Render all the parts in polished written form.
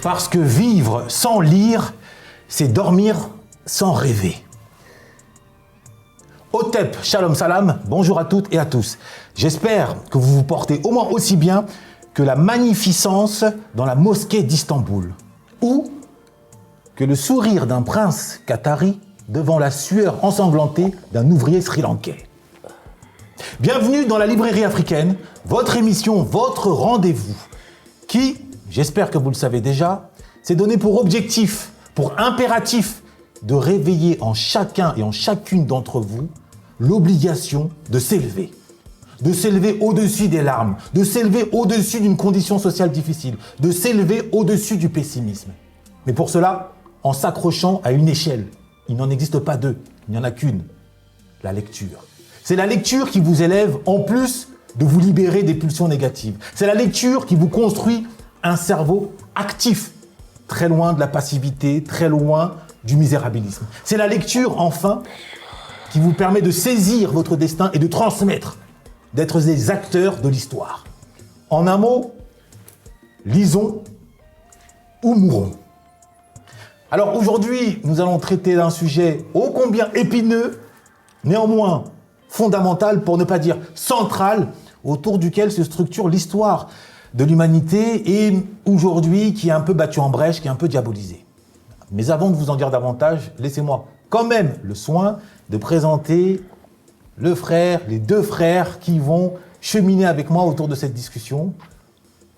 Parce que vivre sans lire, c'est dormir sans rêver. Hotep, shalom salam, bonjour à toutes et à tous. J'espère que vous vous portez au moins aussi bien que la magnificence dans la mosquée d'Istanbul, ou que le sourire d'un prince qatari devant la sueur ensanglantée d'un ouvrier sri-lankais. Bienvenue dans la librairie africaine, votre émission, votre rendez-vous, qui, j'espère que vous le savez déjà, s'est donné pour objectif, pour impératif, de réveiller en chacun et en chacune d'entre vous l'obligation de s'élever. De s'élever au-dessus des larmes, de s'élever au-dessus d'une condition sociale difficile, de s'élever au-dessus du pessimisme. Mais pour cela, en s'accrochant à une échelle. Il n'en existe pas deux, il n'y en a qu'une, la lecture. C'est la lecture qui vous élève en plus de vous libérer des pulsions négatives. C'est la lecture qui vous construit un cerveau actif, très loin de la passivité, très loin du misérabilisme. C'est la lecture, enfin, qui vous permet de saisir votre destin et de transmettre, d'être des acteurs de l'histoire. En un mot, lisons ou mourons. Alors aujourd'hui, nous allons traiter d'un sujet ô combien épineux, néanmoins fondamental, pour ne pas dire central, autour duquel se structure l'histoire de l'humanité et aujourd'hui qui est un peu battu en brèche, qui est un peu diabolisé. Mais avant de vous en dire davantage, laissez-moi quand même le soin de présenter le frère, les deux frères qui vont cheminer avec moi autour de cette discussion.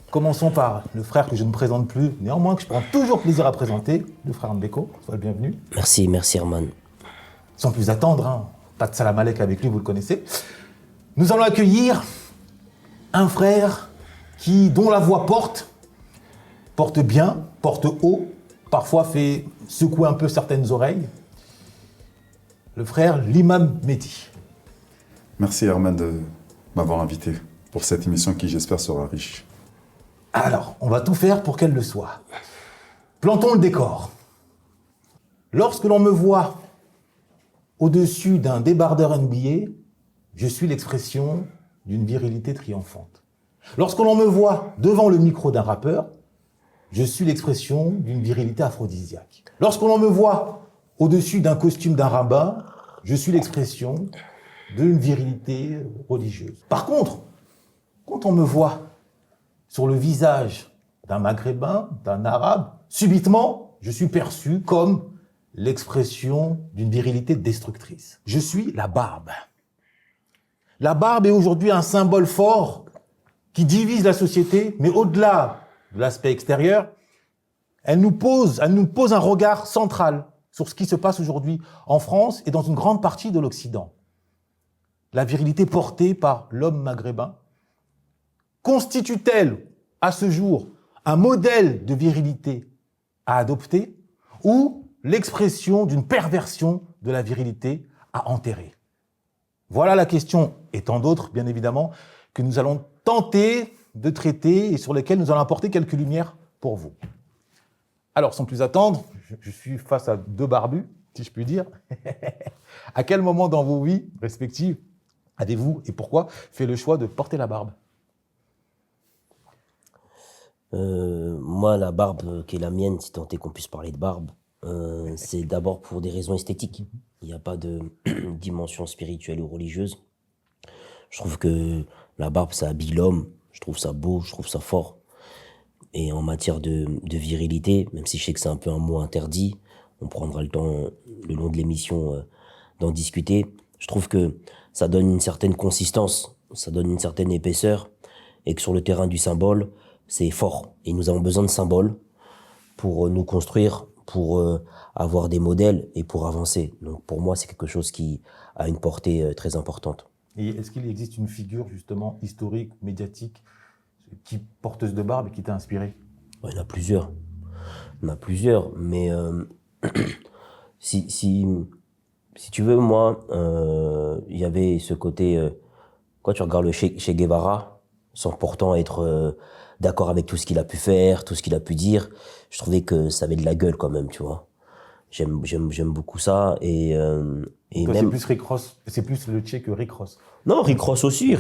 Commençons par le frère que je ne présente plus, néanmoins que je prends toujours plaisir à présenter, le frère Mbeko. Sois le bienvenu. Merci Herman. Sans plus attendre, pas de salam alek avec lui, vous le connaissez. Nous allons accueillir un frère dont la voix porte bien, porte haut, parfois fait secouer un peu certaines oreilles. Le frère l'imam Mehdi. Merci Herman de m'avoir invité pour cette émission qui, j'espère, sera riche. Alors, on va tout faire pour qu'elle le soit. Plantons le décor. Lorsque l'on me voit au-dessus d'un débardeur NBA, je suis l'expression d'une virilité triomphante. Lorsque l'on me voit devant le micro d'un rappeur, je suis l'expression d'une virilité aphrodisiaque. Lorsque l'on me voit au-dessus d'un costume d'un rabbin, je suis l'expression d'une virilité religieuse. Par contre, quand on me voit sur le visage d'un maghrébin, d'un arabe, subitement, je suis perçu comme l'expression d'une virilité destructrice. Je suis la barbe. La barbe est aujourd'hui un symbole fort qui divise la société, mais au-delà de l'aspect extérieur, elle nous pose un regard central sur ce qui se passe aujourd'hui en France et dans une grande partie de l'Occident. La virilité portée par l'homme maghrébin constitue-t-elle, à ce jour, un modèle de virilité à adopter ou l'expression d'une perversion de la virilité à enterrer? Voilà la question, et tant d'autres, bien évidemment, que nous allons tenter de traiter et sur lesquelles nous allons apporter quelques lumières pour vous. Alors, sans plus attendre, je suis face à deux barbus, si je puis dire. À quel moment dans vos vies respectives avez-vous, et pourquoi, fait le choix de porter la barbe? Moi, la barbe qui est la mienne, si tant est qu'on puisse parler de barbe, c'est d'abord pour des raisons esthétiques. Il n'y a pas de dimension spirituelle ou religieuse. Je trouve que la barbe, ça habille l'homme. Je trouve ça beau, je trouve ça fort. Et en matière de virilité, même si je sais que c'est un peu un mot interdit, on prendra le temps, le long de l'émission, d'en discuter. Je trouve que ça donne une certaine consistance, ça donne une certaine épaisseur, et que sur le terrain du symbole, c'est fort. Et nous avons besoin de symboles pour nous construire, pour avoir des modèles et pour avancer. Donc pour moi, c'est quelque chose qui a une portée très importante. Et est-ce qu'il existe une figure justement historique, médiatique, qui porteuse de barbe et qui t'a inspiré? Il y en a plusieurs. Mais si tu veux, moi, il y avait ce côté... quand tu regardes le Che Guevara, sans pourtant être d'accord avec tout ce qu'il a pu faire, tout ce qu'il a pu dire, je trouvais que ça avait de la gueule quand même, tu vois. J'aime beaucoup ça. Et toi, même... c'est plus le Che que Rick Ross. Non, Rick Ross aussi.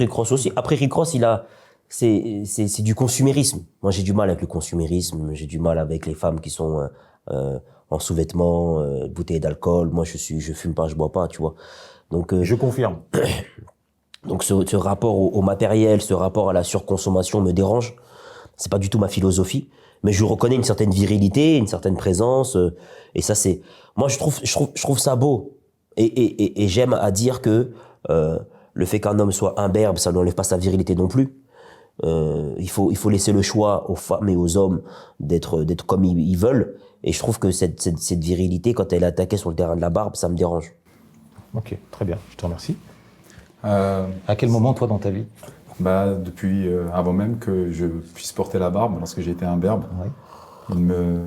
Après, Rick Ross, il a c'est du consumérisme. Moi, j'ai du mal avec le consumérisme. J'ai du mal avec les femmes qui sont en sous-vêtements, bouteilles d'alcool. Moi, je fume pas, je bois pas, tu vois. Donc, Je confirme. donc ce rapport au matériel, ce rapport à la surconsommation me dérange. C'est pas du tout ma philosophie, mais je reconnais une certaine virilité, une certaine présence, et ça c'est. Moi, je trouve ça beau, et j'aime à dire que le fait qu'un homme soit imberbe, ça n'enlève pas sa virilité non plus. Il faut laisser le choix aux femmes et aux hommes d'être comme ils veulent, et je trouve que cette virilité, quand elle est attaquée sur le terrain de la barbe, ça me dérange. Ok, très bien, je te remercie. À quel moment, toi, dans ta vie? Depuis avant même que je puisse porter la barbe, lorsque j'étais imberbe, Oui. il me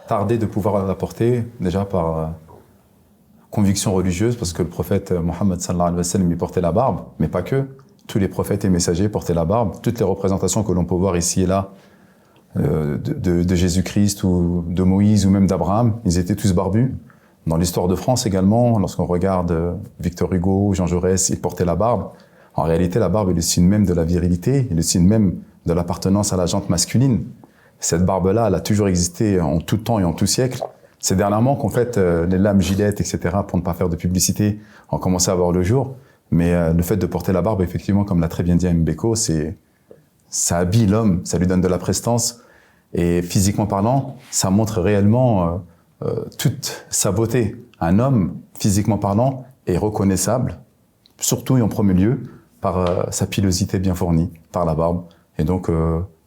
tardait de pouvoir la porter, déjà par conviction religieuse, parce que le prophète Mohammed sallallahu alayhi wa sallam, il portait la barbe, mais pas que. Tous les prophètes et messagers portaient la barbe. Toutes les représentations que l'on peut voir ici et là, de Jésus-Christ ou de Moïse ou même d'Abraham, ils étaient tous barbus. Dans l'histoire de France également, lorsqu'on regarde Victor Hugo, Jean Jaurès, ils portaient la barbe. En réalité, la barbe est le signe même de la virilité, est le signe même de l'appartenance à la gente masculine. Cette barbe-là, elle a toujours existé en tout temps et en tout siècle. C'est dernièrement qu'en fait, les lames Gillette, etc., pour ne pas faire de publicité, ont commencé à voir le jour. Mais le fait de porter la barbe, effectivement, comme l'a très bien dit Mbeko, ça habille l'homme, ça lui donne de la prestance. Et physiquement parlant, ça montre réellement toute sa beauté. Un homme, physiquement parlant, est reconnaissable, surtout et en premier lieu, par sa pilosité bien fournie, par la barbe. Et donc,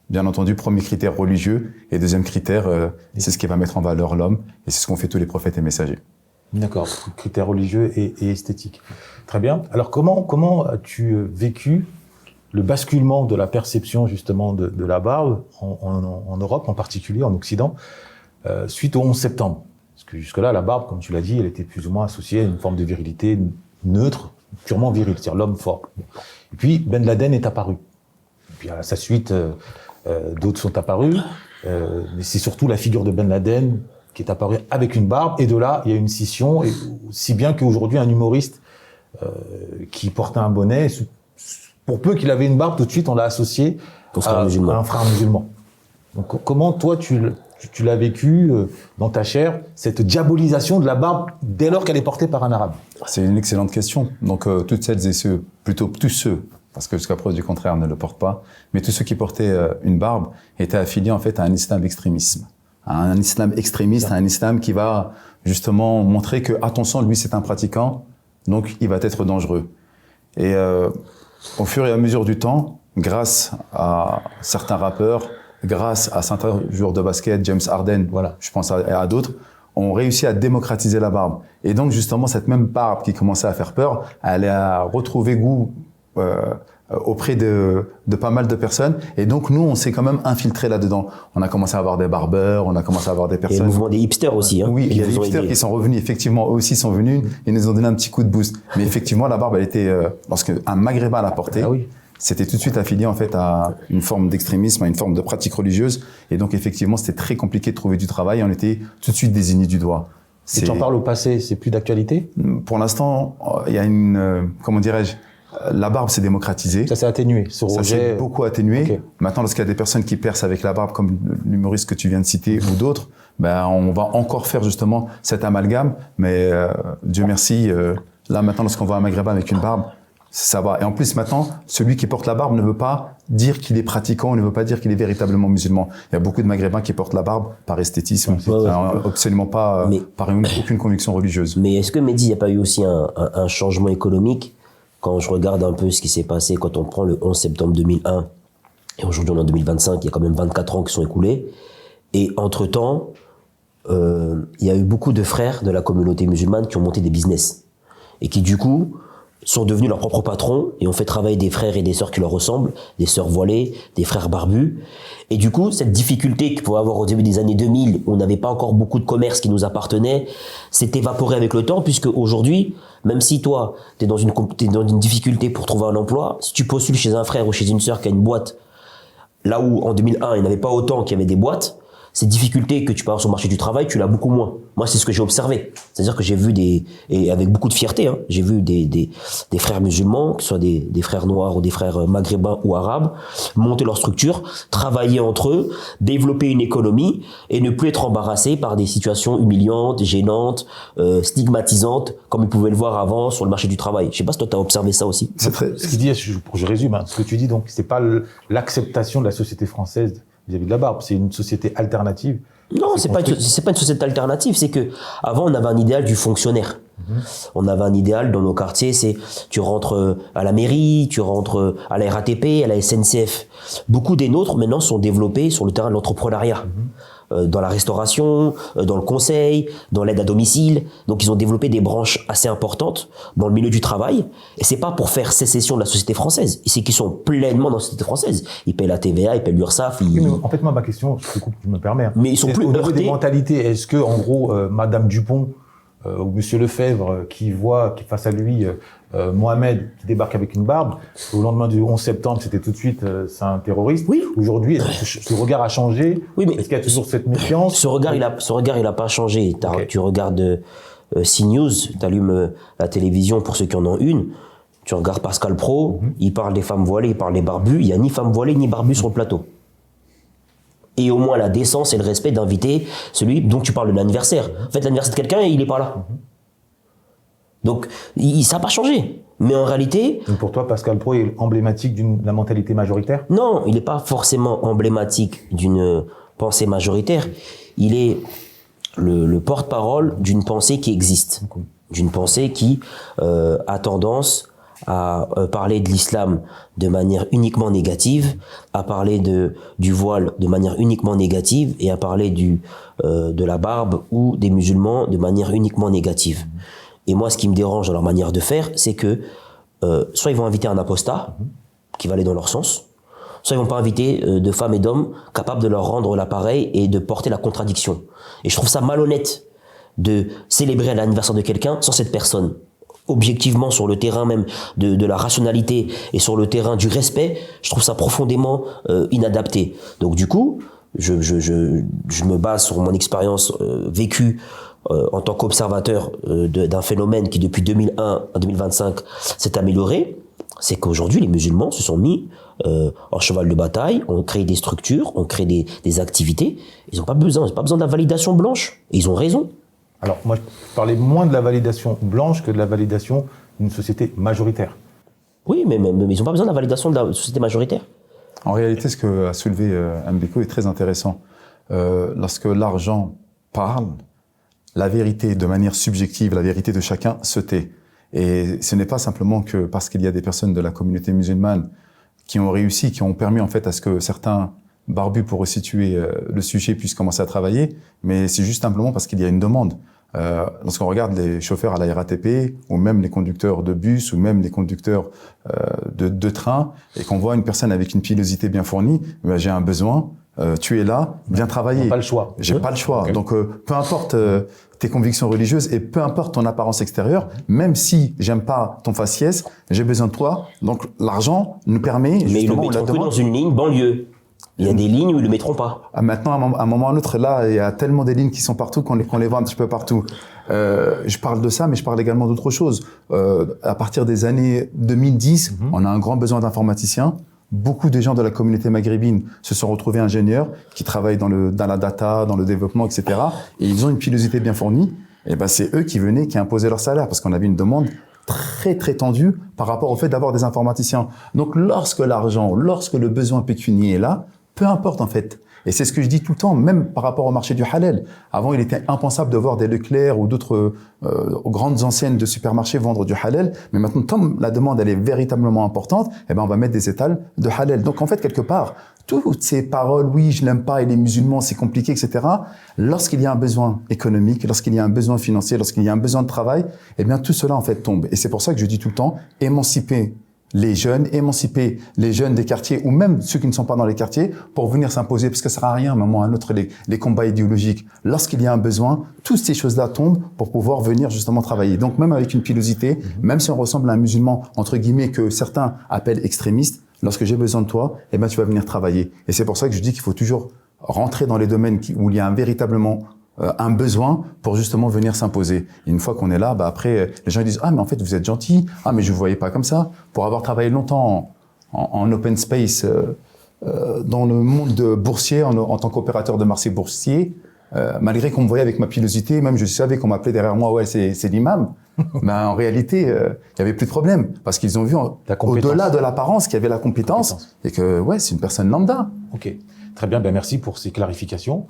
bien entendu, premier critère religieux, et deuxième critère, c'est ce qui va mettre en valeur l'homme, et c'est ce qu'ont fait tous les prophètes et messagers. D'accord, critères religieux et esthétiques. Très bien. Alors, comment as-tu vécu le basculement de la perception, justement, de la barbe en Europe, en particulier, en Occident, suite au 11 septembre? Parce que jusque-là, la barbe, comme tu l'as dit, elle était plus ou moins associée à une forme de virilité neutre, purement viril, c'est-à-dire l'homme fort. Et puis, Ben Laden est apparu. Et puis, à sa suite, d'autres sont apparus. Mais c'est surtout la figure de Ben Laden qui est apparue avec une barbe. Et de là, il y a une scission. Et si bien qu'aujourd'hui, un humoriste qui portait un bonnet, pour peu qu'il avait une barbe, tout de suite, on l'a associé à un frère musulman. Donc, comment, toi, tu l'as vécu dans ta chair, cette diabolisation de la barbe dès lors qu'elle est portée par un arabe? C'est une excellente question. Donc, toutes celles et ceux, plutôt tous ceux, parce que jusqu'à preuve du contraire ne le portent pas, mais tous ceux qui portaient une barbe étaient affiliés en fait à un islam extrémisme. Un islam extrémiste, un islam qui va justement montrer que, attention, lui c'est un pratiquant, donc il va être dangereux. Et au fur et à mesure du temps, grâce à certains rappeurs, grâce à certains joueurs de basket, James Harden, voilà, je pense à d'autres, ont réussi à démocratiser la barbe. Et donc justement, cette même barbe qui commençait à faire peur, elle a retrouvé goût auprès de pas mal de personnes. Et donc nous, on s'est quand même infiltré là-dedans. On a commencé à avoir des barbeurs, on a commencé à avoir des personnes... Et le mouvement des hipsters aussi. Hein, oui, il y a des hipsters qui sont revenus, effectivement, eux aussi sont venus et nous ont donné un petit coup de boost. Mais effectivement, la barbe, elle était... lorsque un maghrébin l'a portée, c'était tout de suite affilié en fait à une forme d'extrémisme, à une forme de pratique religieuse. Et donc effectivement, c'était très compliqué de trouver du travail et on était tout de suite désignés du doigt. Et tu en parles au passé, c'est plus d'actualité? Pour l'instant, il y a une... comment dirais-je? La barbe s'est démocratisée. Ça s'est atténué, ce rejet. Ça s'est beaucoup atténué. Okay. Maintenant, lorsqu'il y a des personnes qui percent avec la barbe, comme l'humoriste que tu viens de citer ou d'autres, ben, on va encore faire justement cet amalgame. Mais Dieu merci, là maintenant, lorsqu'on voit un maghrébin avec une barbe, ça va. Et en plus, maintenant, celui qui porte la barbe ne veut pas dire qu'il est pratiquant, ne veut pas dire qu'il est véritablement musulman. Il y a beaucoup de maghrébins qui portent la barbe par esthétisme, absolument pas par aucune conviction religieuse. Mais est-ce que, Mehdi, il n'y a pas eu aussi un changement économique? Quand je regarde un peu ce qui s'est passé, quand on prend le 11 septembre 2001, et aujourd'hui on est en 2025, il y a quand même 24 ans qui sont écoulés, et entre-temps, il y a eu beaucoup de frères de la communauté musulmane qui ont monté des business, et qui du coup sont devenus leurs propres patrons, et ont fait travailler des frères et des sœurs qui leur ressemblent, des sœurs voilées, des frères barbus, et du coup, cette difficulté qu'il pouvait avoir au début des années 2000, où on n'avait pas encore beaucoup de commerce qui nous appartenait, s'est évaporé avec le temps, puisque aujourd'hui, même si toi, t'es dans une difficulté pour trouver un emploi, si tu postules chez un frère ou chez une sœur qui a une boîte, là où en 2001, il n'y en avait pas autant qu'il y avait des boîtes, ces difficultés que tu peux avoir sur le marché du travail, tu l'as beaucoup moins. Moi, c'est ce que j'ai observé. C'est-à-dire que j'ai vu et avec beaucoup de fierté, hein, j'ai vu des frères musulmans, que ce soit des frères noirs ou des frères maghrébins ou arabes, monter leur structure, travailler entre eux, développer une économie et ne plus être embarrassés par des situations humiliantes, gênantes, stigmatisantes, comme ils pouvaient le voir avant sur le marché du travail. Je sais pas si toi, tu as observé ça aussi. Ce qu'il dit, je résume, hein, ce que tu dis, donc, c'est pas l'acceptation de la société française vis-à-vis de la barbe, c'est une société alternative. Non, c'est pas une société alternative, c'est que avant on avait un idéal du fonctionnaire. On avait un idéal dans nos quartiers, c'est tu rentres à la mairie, tu rentres à la RATP, à la SNCF. Beaucoup des nôtres maintenant sont développés sur le terrain de l'entrepreneuriat. Dans la restauration, dans le conseil, dans l'aide à domicile. Donc ils ont développé des branches assez importantes dans le milieu du travail. Et c'est pas pour faire sécession de la société française. C'est qu'ils sont pleinement dans la société française. Ils paient la TVA, ils paient l'URSSAF. Oui, mais en fait, moi, ma question, je me permets. Mais ils sont plus au niveau heurtés. des mentalités, est-ce que, en gros, Madame Dupont ou Monsieur Lefebvre, qui voit face à lui Mohamed qui débarque avec une barbe, au lendemain du 11 septembre, c'était tout de suite c'est un terroriste. Oui. Aujourd'hui, est-ce que ce regard a changé? Oui, mais est-ce qu'il y a toujours cette méfiance? Ce regard, il a pas changé. Okay. Tu regardes CNews, t'allumes la télévision pour ceux qui en ont une. Tu regardes Pascal Pro, il parle des femmes voilées, il parle des barbus. Il y a ni femmes voilées ni barbus sur le plateau. Et au moins la décence et le respect d'inviter celui dont tu parles de l'anniversaire. En fait, l'anniversaire de quelqu'un, il est pas là. Donc, ça n'a pas changé. Mais en réalité... Donc pour toi, Pascal Pro est emblématique de la mentalité majoritaire? Non, il n'est pas forcément emblématique d'une pensée majoritaire. Il est le porte-parole d'une pensée qui existe. D'une pensée qui a tendance à parler de l'islam de manière uniquement négative, à parler du voile de manière uniquement négative et à parler de la barbe ou des musulmans de manière uniquement négative. Et moi, ce qui me dérange dans leur manière de faire, c'est que soit ils vont inviter un apostat qui va aller dans leur sens, soit ils vont pas inviter de femmes et d'hommes capables de leur rendre l'appareil et de porter la contradiction. Et je trouve ça malhonnête de célébrer l'anniversaire de quelqu'un sans cette personne. Objectivement, sur le terrain même de la rationalité et sur le terrain du respect, je trouve ça profondément inadapté. Donc du coup, je me base sur mon expérience vécue en tant qu'observateur d'un phénomène qui depuis 2001 à 2025 s'est amélioré. C'est qu'aujourd'hui les musulmans se sont mis en cheval de bataille, ont créé des structures, ont créé des activités. Ils n'ont pas besoin de la validation blanche. Et ils ont raison. Alors moi, je parlais moins de la validation blanche que de la validation d'une société majoritaire. Oui, mais ils n'ont pas besoin de la validation de la société majoritaire. En réalité, ce que a soulevé Mbeko est très intéressant. Lorsque l'argent parle, la vérité de manière subjective, la vérité de chacun se tait. Et ce n'est pas simplement que parce qu'il y a des personnes de la communauté musulmane qui ont réussi, qui ont permis en fait à ce que certains barbus, pour resituer le sujet, puissent commencer à travailler, mais c'est juste simplement parce qu'il y a une demande. Lorsqu'on regarde les chauffeurs à la RATP, ou même les conducteurs de bus, ou même les conducteurs de train, et qu'on voit une personne avec une pilosité bien fournie, ben, j'ai un besoin, tu es là, viens travailler. J'ai pas le choix. J'ai pas le choix. Okay. Donc, peu importe tes convictions religieuses et peu importe ton apparence extérieure, même si j'aime pas ton faciès, j'ai besoin de toi. Donc, l'argent nous permet justement... Mais ils le mettront que dans une ligne banlieue. Il y a des lignes où ils le mettront pas. Maintenant, à un moment ou à un autre, là, il y a tellement des lignes qui sont partout qu'on les voit un petit peu partout. Je parle de ça, mais je parle également d'autre chose. À partir des années 2010, on a un grand besoin d'informaticiens. Beaucoup de gens de la communauté maghrébine se sont retrouvés ingénieurs qui travaillent dans la data, dans le développement, etc. Et ils ont une pilosité bien fournie. Et ben, c'est eux qui venaient, qui imposaient leur salaire parce qu'on avait une demande très très tendue par rapport au fait d'avoir des informaticiens. Donc, lorsque l'argent, lorsque le besoin pécunier est là, peu importe en fait. Et c'est ce que je dis tout le temps, même par rapport au marché du halal. Avant, il était impensable de voir des Leclerc ou d'autres grandes enseignes de supermarchés vendre du halal. Mais maintenant, comme la demande elle est véritablement importante, eh ben on va mettre des étals de halal. Donc en fait, quelque part, toutes ces paroles, oui, je l'aime pas, et les musulmans, c'est compliqué, etc. Lorsqu'il y a un besoin économique, lorsqu'il y a un besoin financier, lorsqu'il y a un besoin de travail, eh bien tout cela en fait tombe. Et c'est pour ça que je dis tout le temps, émanciper les jeunes, émanciper les jeunes des quartiers ou même ceux qui ne sont pas dans les quartiers pour venir s'imposer, parce que ça sert à rien à un moment ou à un autre les combats idéologiques. Lorsqu'il y a un besoin, toutes ces choses-là tombent pour pouvoir venir justement travailler. Donc même avec une pilosité, même si on ressemble à un musulman entre guillemets que certains appellent extrémiste, lorsque j'ai besoin de toi, eh ben tu vas venir travailler. Et c'est pour ça que je dis qu'il faut toujours rentrer dans les domaines où il y a véritablement un besoin pour justement venir s'imposer. Et une fois qu'on est là, après, les gens disent « Ah, mais en fait, vous êtes gentil. Ah, mais je vous voyais pas comme ça. » Pour avoir travaillé longtemps en open space dans le monde boursier, en tant qu'opérateur de marché boursier, malgré qu'on me voyait avec ma pilosité, même je savais qu'on m'appelait derrière moi « Ouais, c'est l'imam », ben en réalité, il y avait plus de problème parce qu'ils ont vu au-delà de l'apparence qu'il y avait la compétence et que ouais, c'est une personne lambda. Ok, très bien. Ben merci pour ces clarifications.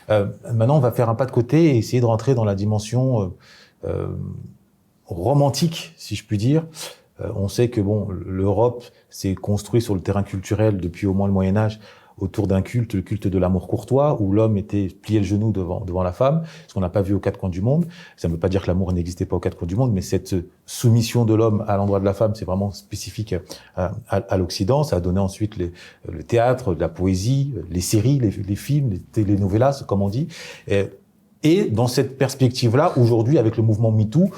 Maintenant, on va faire un pas de côté et essayer de rentrer dans la dimension romantique, si je puis dire. On sait que bon, l'Europe s'est construite sur le terrain culturel depuis au moins le Moyen Âge autour d'un culte, le culte de l'amour courtois, où l'homme était plié le genou devant la femme, ce qu'on n'a pas vu aux quatre coins du monde. Ça ne veut pas dire que l'amour n'existait pas aux quatre coins du monde, mais cette soumission de l'homme à l'endroit de la femme, c'est vraiment spécifique à l'Occident. Ça a donné ensuite le théâtre, la poésie, les séries, les films, les telenovelas, comme on dit. Et dans cette perspective-là, aujourd'hui, avec le mouvement MeToo,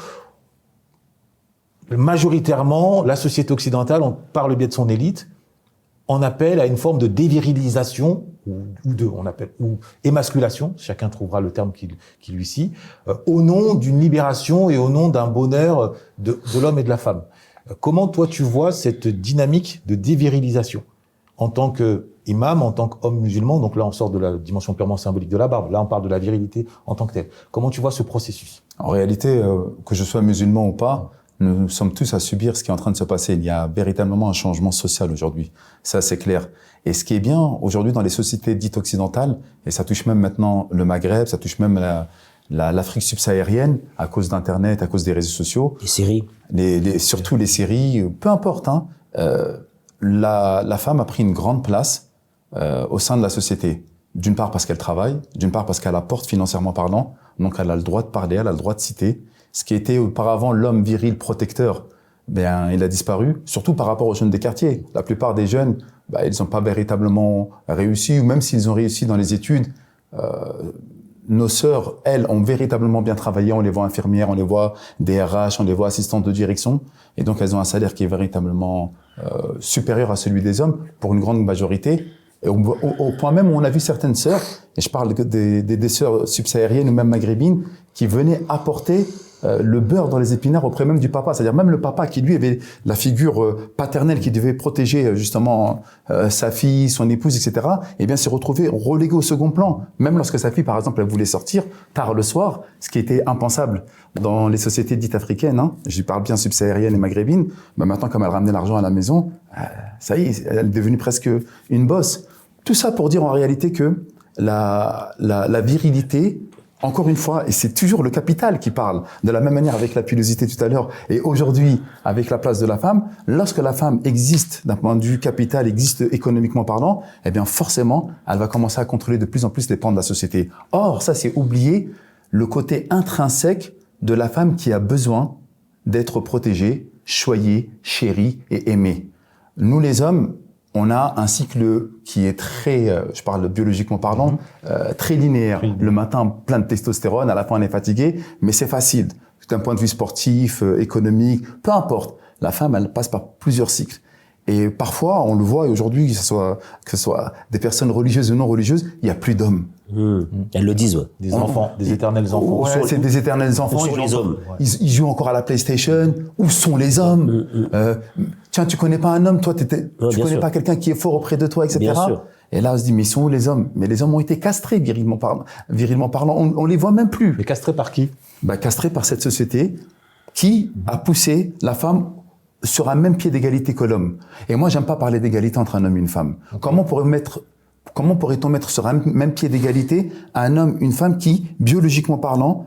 majoritairement, la société occidentale, par le biais de son élite, on appelle à une forme de dévirilisation ou émasculation, chacun trouvera le terme qui lui scie, au nom d'une libération et au nom d'un bonheur de l'homme et de la femme. Comment toi tu vois cette dynamique de dévirilisation en tant qu'imam, en tant qu'homme musulman? Donc là on sort de la dimension purement symbolique de la barbe, là on parle de la virilité en tant que telle. Comment tu vois ce processus? En réalité, que je sois musulman ou pas, nous sommes tous à subir ce qui est en train de se passer. Il y a véritablement un changement social aujourd'hui. Ça, c'est clair. Et ce qui est bien aujourd'hui dans les sociétés dites occidentales, et ça touche même maintenant le Maghreb, ça touche même l'Afrique subsaharienne, à cause d'Internet, à cause des réseaux sociaux. Les séries. Surtout les séries, peu importe. Hein, la femme a pris une grande place au sein de la société. D'une part parce qu'elle travaille, d'une part parce qu'elle apporte financièrement parlant, donc elle a le droit de parler, elle a le droit de citer. Ce qui était auparavant l'homme viril protecteur, ben il a disparu, surtout par rapport aux jeunes des quartiers. La plupart des jeunes, ils n'ont pas véritablement réussi, ou même s'ils ont réussi dans les études, nos sœurs, elles, ont véritablement bien travaillé. On les voit infirmières, on les voit DRH, on les voit assistantes de direction, et donc elles ont un salaire qui est véritablement supérieur à celui des hommes pour une grande majorité. Et au point même où on a vu certaines sœurs, et je parle des sœurs subsahariennes ou même maghrébines, qui venaient apporter le beurre dans les épinards auprès même du papa. C'est-à-dire même le papa qui lui avait la figure paternelle qui devait protéger justement sa fille, son épouse, etc. Eh bien s'est retrouvé relégué au second plan. Même lorsque sa fille, par exemple, elle voulait sortir tard le soir, ce qui était impensable dans les sociétés dites africaines. Hein, je parle bien subsahariennes et maghrébines. Ben maintenant, comme elle ramenait l'argent à la maison, ça y est, elle est devenue presque une bosse. Tout ça pour dire en réalité que la virilité, encore une fois, et c'est toujours le capital qui parle, de la même manière avec la pilosité tout à l'heure, et aujourd'hui avec la place de la femme, lorsque la femme existe d'un point de vue capital, existe économiquement parlant, eh bien forcément, elle va commencer à contrôler de plus en plus les pans de la société. Or, ça c'est oublier le côté intrinsèque de la femme qui a besoin d'être protégée, choyée, chérie et aimée. Nous les hommes, on a un cycle qui est très, je parle biologiquement parlant, très linéaire. Le matin, plein de testostérone, à la fin on est fatigué, mais c'est facile. D'un point de vue sportif, économique, peu importe. La femme, elle passe par plusieurs cycles. Et parfois, on le voit, et aujourd'hui, que ce soit des personnes religieuses ou non religieuses, il n'y a plus d'hommes. Elles le disent, ouais. Des enfants, des éternels enfants. Ouais, c'est des éternels enfants. Où sont les hommes? Ils jouent encore à la PlayStation. Où sont les hommes? Tiens, tu connais pas un homme, toi, tu connais pas quelqu'un qui est fort auprès de toi, etc. Bien sûr. Et là, on se dit, mais ils sont où les hommes? Mais les hommes ont été castrés, virilement parlant. On les voit même plus. Mais castrés par qui? Castrés par cette société qui a poussé la femme sur un même pied d'égalité que l'homme. Et moi, j'aime pas parler d'égalité entre un homme et une femme. Okay. Comment pourrait-on mettre sur un même pied d'égalité un homme, une femme qui, biologiquement parlant,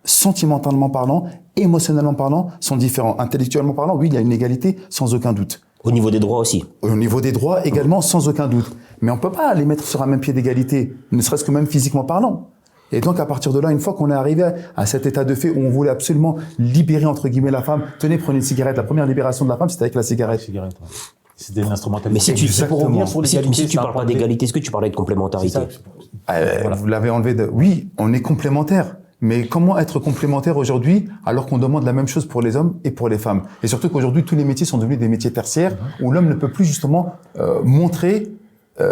sentimentalement parlant, émotionnellement parlant, sont différents. Intellectuellement parlant, oui, il y a une égalité, sans aucun doute. Au niveau des droits aussi. Au niveau des droits également, sans aucun doute. Mais on peut pas les mettre sur un même pied d'égalité, ne serait-ce que même physiquement parlant. Et donc, à partir de là, une fois qu'on est arrivé à cet état de fait où on voulait absolument libérer, entre guillemets, la femme, tenez, prenez une cigarette. La première libération de la femme, c'était avec la cigarette. C'était une instrumentalité. Mais si tu parles pas d'égalité, est-ce que tu parlais de complémentarité? Voilà. Vous l'avez enlevé de... Oui, on est complémentaires. Mais comment être complémentaire aujourd'hui alors qu'on demande la même chose pour les hommes et pour les femmes? Et surtout qu'aujourd'hui, tous les métiers sont devenus des métiers tertiaires où l'homme ne peut plus justement montrer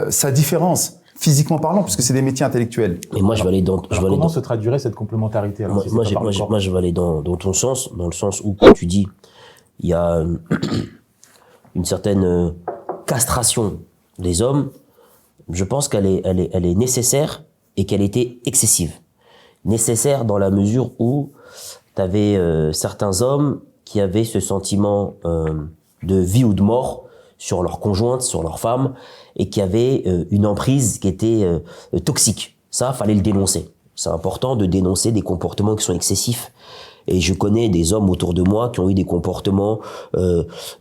sa différence. physiquement parlant, puisque c'est des métiers intellectuels. Mais moi, je vais aller dans... Comment se traduirait cette complémentarité alors, si c'est pas par le corps? Moi, je vais aller dans ton sens, dans le sens où, quand tu dis, il y a une certaine castration des hommes, je pense qu'elle est nécessaire et qu'elle était excessive. Nécessaire dans la mesure où tu avais certains hommes qui avaient ce sentiment de vie ou de mort sur leur conjointe, sur leur femme, et qui avaient une emprise qui était toxique. Ça, fallait le dénoncer. C'est important de dénoncer des comportements qui sont excessifs. Et je connais des hommes autour de moi qui ont eu des comportements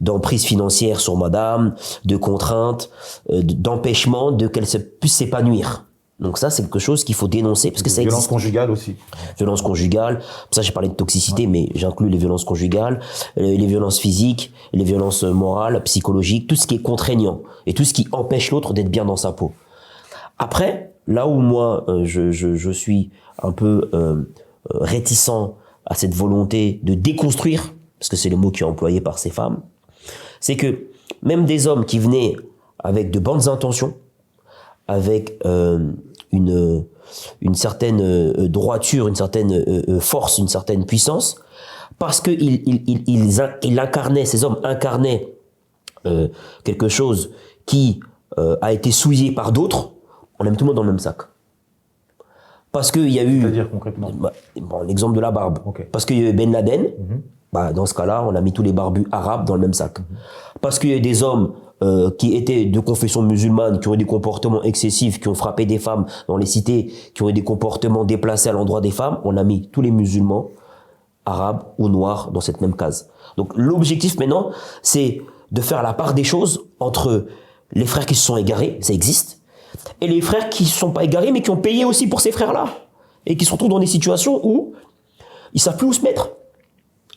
d'emprise financière sur madame, de contraintes, d'empêchement de qu'elle puisse s'épanouir. Donc ça, c'est quelque chose qu'il faut dénoncer parce que ça existe. Violence conjugale aussi. Violence conjugale. Pour ça, j'ai parlé de toxicité, mais j'inclus les violences conjugales, les violences physiques, les violences morales, psychologiques, tout ce qui est contraignant et tout ce qui empêche l'autre d'être bien dans sa peau. Après, là où moi, je suis un peu réticent à cette volonté de déconstruire, parce que c'est le mot qui est employé par ces femmes, c'est que même des hommes qui venaient avec de bonnes intentions, avec une certaine droiture, une certaine force, une certaine puissance, parce que ils incarnaient, ces hommes incarnaient quelque chose qui a été souillé par d'autres, on aime tout le monde dans le même sac. Parce qu'il y a eu... C'est-à-dire concrètement l'exemple de la barbe. Okay. Parce qu'il y a eu Ben Laden, dans ce cas-là, on a mis tous les barbus arabes dans le même sac. Parce qu'il y a eu des hommes qui étaient de confession musulmane, qui ont eu des comportements excessifs, qui ont frappé des femmes dans les cités, qui ont eu des comportements déplacés à l'endroit des femmes, on a mis tous les musulmans, arabes ou noirs, dans cette même case. Donc l'objectif maintenant, c'est de faire la part des choses entre les frères qui se sont égarés, ça existe, et les frères qui ne se sont pas égarés, mais qui ont payé aussi pour ces frères-là, et qui se retrouvent dans des situations où ils savent plus où se mettre.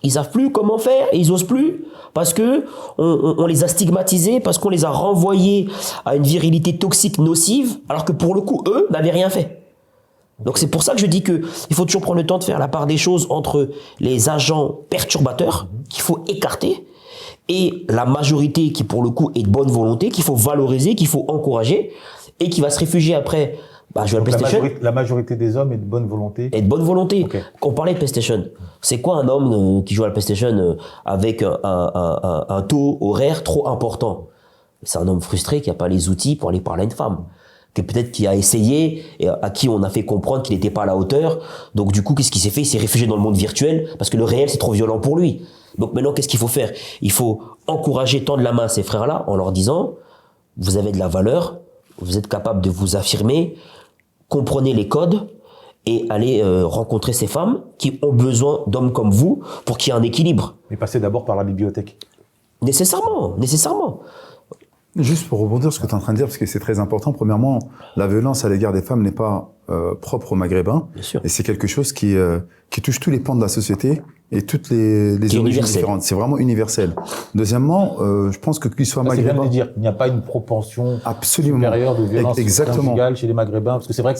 Ils savent plus comment faire, et ils osent plus, parce que on les a stigmatisés, parce qu'on les a renvoyés à une virilité toxique nocive, alors que pour le coup, eux n'avaient rien fait. Donc c'est pour ça que je dis que il faut toujours prendre le temps de faire la part des choses entre les agents perturbateurs, qu'il faut écarter, et la majorité qui pour le coup est de bonne volonté, qu'il faut valoriser, qu'il faut encourager, et qui va se réfugier après... jouer à PlayStation. La majorité des hommes est de bonne volonté. Et de bonne volonté. Okay. Quand on parlait de PlayStation, c'est quoi un homme qui joue à la PlayStation avec un taux horaire trop important? C'est un homme frustré qui n'a pas les outils pour aller parler à une femme. Peut-être qui a essayé et à qui on a fait comprendre qu'il n'était pas à la hauteur. Donc du coup, qu'est-ce qu'il s'est fait? Il s'est réfugié dans le monde virtuel parce que le réel, c'est trop violent pour lui. Donc maintenant, qu'est-ce qu'il faut faire? Il faut encourager, tendre la main à ces frères-là en leur disant, vous avez de la valeur, vous êtes capable de vous affirmer, comprenez les codes et allez rencontrer ces femmes qui ont besoin d'hommes comme vous pour qu'il y ait un équilibre. Mais passez d'abord par la bibliothèque. Nécessairement. Juste pour rebondir sur ce que tu es en train de dire, parce que c'est très important. Premièrement, la violence à l'égard des femmes n'est pas propre aux Maghrébins. Bien sûr. Et c'est quelque chose qui touche tous les pans de la société et toutes les origines différentes. C'est vraiment universel. Deuxièmement, je pense que qu'ils soient maghrébins... C'est bien de dire, il n'y a pas une proportion absolument supérieure de violence conjugale chez les Maghrébins, parce que c'est vrai que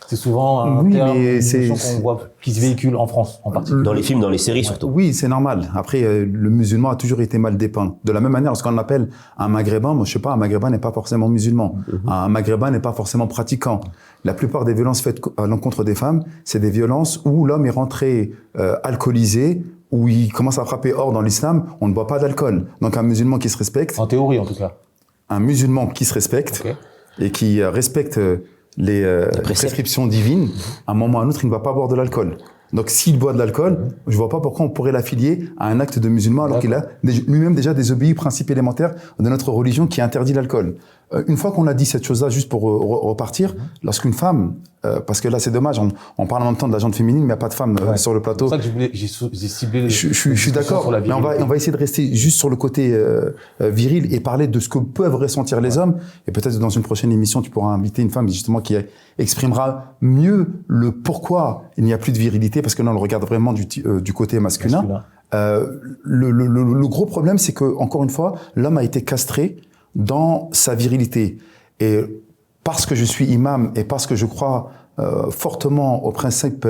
c'est souvent un terme, une notion qu'on voit qui se véhicule en France, en particulier. Dans les films, dans les séries surtout. Oui, c'est normal. Après, le musulman a toujours été mal dépeint. De la même manière, lorsqu'on appelle un maghrébin, moi je sais pas, un maghrébin n'est pas forcément musulman. Un maghrébin n'est pas forcément pratiquant. La plupart des violences faites à l'encontre des femmes, c'est des violences où l'homme est rentré alcoolisé, où il commence à frapper. Or, dans l'islam, on ne boit pas d'alcool. Donc un musulman qui se respecte... En théorie, en tout cas. Un musulman qui se respecte et qui respecte les prescriptions divines, à un moment ou à un autre, il ne va pas boire de l'alcool. Donc, s'il boit de l'alcool, je vois pas pourquoi on pourrait l'affilier à un acte de musulman alors qu'il a lui-même déjà désobéi au principe élémentaire de notre religion qui interdit l'alcool. Une fois qu'on a dit cette chose-là, juste pour repartir, lorsqu'une femme, parce que là c'est dommage, on parle en même temps de la gente féminine, mais il n'y a pas de femme sur le plateau. C'est pour ça que j'ai ciblé. Je suis d'accord, mais on va essayer de rester juste sur le côté viril et parler de ce que peuvent ressentir les hommes. Et peut-être dans une prochaine émission, tu pourras inviter une femme justement qui exprimera mieux le pourquoi il n'y a plus de virilité, parce que là on le regarde vraiment du côté masculin. Le gros problème, c'est que encore une fois, l'homme a été castré dans sa virilité. Et parce que je suis imam et parce que je crois fortement au principe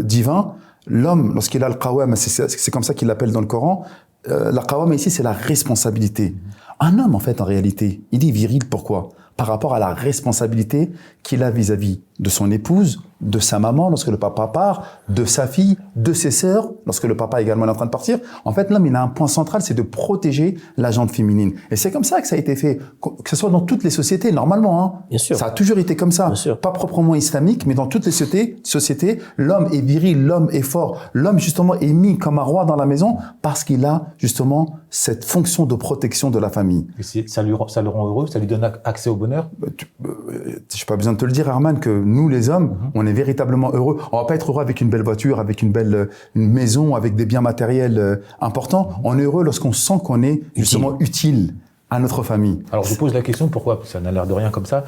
divin, l'homme, lorsqu'il a le qawam, c'est comme ça qu'il l'appelle dans le Coran, la qawam ici, c'est la responsabilité. Un homme, en fait, en réalité, il est viril, pourquoi? par rapport à la responsabilité qu'il a vis-à-vis de son épouse, de sa maman lorsque le papa part, de sa fille, de ses sœurs lorsque le papa également est en train de partir. En fait, l'homme, il a un point central, c'est de protéger la gente féminine. Et c'est comme ça que ça a été fait, que ce soit dans toutes les sociétés, normalement. Hein. Bien sûr. Ça a toujours été comme ça. Bien sûr. Pas proprement islamique, mais dans toutes les sociétés, l'homme est viril, l'homme est fort. L'homme, justement, est mis comme un roi dans la maison parce qu'il a, justement, cette fonction de protection de la famille. Et ça le rend heureux, ça lui donne accès au bonheur. J'ai pas besoin de te le dire, Herman, que nous, les hommes, on est véritablement heureux. On va pas être heureux avec une belle voiture, avec une maison, avec des biens matériels importants. On est heureux lorsqu'on sent qu'on est justement utile à notre famille. Alors je pose la question, pourquoi? Ça n'a l'air de rien comme ça.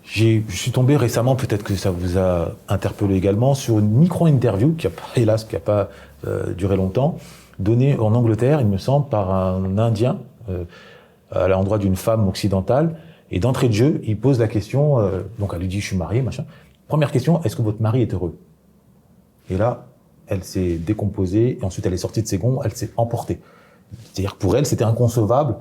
Je suis tombé récemment, peut-être que ça vous a interpellé également, sur une micro-interview qui a pas duré longtemps, donnée en Angleterre, il me semble, par un Indien, à l'endroit d'une femme occidentale. Et d'entrée de jeu, il pose la question, donc elle lui dit « je suis mariée, machin ». Première question, est-ce que votre mari est heureux? Et là, elle s'est décomposée, et ensuite elle est sortie de ses gonds, elle s'est emportée. C'est-à-dire que pour elle, c'était inconcevable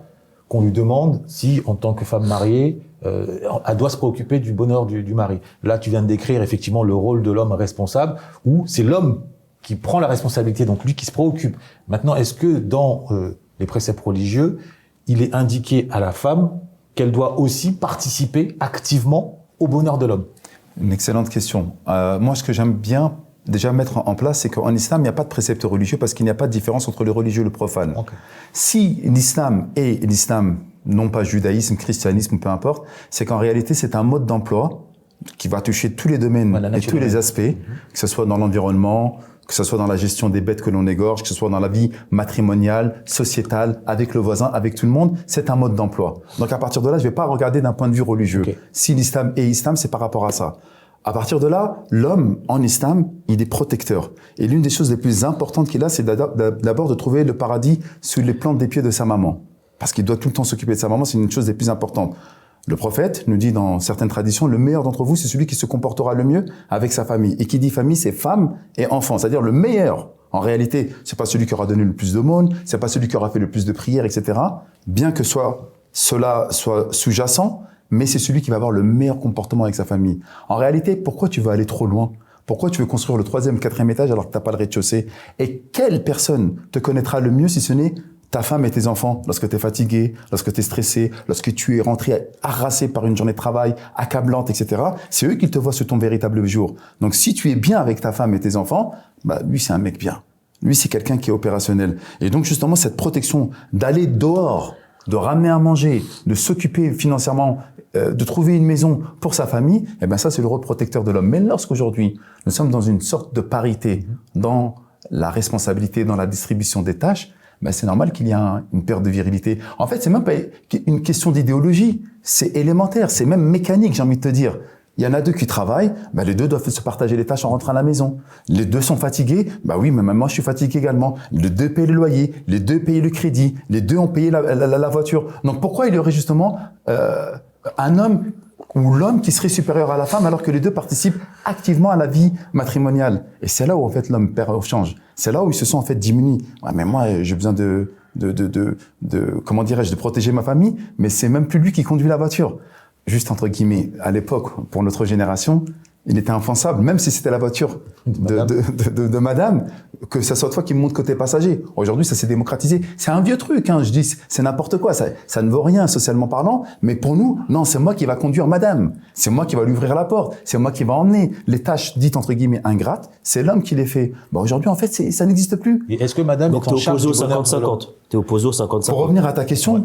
qu'on lui demande si, en tant que femme mariée, elle doit se préoccuper du bonheur du mari. Là, tu viens de décrire effectivement le rôle de l'homme responsable, où c'est l'homme qui prend la responsabilité, donc lui qui se préoccupe. Maintenant, est-ce que dans les préceptes religieux, il est indiqué à la femme qu'elle doit aussi participer activement au bonheur de l'homme? Une excellente question. Moi, ce que j'aime bien déjà mettre en place, c'est qu'en islam, il n'y a pas de précepte religieux parce qu'il n'y a pas de différence entre le religieux et le profane. Okay. Si l'islam est l'islam, non pas judaïsme, christianisme, peu importe, c'est qu'en réalité, c'est un mode d'emploi qui va toucher tous les domaines et tous les aspects, que ce soit dans l'environnement, que ce soit dans la gestion des bêtes que l'on égorge, que ce soit dans la vie matrimoniale, sociétale, avec le voisin, avec tout le monde, c'est un mode d'emploi. Donc à partir de là, je vais pas regarder d'un point de vue religieux. Okay. Si l'islam est islam, c'est par rapport à ça. À partir de là, l'homme en islam, il est protecteur. Et l'une des choses les plus importantes qu'il a, c'est d'abord de trouver le paradis sous les plantes des pieds de sa maman. Parce qu'il doit tout le temps s'occuper de sa maman, c'est une chose des plus importantes. Le prophète nous dit dans certaines traditions, le meilleur d'entre vous, c'est celui qui se comportera le mieux avec sa famille. Et qui dit famille, c'est femme et enfant. C'est-à-dire le meilleur. En réalité, c'est pas celui qui aura donné le plus d'aumônes, c'est pas celui qui aura fait le plus de prières, etc. Bien que cela soit sous-jacent, mais c'est celui qui va avoir le meilleur comportement avec sa famille. En réalité, pourquoi tu veux aller trop loin? Pourquoi tu veux construire le 3e, 4e étage alors que t'as pas le rez-de-chaussée? Et quelle personne te connaîtra le mieux si ce n'est ta femme et tes enfants, lorsque tu es fatigué, lorsque tu es stressé, lorsque tu es rentré harassé par une journée de travail, accablante, etc. C'est eux qui te voient sur ton véritable jour. Donc si tu es bien avec ta femme et tes enfants, bah lui c'est un mec bien. Lui c'est quelqu'un qui est opérationnel. Et donc justement cette protection d'aller dehors, de ramener à manger, de s'occuper financièrement, de trouver une maison pour sa famille, eh ben ça c'est le rôle protecteur de l'homme. Mais lorsqu'aujourd'hui nous sommes dans une sorte de parité dans la responsabilité, dans la distribution des tâches, ben c'est normal qu'il y ait une perte de virilité. En fait, c'est même pas une question d'idéologie, c'est élémentaire, c'est même mécanique, j'ai envie de te dire. Il y en a deux qui travaillent, ben les deux doivent se partager les tâches en rentrant à la maison. Les deux sont fatigués, ben oui, mais même moi je suis fatigué également. Les deux payent le loyer, les deux payent le crédit, les deux ont payé la voiture. Donc pourquoi il y aurait justement un homme ou l'homme qui serait supérieur à la femme alors que les deux participent activement à la vie matrimoniale? Et c'est là où en fait l'homme perd au change. C'est là où il se sent en fait diminué. Ouais, mais moi j'ai besoin de comment dirais-je, de protéger ma famille, mais c'est même plus lui qui conduit la voiture. Juste entre guillemets, à l'époque, pour notre génération, il était impensable, même si c'était la voiture de madame, que ça soit toi qui monte côté passager. Aujourd'hui, ça s'est démocratisé. C'est un vieux truc, hein, je dis, c'est n'importe quoi. Ça ne vaut rien, socialement parlant. Mais pour nous, non, c'est moi qui va conduire madame. C'est moi qui va lui ouvrir la porte. C'est moi qui va emmener les tâches dites, entre guillemets, ingrates. C'est l'homme qui les fait. Bon, aujourd'hui, en fait, ça n'existe plus. Et est-ce que madame donc, est en charge du bonheur? 50-50. T'es opposé au 50-50. Pour revenir à ta question, ouais.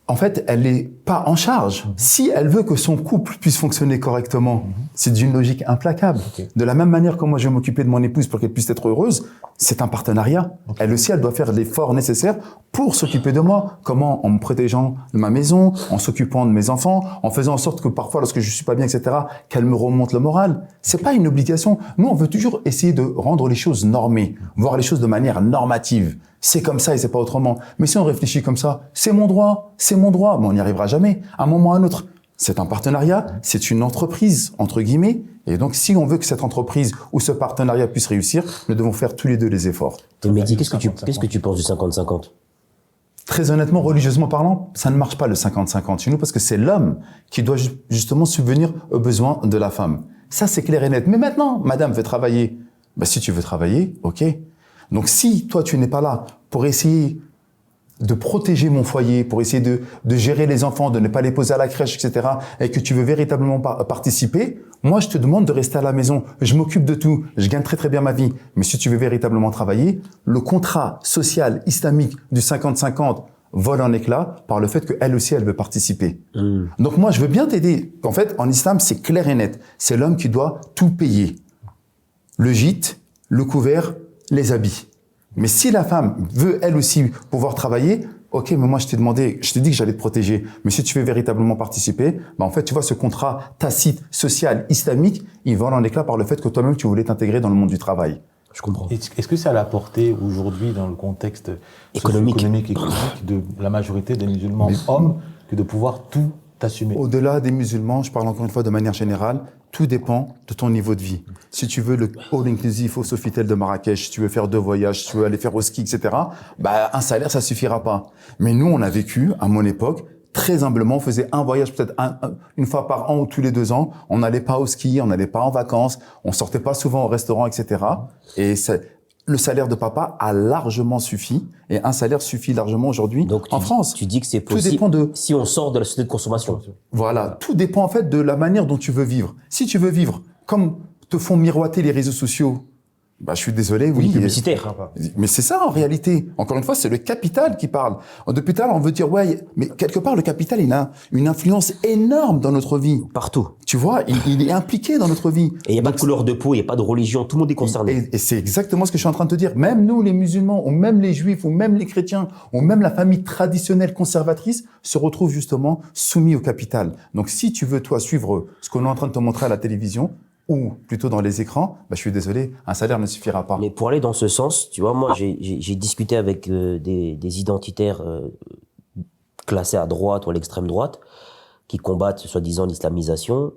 En fait, elle n'est pas en charge. Si elle veut que son couple puisse fonctionner correctement, c'est d'une logique implacable. Okay. De la même manière que moi, je vais m'occuper de mon épouse pour qu'elle puisse être heureuse, c'est un partenariat. Okay. Elle aussi, elle doit faire l'effort nécessaire pour s'occuper de moi. Comment? En me protégeant de ma maison, en s'occupant de mes enfants, en faisant en sorte que parfois, lorsque je suis pas bien, etc., qu'elle me remonte le moral. C'est pas une obligation. Nous, on veut toujours essayer de rendre les choses normées, voir les choses de manière normative. C'est comme ça et c'est pas autrement. Mais si on réfléchit comme ça, c'est mon droit, mais on n'y arrivera jamais. À un moment ou à un autre, c'est un partenariat, c'est une entreprise, entre guillemets. Et donc, si on veut que cette entreprise ou ce partenariat puisse réussir, nous devons faire tous les deux les efforts. Et Mehdi, qu'est-ce que tu penses du 50-50? Très honnêtement, religieusement parlant, ça ne marche pas le 50-50 chez nous parce que c'est l'homme qui doit justement subvenir aux besoins de la femme. Ça, c'est clair et net. Mais maintenant, madame veut travailler. Bah, si tu veux travailler, ok. Donc, si toi, tu n'es pas là pour essayer de protéger mon foyer, pour essayer de gérer les enfants, de ne pas les poser à la crèche, etc., et que tu veux véritablement participer, moi, je te demande de rester à la maison. Je m'occupe de tout. Je gagne très, très bien ma vie. Mais si tu veux véritablement travailler, le contrat social islamique du 50-50 vole en éclats par le fait qu'elle aussi, elle veut participer. Donc moi, je veux bien t'aider. En fait, en islam, c'est clair et net. C'est l'homme qui doit tout payer. Le gîte, le couvert, les habits. Mais si la femme veut, elle aussi, pouvoir travailler, ok, mais moi, je t'ai dit que j'allais te protéger. Mais si tu veux véritablement participer, bah, en fait, tu vois, ce contrat tacite, social, islamique, il vole en éclats par le fait que toi-même, tu voulais t'intégrer dans le monde du travail. Je comprends. Est-ce que c'est à la portée aujourd'hui, dans le contexte Économique de la majorité des musulmans hommes, que de pouvoir tout assumer? Au-delà des musulmans, je parle encore une fois de manière générale, tout dépend de ton niveau de vie. Si tu veux le all-inclusive au Sofitel de Marrakech, si tu veux faire 2 voyages, si tu veux aller faire au ski, etc., bah, un salaire, ça suffira pas. Mais nous, on a vécu, à mon époque, très humblement, on faisait un voyage peut-être une fois par an ou tous les 2 ans. On n'allait pas au ski, on n'allait pas en vacances, on sortait pas souvent au restaurant, etc. Et le salaire de papa a largement suffi, et un salaire suffit largement aujourd'hui Donc, en France. Tu dis que c'est Tout possible dépend de... si on sort de la société de consommation. Voilà, tout dépend en fait de la manière dont tu veux vivre. Si tu veux vivre comme te font miroiter les réseaux sociaux, bah, je suis désolé, oui. Publicitaire. Mais c'est ça en réalité. Encore une fois, c'est le capital qui parle. Depuis tout à l'heure, on veut dire, ouais, mais quelque part, le capital, il a une influence énorme dans notre vie. Partout. Tu vois, il est impliqué dans notre vie. Et il n'y a pas de couleur de peau, il n'y a pas de religion, tout le monde est concerné. Et c'est exactement ce que je suis en train de te dire. Même nous, les musulmans, ou même les juifs, ou même les chrétiens, ou même la famille traditionnelle conservatrice, se retrouvent justement soumis au capital. Donc, si tu veux, toi, suivre ce qu'on est en train de te montrer à la télévision, ou plutôt dans les écrans, bah, je suis désolé, un salaire ne suffira pas. Mais pour aller dans ce sens, tu vois, moi, j'ai discuté avec des identitaires classés à droite ou à l'extrême droite, qui combattent soi-disant l'islamisation,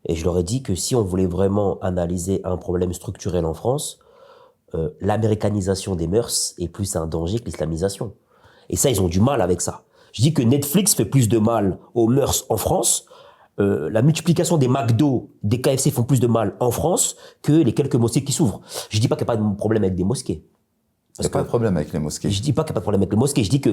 et je leur ai dit que si on voulait vraiment analyser un problème structurel en France, l'américanisation des mœurs est plus un danger que l'islamisation. Et ça, ils ont du mal avec ça. Je dis que Netflix fait plus de mal aux mœurs en France, la multiplication des McDo, des KFC font plus de mal en France que les quelques mosquées qui s'ouvrent. Je dis pas qu'il n'y a pas de problème avec des mosquées. Il n'y a pas de problème avec les mosquées. Je dis pas qu'il n'y a pas de problème avec les mosquées. Je dis que,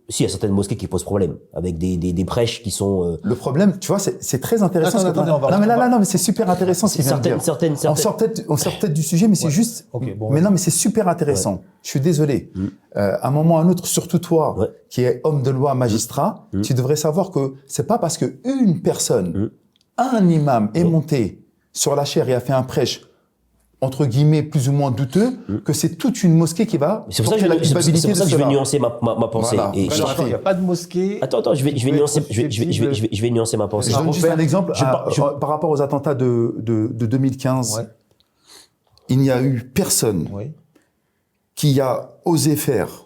si, il y a certaines mosquées qui posent problème, avec des prêches qui sont, Le problème, tu vois, c'est très intéressant. Attendez, on va- non, mais là, non, mais c'est super intéressant ce qu'il vient de dire. certaines. On sort peut-être du sujet, mais c'est juste. Ok, bon, mais non, mais c'est super intéressant. Je suis désolé. À un moment ou à un autre, surtout toi, Ouais. qui est homme de loi, magistrat, tu devrais savoir que c'est pas parce que une personne, un imam est monté sur la chaire et a fait un prêche entre guillemets plus ou moins douteux, que c'est toute une mosquée qui va C'est pour ça que porter la culpabilité c'est pour ça de que je vais cela. nuancer ma pensée. Voilà. Et Alors, il n'y a pas de mosquée. attends, je vais nuancer, je vais nuancer ma pensée. Je donne juste un exemple. je- Par rapport aux attentats de 2015, Ouais. il n'y a eu personne Oui. qui a osé faire,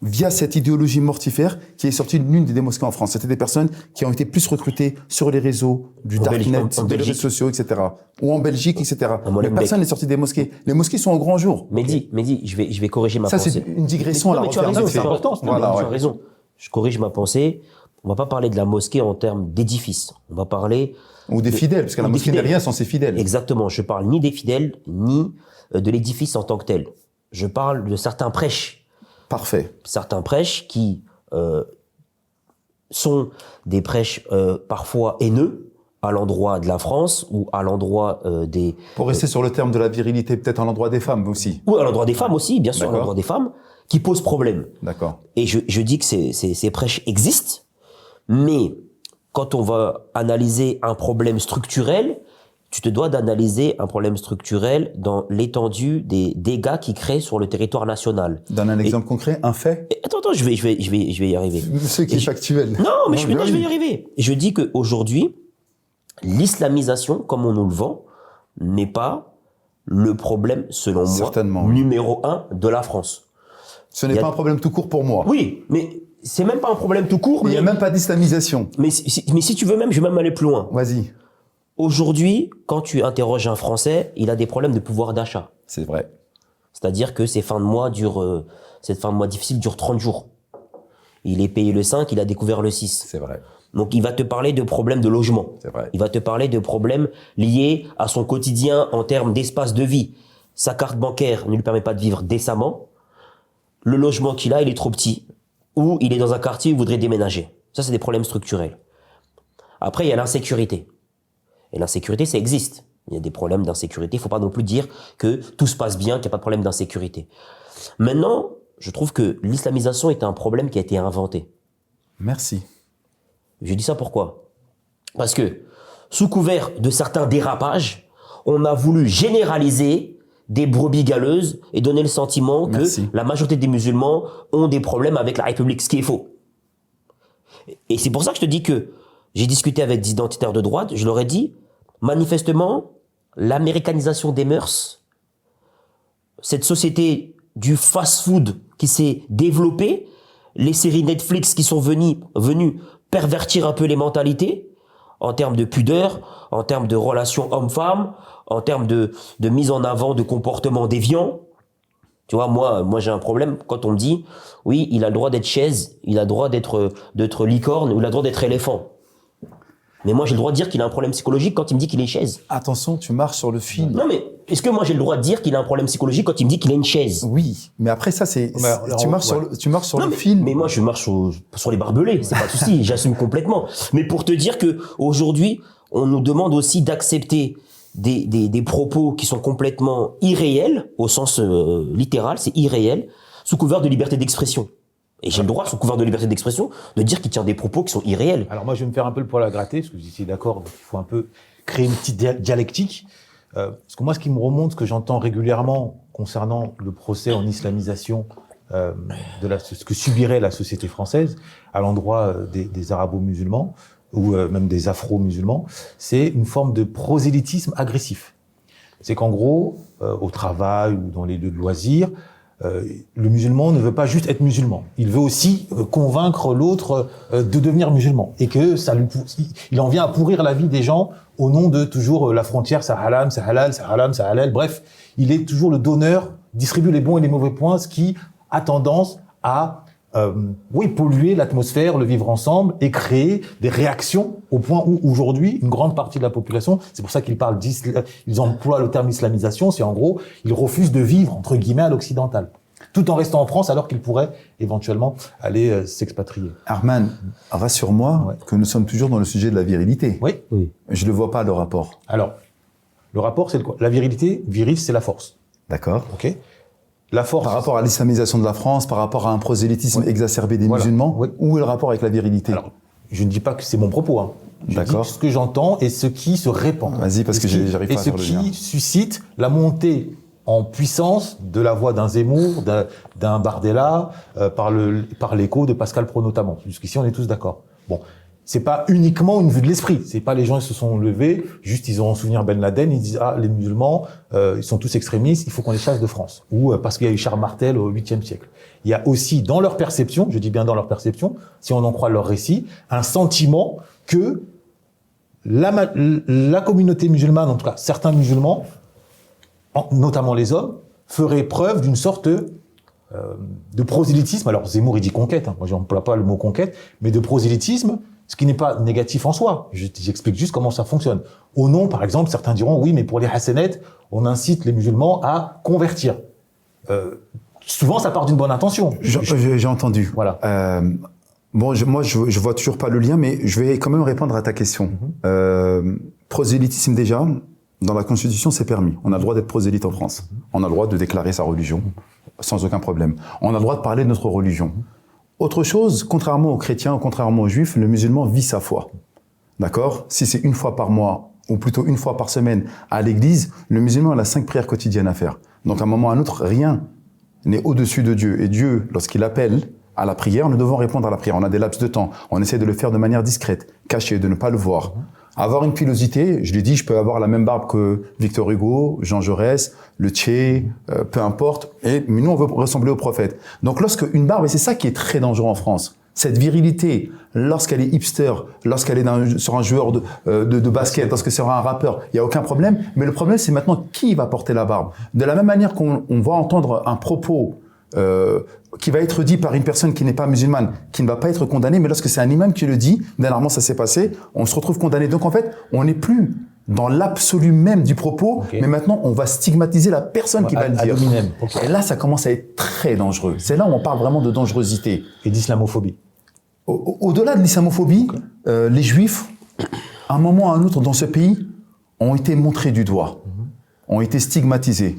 via cette idéologie mortifère, qui est sortie d'une des mosquées en France. C'était des personnes qui ont été plus recrutées sur les réseaux, du En Belgique, darknet, en des réseaux Belgique. sociaux, etc. Ou en Belgique, etc. Mais Molenbeek. personne n'est sorti des mosquées. Les mosquées sont au grand jour. Mehdi, je vais corriger ma Ça, pensée. c'est une digression à la Non, mais tu as refaire. raison, vite c'est fait. important. Voilà, Tu ouais. as raison. Je corrige ma pensée. On va pas parler de la mosquée en termes d'édifice. On va parler Ou des fidèles, parce que la ou des mosquée n'est fidèles. rien sans ses fidèles. Exactement. Je parle ni des fidèles, ni de l'édifice en tant que tel. Je parle de certains prêches. Parfait. Certains prêches qui sont des prêches parfois haineux à l'endroit de la France ou à l'endroit des... Pour rester sur le terme de la virilité, peut-être à l'endroit des femmes aussi. Ou à l'endroit des femmes aussi, bien sûr, à D'accord. l'endroit des femmes, qui posent problème. D'accord. Et je dis que ces prêches existent, mais quand on va analyser un problème structurel, tu te dois d'analyser un problème structurel dans l'étendue des dégâts qu'il crée sur le territoire national. Donne un exemple concret, un fait. Et attends, je vais y arriver. Ce qui est factuel. Non, mais je oui. vais y arriver. Je dis qu'aujourd'hui, l'islamisation, comme on nous le vend, n'est pas le problème, selon moi, Certainement, oui. numéro 1 de la France. Ce n'est Il y a- pas un problème tout court pour moi. Oui, mais c'est même pas un problème tout court. Il n'y Mais, a même pas d'islamisation. mais si tu veux même, je vais même aller plus loin. Vas-y. Aujourd'hui, quand tu interroges un Français, il a des problèmes de pouvoir d'achat. C'est vrai. C'est-à-dire que cette fin de mois difficile dure 30 jours. Il est payé le 5, il a découvert le 6. C'est vrai. Donc il va te parler de problèmes de logement. C'est vrai. Il va te parler de problèmes liés à son quotidien en termes d'espace de vie. Sa carte bancaire ne lui permet pas de vivre décemment. Le logement qu'il a, il est trop petit. Ou il est dans un quartier où il voudrait déménager. Ça, c'est des problèmes structurels. Après, il y a l'insécurité. Et l'insécurité, ça existe. Il y a des problèmes d'insécurité. Il ne faut pas non plus dire que tout se passe bien, qu'il n'y a pas de problème d'insécurité. Maintenant, je trouve que l'islamisation est un problème qui a été inventé. Merci. Je dis ça pourquoi? Parce que, sous couvert de certains dérapages, on a voulu généraliser des brebis galeuses et donner le sentiment que la majorité des musulmans ont des problèmes avec la République, ce qui est faux. Et c'est pour ça que je te dis que j'ai discuté avec des identitaires de droite, je leur ai dit, manifestement, l'américanisation des mœurs, cette société du fast-food qui s'est développée, les séries Netflix qui sont venues pervertir un peu les mentalités, en termes de pudeur, en termes de relations homme-femme, en termes de mise en avant de comportements déviants. Tu vois, moi j'ai un problème quand on me dit, oui, il a le droit d'être chaise, il a le droit d'être licorne, ou il a le droit d'être éléphant. Mais moi j'ai le droit de dire qu'il a un problème psychologique quand il me dit qu'il est une chaise. Attention, tu marches sur le fil. Non mais, est-ce que moi j'ai le droit de dire qu'il a un problème psychologique quand il me dit qu'il a une chaise? Oui, mais après ça, tu marches sur le fil. Mais moi je marche sur les barbelés, c'est pas de souci, j'assume complètement. Mais pour te dire que aujourd'hui, on nous demande aussi d'accepter des propos qui sont complètement irréels, au sens littéral, c'est irréel, sous couvert de liberté d'expression. Et j'ai le droit, sous couvert de liberté d'expression, de dire qu'il tient des propos qui sont irréels. Alors moi, je vais me faire un peu le poil à gratter, parce que vous étiez d'accord, donc il faut un peu créer une petite dialectique. Parce que moi, ce qui me remonte, ce que j'entends régulièrement concernant le procès en islamisation ce que subirait la société française à l'endroit des arabo-musulmans, ou même des afro-musulmans, c'est une forme de prosélytisme agressif. C'est qu'en gros, au travail ou dans les lieux de loisirs, le musulman ne veut pas juste être musulman. Il veut aussi convaincre l'autre de devenir musulman. Et que il en vient à pourrir la vie des gens au nom de toujours la frontière, ça halal, ça halal, ça halal, ça halal. Bref, il est toujours le donneur, distribue les bons et les mauvais points, ce qui a tendance à polluer l'atmosphère, le vivre ensemble et créer des réactions au point où aujourd'hui une grande partie de la population, c'est pour ça qu'ils parlent ils emploient le terme islamisation, c'est en gros ils refusent de vivre entre guillemets à l'occidental, tout en restant en France alors qu'ils pourraient éventuellement aller s'expatrier. Arman, rassure-moi que nous sommes toujours dans le sujet de la virilité. Oui. Je ne vois pas le rapport. Alors, le rapport c'est quoi? La virilité, viris c'est la force. D'accord. Ok. La force. Par rapport à l'islamisation de la France, par rapport à un prosélytisme exacerbé des musulmans, où est le rapport avec la virilité? Alors, je ne dis pas que c'est mon propos. Hein. Je dis ce que j'entends et ce qui se répand. Vas-y, parce que j'arrive pas à faire le lien. Et ce qui suscite la montée en puissance de la voix d'un Zemmour, d'un Bardella, par l'écho de Pascal Praud notamment. Jusqu'ici, on est tous d'accord. Bon. C'est pas uniquement une vue de l'esprit. C'est pas les gens qui se sont levés, juste ils ont en souvenir Ben Laden, ils disent les musulmans, ils sont tous extrémistes, il faut qu'on les chasse de France. Ou parce qu'il y a eu Charles Martel au 8e siècle. Il y a aussi dans leur perception, je dis bien dans leur perception, si on en croit leur récit, un sentiment que la communauté musulmane, en tout cas certains musulmans, notamment les hommes, feraient preuve d'une sorte de prosélytisme. Alors Zemmour il dit conquête, moi j'emploie pas le mot conquête, mais de prosélytisme. Ce qui n'est pas négatif en soi. J'explique juste comment ça fonctionne. Au nom, par exemple, certains diront, oui, mais pour les hasanètes, on incite les musulmans à convertir. Souvent, ça part d'une bonne intention. J'ai entendu. Voilà. Moi, je vois toujours pas le lien, mais je vais quand même répondre à ta question. Prosélytisme, déjà, dans la Constitution, c'est permis. On a le droit d'être prosélyte en France. On a le droit de déclarer sa religion, sans aucun problème. On a le droit de parler de notre religion. Autre chose, contrairement aux chrétiens, contrairement aux juifs, le musulman vit sa foi. D'accord? Si c'est une fois par mois, ou plutôt une fois par semaine à l'église, le musulman a 5 prières quotidiennes à faire. Donc à un moment ou à un autre, rien n'est au-dessus de Dieu. Et Dieu, lorsqu'il appelle à la prière, nous devons répondre à la prière. On a des laps de temps. On essaie de le faire de manière discrète, cachée, de ne pas le voir. Avoir une pilosité, je l'ai dit, je peux avoir la même barbe que Victor Hugo, Jean Jaurès, le Tché, peu importe. Mais nous, on veut ressembler au prophète. Donc lorsque une barbe, et c'est ça qui est très dangereux en France, cette virilité, lorsqu'elle est hipster, lorsqu'elle est sur un joueur de basket, lorsque c'est un rappeur, il n'y a aucun problème. Mais le problème, c'est maintenant qui va porter la barbe. De la même manière qu'on va entendre un propos qui va être dit par une personne qui n'est pas musulmane, qui ne va pas être condamnée, mais lorsque c'est un imam qui le dit, dernièrement ça s'est passé, on se retrouve condamné. Donc en fait, on n'est plus dans l'absolu même du propos, mais maintenant on va stigmatiser la personne qui va le dire. Et là, ça commence à être très dangereux. C'est là où on parle vraiment de dangerosité. Et d'islamophobie. Au-delà de l'islamophobie, les juifs, à un moment ou à un autre dans ce pays, ont été montrés du doigt, ont été stigmatisés.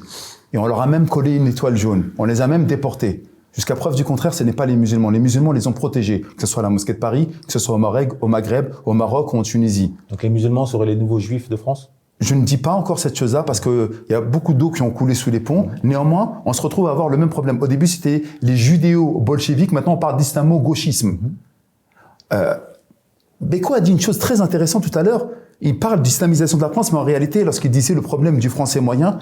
Et on leur a même collé une étoile jaune. On les a même déportés. Jusqu'à preuve du contraire, ce n'est pas les musulmans. Les musulmans les ont protégés, que ce soit à la mosquée de Paris, que ce soit au Maghreb, au Maroc ou en Tunisie. Donc les musulmans seraient les nouveaux juifs de France? Je ne dis pas encore cette chose-là parce que il y a beaucoup d'eau qui ont coulé sous les ponts. Néanmoins, on se retrouve à avoir le même problème. Au début, c'était les judéo-bolcheviques. Maintenant, on parle d'islamo-gauchisme. Beko a dit une chose très intéressante tout à l'heure. Il parle d'islamisation de la France, mais en réalité, lorsqu'il disait le problème du français moyen,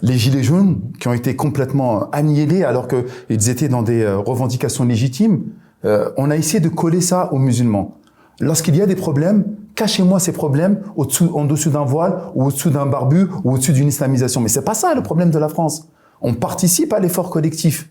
les gilets jaunes qui ont été complètement annihilés alors qu'ils étaient dans des revendications légitimes, on a essayé de coller ça aux musulmans. Lorsqu'il y a des problèmes, cachez-moi ces problèmes en dessous d'un voile ou au-dessous d'un barbu ou au-dessus d'une islamisation. Mais c'est pas ça le problème de la France. On participe à l'effort collectif.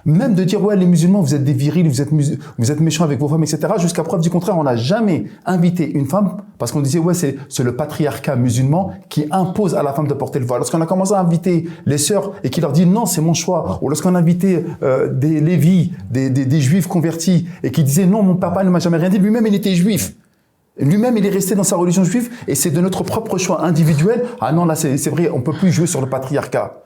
Même de dire, ouais, les musulmans, vous êtes des virils, vous êtes méchants avec vos femmes, etc. Jusqu'à preuve du contraire, on n'a jamais invité une femme parce qu'on disait, ouais, c'est le patriarcat musulman qui impose à la femme de porter le voile. Lorsqu'on a commencé à inviter les sœurs et qui leur dit, non, c'est mon choix. Ou lorsqu'on a invité des lévis, des juifs convertis et qui disaient, non, mon papa ne m'a jamais rien dit. Lui-même, il était juif. Lui-même, il est resté dans sa religion juive et c'est de notre propre choix individuel. Ah non, là, c'est vrai, on peut plus jouer sur le patriarcat.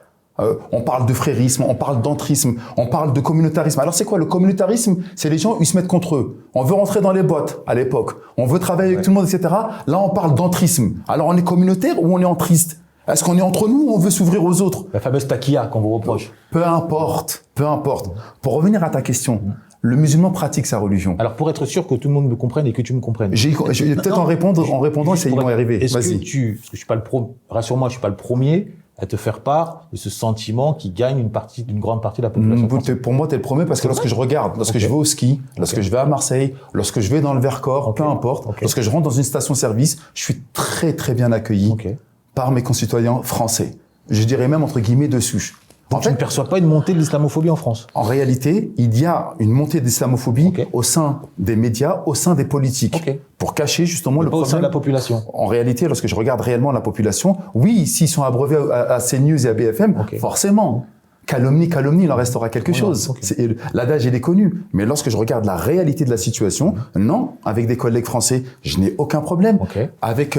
On parle de frérisme, on parle d'entrisme, on parle de communautarisme. Alors c'est quoi le communautarisme? C'est les gens, ils se mettent contre eux. On veut rentrer dans les bottes à l'époque. On veut travailler avec tout le monde, etc. Là, on parle d'entrisme. Alors on est communautaire ou on est entriste? Est-ce qu'on est entre nous ou on veut s'ouvrir aux autres? La fameuse taquilla qu'on vous reproche. Peu importe, peu importe. Pour revenir à ta question, le musulman pratique sa religion. Alors pour être sûr que tout le monde me comprenne et que tu me comprennes. J'ai peut-être en répondant, essayons d'y arriver. Est-ce que parce que je suis pas rassure-moi, je suis pas le premier à te faire part de ce sentiment qui gagne d'une grande partie de la population française. Pour moi, t'es le premier parce que lorsque je regarde, lorsque je vais au ski, lorsque je vais à Marseille, lorsque je vais dans le Vercors, peu importe, lorsque je rentre dans une station-service, je suis très très bien accueilli par mes concitoyens français. Je dirais même entre guillemets de souche. Donc tu ne perçois pas une montée de l'islamophobie en France? En réalité, il y a une montée de l'islamophobie au sein des médias, au sein des politiques, pour cacher justement le problème. Au sein de la population. En réalité, lorsque je regarde réellement la population, oui, s'ils sont abreuvés à CNews et à BFM, forcément, calomnie, il en restera quelque chose. L'adage, il est connu. Mais lorsque je regarde la réalité de la situation, non, avec des collègues français, je n'ai aucun problème. Avec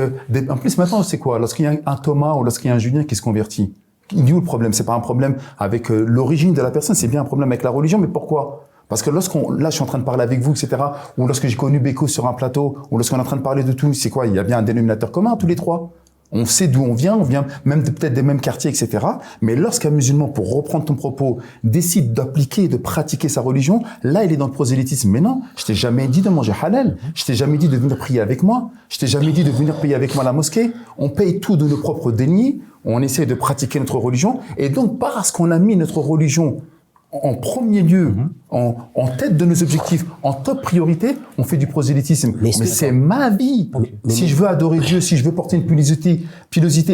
en plus, maintenant, c'est quoi? Lorsqu'il y a un Thomas ou lorsqu'il y a un Julien qui se convertit, il est où le problème? C'est pas un problème avec l'origine de la personne, c'est bien un problème avec la religion. Mais pourquoi? Parce que là, je suis en train de parler avec vous, etc. Ou lorsque j'ai connu Beko sur un plateau, ou lorsqu'on est en train de parler de tout, c'est quoi? Il y a bien un dénominateur commun, tous les trois. On sait d'où on vient même peut-être des mêmes quartiers, etc. Mais lorsqu'un musulman, pour reprendre ton propos, décide d'appliquer, de pratiquer sa religion, là, il est dans le prosélytisme. Mais non, je t'ai jamais dit de manger halal. Je t'ai jamais dit de venir prier avec moi. Je t'ai jamais dit de venir prier avec moi à la mosquée. On paye tout de nos propres deniers. On essaie de pratiquer notre religion. Et donc, parce qu'on a mis notre religion en premier lieu, en tête de nos objectifs, en top priorité, on fait du prosélytisme. Mais c'est ma vie. Si je veux adorer Dieu, si je veux porter une pilosité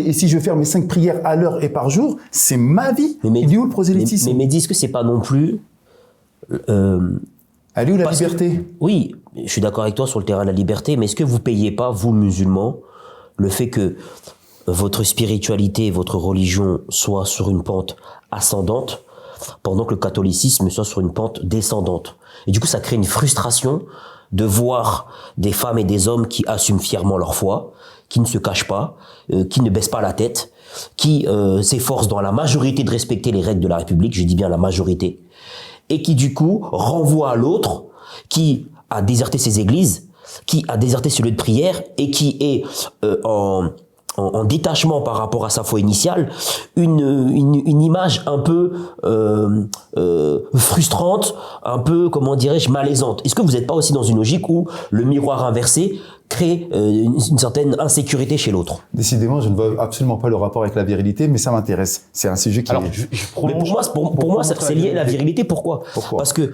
et si je veux faire mes 5 prières à l'heure et par jour, c'est ma vie. Il est où le prosélytisme? Mais dis-ce que c'est pas non plus... Elle est où la liberté? Oui, je suis d'accord avec toi sur le terrain de la liberté, mais est-ce que vous payez pas, vous musulmans, le fait que votre spiritualité, votre religion soit sur une pente ascendante, pendant que le catholicisme soit sur une pente descendante. Et du coup, ça crée une frustration de voir des femmes et des hommes qui assument fièrement leur foi, qui ne se cachent pas, qui ne baissent pas la tête, qui s'efforcent dans la majorité de respecter les règles de la République, je dis bien la majorité, et qui du coup renvoient à l'autre, qui a déserté ses églises, qui a déserté ses lieux de prière, et qui est en détachement par rapport à sa foi initiale, une image un peu frustrante, un peu, comment dirais-je, malaisante. Est-ce que vous n'êtes pas aussi dans une logique où le miroir inversé crée une certaine insécurité chez l'autre? Décidément, je ne vois absolument pas le rapport avec la virilité, mais ça m'intéresse. C'est un sujet qui mais pour moi, c'est lié à la virilité. Pourquoi? Parce que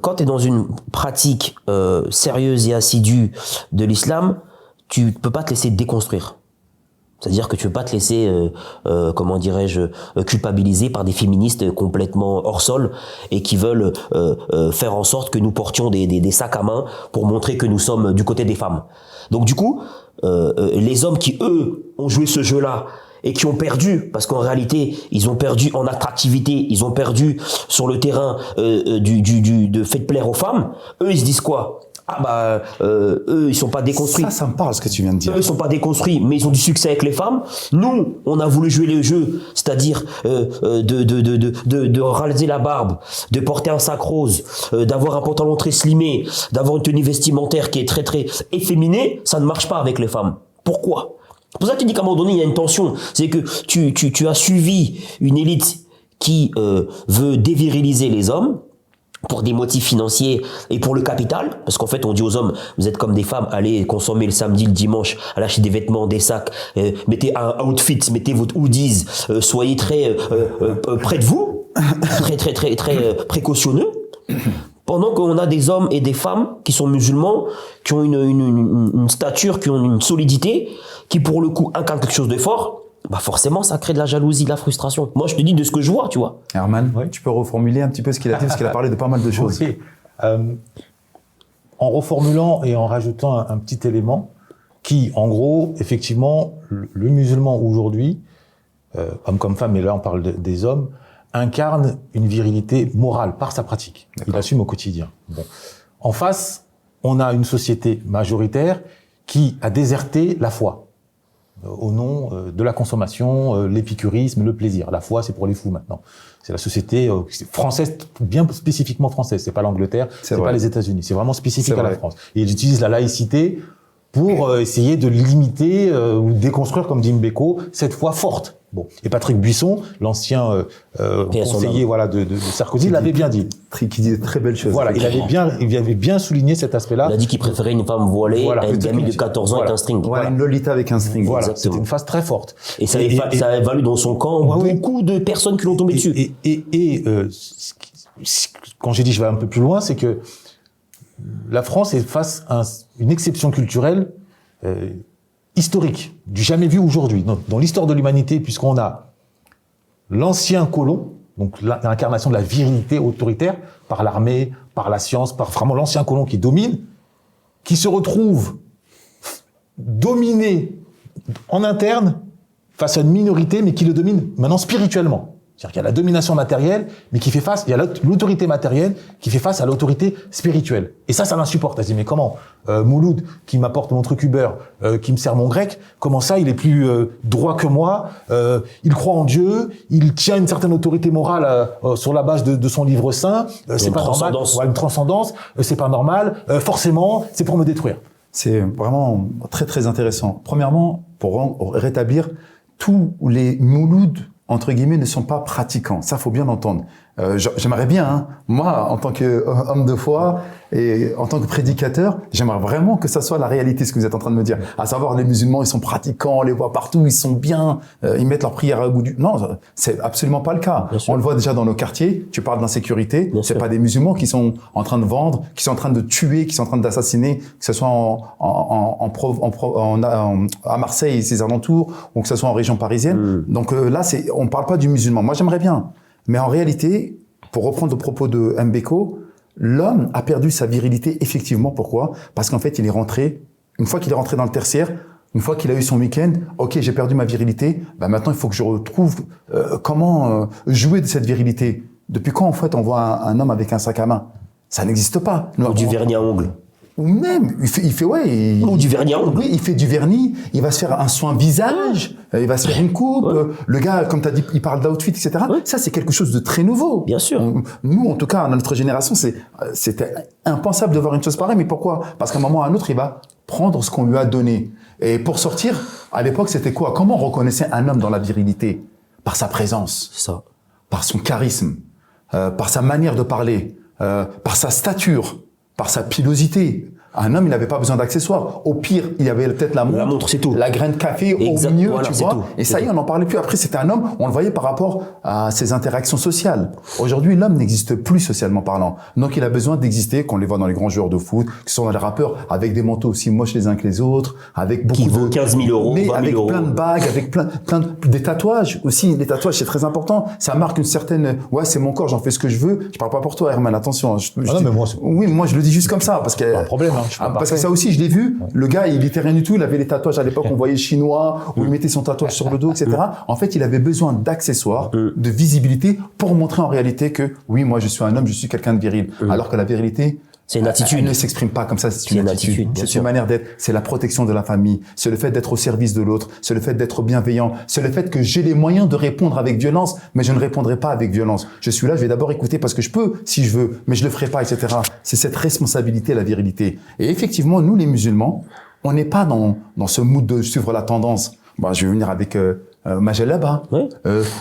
quand tu es dans une pratique sérieuse et assidue de l'islam, tu peux pas te laisser déconstruire. C'est-à-dire que tu veux pas te laisser, comment dirais-je, culpabiliser par des féministes complètement hors sol et qui veulent faire en sorte que nous portions des sacs à main pour montrer que nous sommes du côté des femmes. Donc du coup, les hommes qui, eux, ont joué ce jeu-là et qui ont perdu, parce qu'en réalité, ils ont perdu en attractivité, ils ont perdu sur le terrain de fait de plaire aux femmes, eux, ils se disent quoi ? Ah bah eux ils sont pas déconstruits. Ça me parle ce que tu viens de dire. Eux ils sont pas déconstruits, mais ils ont du succès avec les femmes. Nous, on a voulu jouer le jeu, c'est-à-dire de raser la barbe, de porter un sac rose, d'avoir un pantalon très slimé, d'avoir une tenue vestimentaire qui est très très efféminée. Ça ne marche pas avec les femmes. Pourquoi ? C'est pour ça que tu dis qu'à un moment donné il y a une tension. C'est que tu as suivi une élite qui veut déviriliser les hommes pour des motifs financiers et pour le capital, parce qu'en fait on dit aux hommes, vous êtes comme des femmes, allez consommer le samedi, le dimanche, allez acheter des vêtements, des sacs, mettez un outfit, mettez votre hoodies, soyez très près de vous, très précautionneux, pendant qu'on a des hommes et des femmes qui sont musulmans, qui ont une stature, qui ont une solidité, qui pour le coup incarnent quelque chose de fort. Bah forcément, ça crée de la jalousie, de la frustration. Moi, je te dis de ce que je vois, tu vois. Herman, tu peux reformuler un petit peu ce qu'il a dit, parce qu'il a parlé de pas mal de choses. Okay. En reformulant et en rajoutant un petit élément qui, en gros, effectivement, le musulman aujourd'hui, homme comme femme, mais là on parle des hommes, incarne une virilité morale par sa pratique. Il l'assume au quotidien. Bon. En face, on a une société majoritaire qui a déserté la foi. Au nom de la consommation, l'épicurisme, le plaisir. La foi, c'est pour les fous maintenant. C'est la société française, bien spécifiquement française. C'est pas l'Angleterre, c'est pas les États-Unis. C'est vraiment spécifique à la France. Et ils utilisent la laïcité pour essayer de limiter ou déconstruire, comme dit Mbeko, cette foi forte. Bon. Et Patrick Buisson, l'ancien conseiller de Sarkozy, l'avait bien dit. Qui dit de très belles choses. Voilà, il avait bien souligné cet aspect-là. Il a dit qu'il préférait une femme voilée à une gamine de 14 ans avec un string. Voilà, une Lolita avec un string. Voilà, c'était une phase très forte. Et ça a valu dans son camp beaucoup de personnes qui l'ont tombé dessus. Quand j'ai dit je vais un peu plus loin, c'est que la France est face à une exception culturelle historique, du jamais vu aujourd'hui, dans l'histoire de l'humanité, puisqu'on a l'ancien colon, donc l'incarnation de la virilité autoritaire, par l'armée, par la science, par vraiment l'ancien colon qui domine, qui se retrouve dominé en interne face à une minorité, mais qui le domine maintenant spirituellement. C'est-à-dire qu'il y a la domination matérielle, mais qui fait face, il y a l'autorité matérielle qui fait face à l'autorité spirituelle. Et ça m'insupporte. Je dis, mais comment Mouloud, qui m'apporte mon truc Uber, qui me sert mon grec, comment ça, il est plus droit que moi, il croit en Dieu, il tient une certaine autorité morale sur la base de son livre saint, c'est pas normal, une transcendance, c'est pas normal, forcément, c'est pour me détruire. C'est vraiment très très intéressant. Premièrement, pour rétablir, tous les Moulouds entre guillemets, ne sont pas pratiquants. Ça, faut bien l'entendre. J'aimerais bien, moi, en tant qu'homme de foi et en tant que prédicateur, j'aimerais vraiment que ça soit la réalité, ce que vous êtes en train de me dire. À savoir, les musulmans, ils sont pratiquants, on les voit partout, ils sont bien, ils mettent leur prière à bout du... Non, c'est absolument pas le cas. On le voit déjà dans nos quartiers. Tu parles d'insécurité. C'est pas des musulmans qui sont en train de vendre, qui sont en train de tuer, qui sont en train d'assassiner, que ce soit à Marseille et ses alentours, ou que ce soit en région parisienne. Donc là, on parle pas du musulman. Moi, j'aimerais bien. Mais en réalité, pour reprendre le propos de Mbeko, l'homme a perdu sa virilité effectivement. Pourquoi ? Parce qu'en fait, il est rentré, une fois qu'il est rentré dans le tertiaire, une fois qu'il a eu son week-end, ok, j'ai perdu ma virilité, bah maintenant il faut que je retrouve comment jouer de cette virilité. Depuis quand en fait on voit un homme avec un sac à main ? Ça n'existe pas. Ou du vernis à ongles. Ou même, ou du vernis à ongles. Oui, il fait du vernis, il va se faire un soin visage, il va se faire une coupe. Le gars, comme tu as dit, il parle d'outfit, etc. Ça, c'est quelque chose de très nouveau. Bien sûr. Nous, en tout cas, dans notre génération, c'était impensable de voir une chose pareille. Mais pourquoi ? Parce qu'à un moment ou à un autre, il va prendre ce qu'on lui a donné. Et pour sortir, à l'époque, c'était quoi ? Comment on reconnaissait un homme dans la virilité ? Par sa présence. C'est ça. Par son charisme, par sa manière de parler, par sa stature, par sa pilosité, Un homme, il n'avait pas besoin d'accessoires. Au pire, il y avait peut-être la montre, c'est tout. La graine de café Exact, au milieu, voilà, tu c'est vois. tout, Et c'est ça y est, on n'en parlait plus. Après, c'était un homme, on le voyait par rapport à ses interactions sociales. Aujourd'hui, l'homme n'existe plus socialement parlant. Donc, il a besoin d'exister, qu'on les voit dans les grands joueurs de foot, que ce soit dans les rappeurs, avec des manteaux aussi moches les uns que les autres, avec beaucoup Qui vaut 15 000 euros, mais 20 000 avec euros. plein de bagues, avec des tatouages aussi. Les tatouages, c'est très important. Ça marque une certaine, ouais, c'est mon corps, j'en fais ce que je veux. Je parle pas pour toi, Herman, attention. non, mais moi, oui, moi, je le dis juste comme ça, parce que, Pas un problème, hein, je suis pas parce que parfait. ça aussi, je l'ai vu. Le gars, il était rien du tout. Il avait les tatouages à l'époque. On voyait le chinois, où il mettait son tatouage sur le dos, etc. En fait, il avait besoin d'accessoires, de visibilité pour montrer en réalité que, oui, moi, je suis un homme, je suis quelqu'un de viril. Alors que la virilité, C'est une attitude. elle ne s'exprime pas comme ça, c'est une attitude. bien C'est sûr. une manière d'être, c'est la protection de la famille, c'est le fait d'être au service de l'autre, c'est le fait d'être bienveillant, c'est le fait que j'ai les moyens de répondre avec violence, mais je ne répondrai pas avec violence. Je suis là, je vais d'abord écouter parce que je peux, si je veux, mais je le ferai pas, etc. C'est cette responsabilité, la virilité. Et effectivement, nous, les musulmans, on n'est pas dans ce mood de suivre la tendance. Bah, je vais venir avec ma djellaba. Ouais.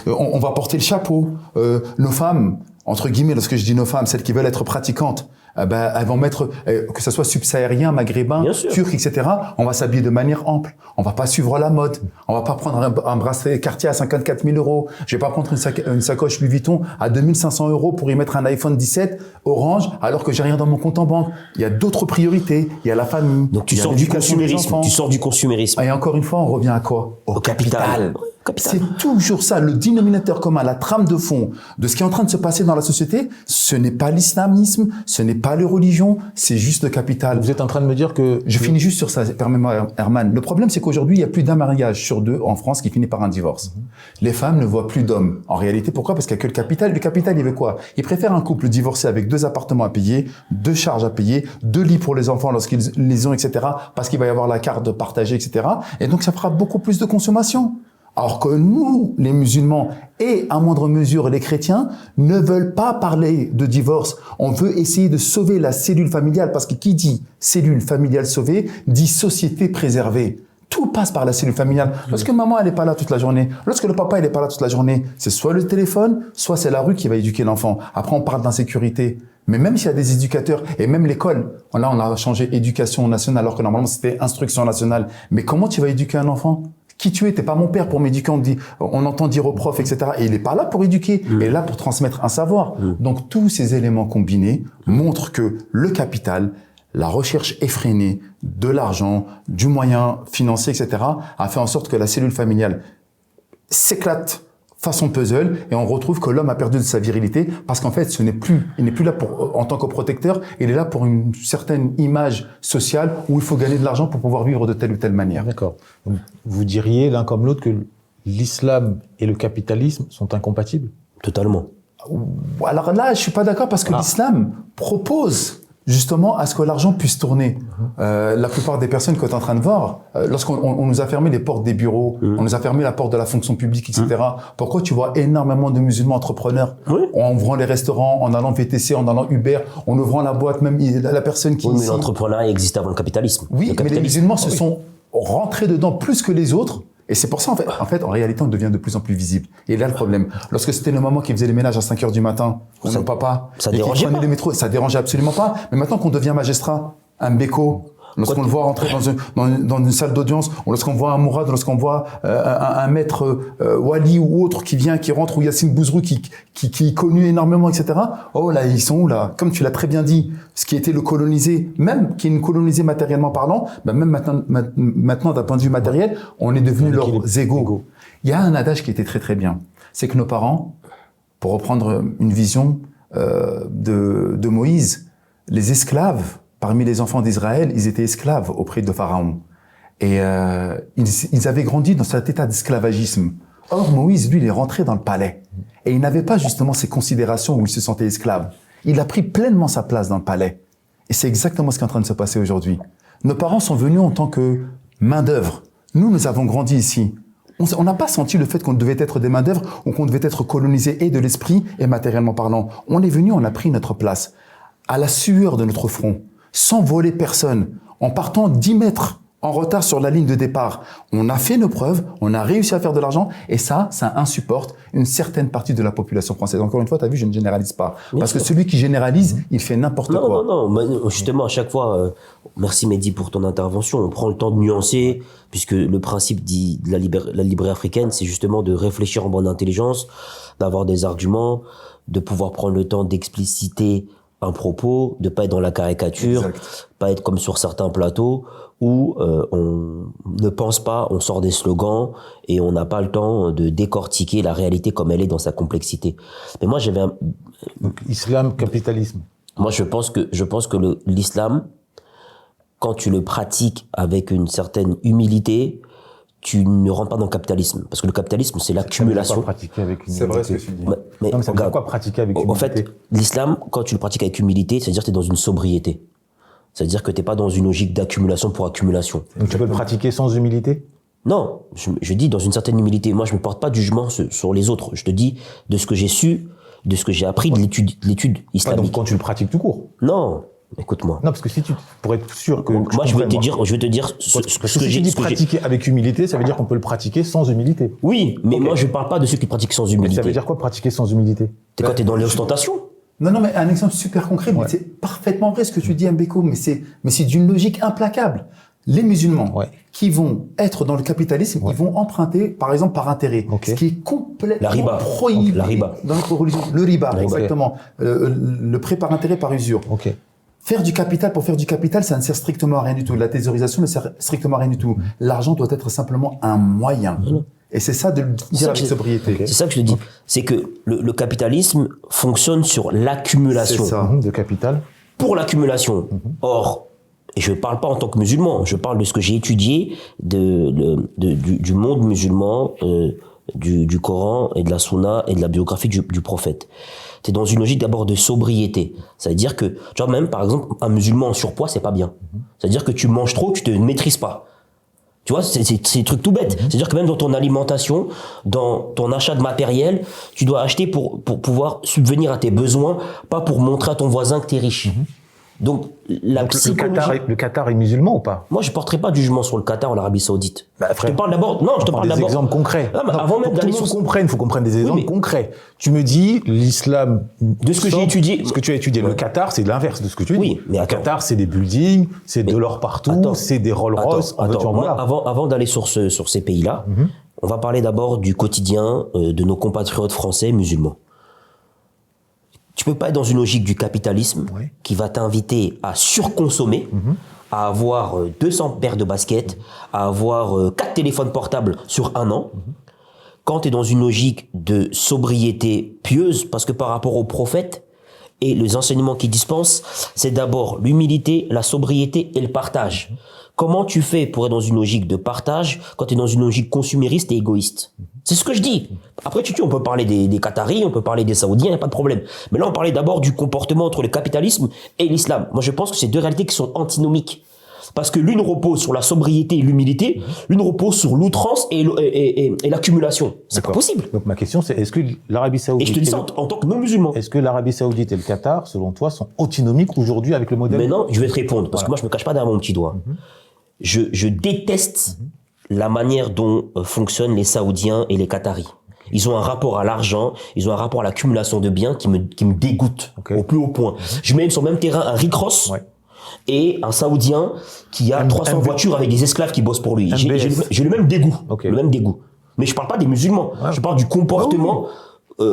On va porter le chapeau. Nos femmes, entre guillemets, lorsque je dis nos femmes, celles qui veulent être pratiquantes, ben, elles vont mettre, que ce soit subsahérien, maghrébin, Bien sûr. turc, etc. On va s'habiller de manière ample. On va pas suivre la mode. On va pas prendre un bracelet Cartier à 54 000 euros. Je vais pas prendre une sacoche Louis Vuitton à 2500 euros pour y mettre un iPhone 17 orange alors que j'ai rien dans mon compte en banque. Il y a d'autres priorités. Il y a la famille. Donc tu il y a sors du l'éducation des consumérisme. enfants. Tu sors du consumérisme. Et encore une fois, on revient à quoi? Au capital. Capital. C'est toujours ça, le dénominateur commun, la trame de fond de ce qui est en train de se passer dans la société. Ce n'est pas l'islamisme, ce n'est pas les religions, c'est juste le capital. Vous êtes en train de me dire que... Je finis juste sur ça, permets-moi, Herman. Le problème, c'est qu'aujourd'hui, il y a plus d'un mariage sur deux en France qui finit par un divorce. Les femmes ne voient plus d'hommes. En réalité, pourquoi? Parce qu'il n'y a que le capital. Le capital, il veut quoi? Ils préfèrent un couple divorcé avec 2 appartements à payer, 2 charges à payer, 2 lits pour les enfants lorsqu'ils les ont, etc. Parce qu'il va y avoir la carte de partager, etc. Et donc, ça fera beaucoup plus de consommation. Alors que nous, les musulmans, et à moindre mesure les chrétiens, ne veulent pas parler de divorce. On veut essayer de sauver la cellule familiale, parce que qui dit cellule familiale sauvée, dit société préservée. Tout passe par la cellule familiale. Lorsque maman, elle n'est pas là toute la journée, lorsque le papa, il n'est pas là toute la journée, c'est soit le téléphone, soit c'est la rue qui va éduquer l'enfant. Après, on parle d'insécurité. Mais même s'il y a des éducateurs, et même l'école, là, on a changé éducation nationale, alors que normalement, c'était instruction nationale. Mais comment tu vas éduquer un enfant? Qui tu es? T'es pas mon père pour m'éduquer. On entend dire au prof, etc. Et il est pas là pour éduquer. Il est là pour transmettre un savoir. Donc, tous ces éléments combinés montrent que le capital, la recherche effrénée de l'argent, du moyen financier, etc., a fait en sorte que la cellule familiale s'éclate façon puzzle, et on retrouve que l'homme a perdu de sa virilité parce qu'en fait, il n'est plus là en tant que protecteur, il est là pour une certaine image sociale où il faut gagner de l'argent pour pouvoir vivre de telle ou telle manière. D'accord. Donc, vous diriez l'un comme l'autre que l'islam et le capitalisme sont incompatibles? Totalement. Alors là, je suis pas d'accord parce que l'islam propose justement à ce que l'argent puisse tourner. La plupart des personnes que tu es en train de voir, lorsqu'on nous a fermé les portes des bureaux, on nous a fermé la porte de la fonction publique, etc. Pourquoi tu vois énormément de musulmans entrepreneurs en ouvrant les restaurants, en allant VTC, en allant Uber, en ouvrant la boîte, même la personne qui... Oui, mais l'entrepreneuriat existe avant le capitalisme. Oui, Le mais les capitalisme. musulmans se sont rentrés dedans plus que les autres. Et c'est pour ça, en réalité, on devient de plus en plus visible. Et là, le problème. Lorsque c'était nos mamans qui faisaient les ménages à 5 heures du matin, ou nos papas, ça et qui dérangeait prenaient pas. le métro, ça dérangeait absolument pas. Mais maintenant qu'on devient magistrat, un béco, lorsqu'on le voit rentrer dans une salle d'audience, ou lorsqu'on voit un Mourad, lorsqu'on voit un maître Wali ou autre qui rentre, ou Yassine Bouzrou qui est connu énormément, etc. Oh là, ils sont où là? Comme tu l'as très bien dit, ce qui était le colonisé, même qui est colonisé matériellement parlant, même maintenant d'un point de vue matériel, on est devenu leurs égaux. Il y a un adage qui était très très bien. C'est que nos parents, pour reprendre une vision de Moïse, les esclaves, parmi les enfants d'Israël, ils étaient esclaves auprès de Pharaon. Et ils avaient grandi dans cet état d'esclavagisme. Or, Moïse, lui, il est rentré dans le palais. Et il n'avait pas justement ces considérations où il se sentait esclave. Il a pris pleinement sa place dans le palais. Et c'est exactement ce qui est en train de se passer aujourd'hui. Nos parents sont venus en tant que main-d'œuvre. Nous avons grandi ici. On n'a pas senti le fait qu'on devait être des main-d'œuvre ou qu'on devait être colonisé et de l'esprit et matériellement parlant. On est venu, on a pris notre place. À la sueur de notre front, sans voler personne, en partant d'10 mètres en retard sur la ligne de départ. On a fait nos preuves, on a réussi à faire de l'argent et ça insupporte une certaine partie de la population française. Encore une fois, tu as vu, je ne généralise pas. Parce que celui qui généralise, il fait n'importe quoi. Non. Justement, à chaque fois, merci Mehdi pour ton intervention. On prend le temps de nuancer, puisque le principe de la librairie africaine, c'est justement de réfléchir en bonne intelligence, d'avoir des arguments, de pouvoir prendre le temps d'expliciter un propos, de pas être dans la caricature, pas être comme sur certains plateaux où on ne pense pas, on sort des slogans et on n'a pas le temps de décortiquer la réalité comme elle est dans sa complexité. Mais moi j'avais Donc, islam, capitalisme. Moi je pense que l'islam, quand tu le pratiques avec une certaine humilité, tu ne rentres pas dans le capitalisme. Parce que le capitalisme, c'est l'accumulation. C'est vrai ce que tu dis. Mais ça veut dire quoi pratiquer avec humilité? En fait, l'islam, quand tu le pratiques avec humilité, c'est-à-dire que tu es dans une sobriété. C'est-à-dire que tu n'es pas dans une logique d'accumulation pour accumulation. Donc tu peux le pratiquer sans humilité? Non, je dis dans une certaine humilité. Moi, je ne me porte pas de jugement sur les autres. Je te dis de ce que j'ai su, de ce que j'ai appris de l'étude islamique. Donc quand tu le pratiques tout court? Non. Écoute-moi. Non, parce que si tu, pour être sûr que. Moi, je vais te dire ce que j'ai. Si tu dis pratiquer avec humilité, ça veut dire qu'on peut le pratiquer sans humilité. Oui, mais moi, je parle pas de ceux qui pratiquent sans humilité. Mais ça veut dire quoi, pratiquer sans humilité? C'est quand t'es dans l'ostentation. Non, mais un exemple super concret, mais c'est parfaitement vrai ce que tu dis, Mbeko, mais c'est d'une logique implacable. Les musulmans qui vont être dans le capitalisme, ils vont emprunter, par exemple, par intérêt. Ce qui est complètement prohibé. La riba. Dans notre religion. Le riba, exactement. Le prêt par intérêt par usure. Faire du capital pour faire du capital, ça ne sert strictement à rien du tout. La thésaurisation ne sert strictement à rien du tout. L'argent doit être simplement un moyen. Et c'est ça de le dire avec sobriété. C'est ça que je te dis. C'est que le capitalisme fonctionne sur l'accumulation. C'est ça. De capital. Pour l'accumulation. Or, et je ne parle pas en tant que musulman, je parle de ce que j'ai étudié du monde musulman, du Coran et de la Sunna et de la biographie du prophète. C'est dans une logique d'abord de sobriété. Ça veut dire que, tu vois, même par exemple, un musulman en surpoids, c'est pas bien. Ça veut dire que tu manges trop, tu te maîtrises pas. Tu vois, c'est des trucs tout bêtes. C'est-à-dire que même dans ton alimentation, dans ton achat de matériel, tu dois acheter pour pouvoir subvenir à tes besoins, pas pour montrer à ton voisin que tu es riche. Donc, le Qatar est musulman ou pas? Moi, je porterai pas de jugement sur le Qatar ou l'Arabie Saoudite. Je te parle d'abord. Non, je te parle d'abord. Des exemples concrets. Non, mais avant même d'aller sur. Il faut qu'on prenne des exemples concrets. Tu me dis l'islam. De ce que j'ai étudié. Ce que tu as étudié. Le Qatar, c'est l'inverse de ce que tu dis. Oui, mais le Qatar, c'est des buildings, c'est de l'or partout, c'est des Rolls-Royce. Avant d'aller sur ces pays-là, on va parler d'abord du quotidien de nos compatriotes français musulmans. Tu peux pas être dans une logique du capitalisme qui va t'inviter à surconsommer, à avoir 200 paires de baskets, à avoir 4 téléphones portables sur un an. Quand tu es dans une logique de sobriété pieuse, parce que par rapport au prophète et les enseignements qu'il dispense, c'est d'abord l'humilité, la sobriété et le partage. Comment tu fais pour être dans une logique de partage quand tu es dans une logique consumériste et égoïste? C'est ce que je dis. Après, on peut parler des Qataris, on peut parler des Saoudiens, il n'y a pas de problème. Mais là, on parlait d'abord du comportement entre le capitalisme et l'islam. Moi, je pense que c'est deux réalités qui sont antinomiques. Parce que l'une repose sur la sobriété et l'humilité, l'une repose sur l'outrance et l'accumulation. C'est pas possible. Donc ma question, c'est est-ce que l'Arabie Saoudite... Et je te dis ça en tant que non-musulman. Est-ce que l'Arabie Saoudite et le Qatar, selon toi, sont antinomiques aujourd'hui avec le modèle... Mais non, je vais te répondre, parce que moi, je me cache pas derrière mon petit doigt. Je déteste la manière dont fonctionnent les Saoudiens et les Qataris. Ils ont un rapport à l'argent, ils ont un rapport à l'accumulation de biens qui me dégoûte au plus haut point. Je mets sur le même terrain un Rick Ross et un Saoudien qui a 300 voitures avec des esclaves qui bossent pour lui. J'ai le même dégoût, le même dégoût. Mais je parle pas des musulmans, je parle du comportement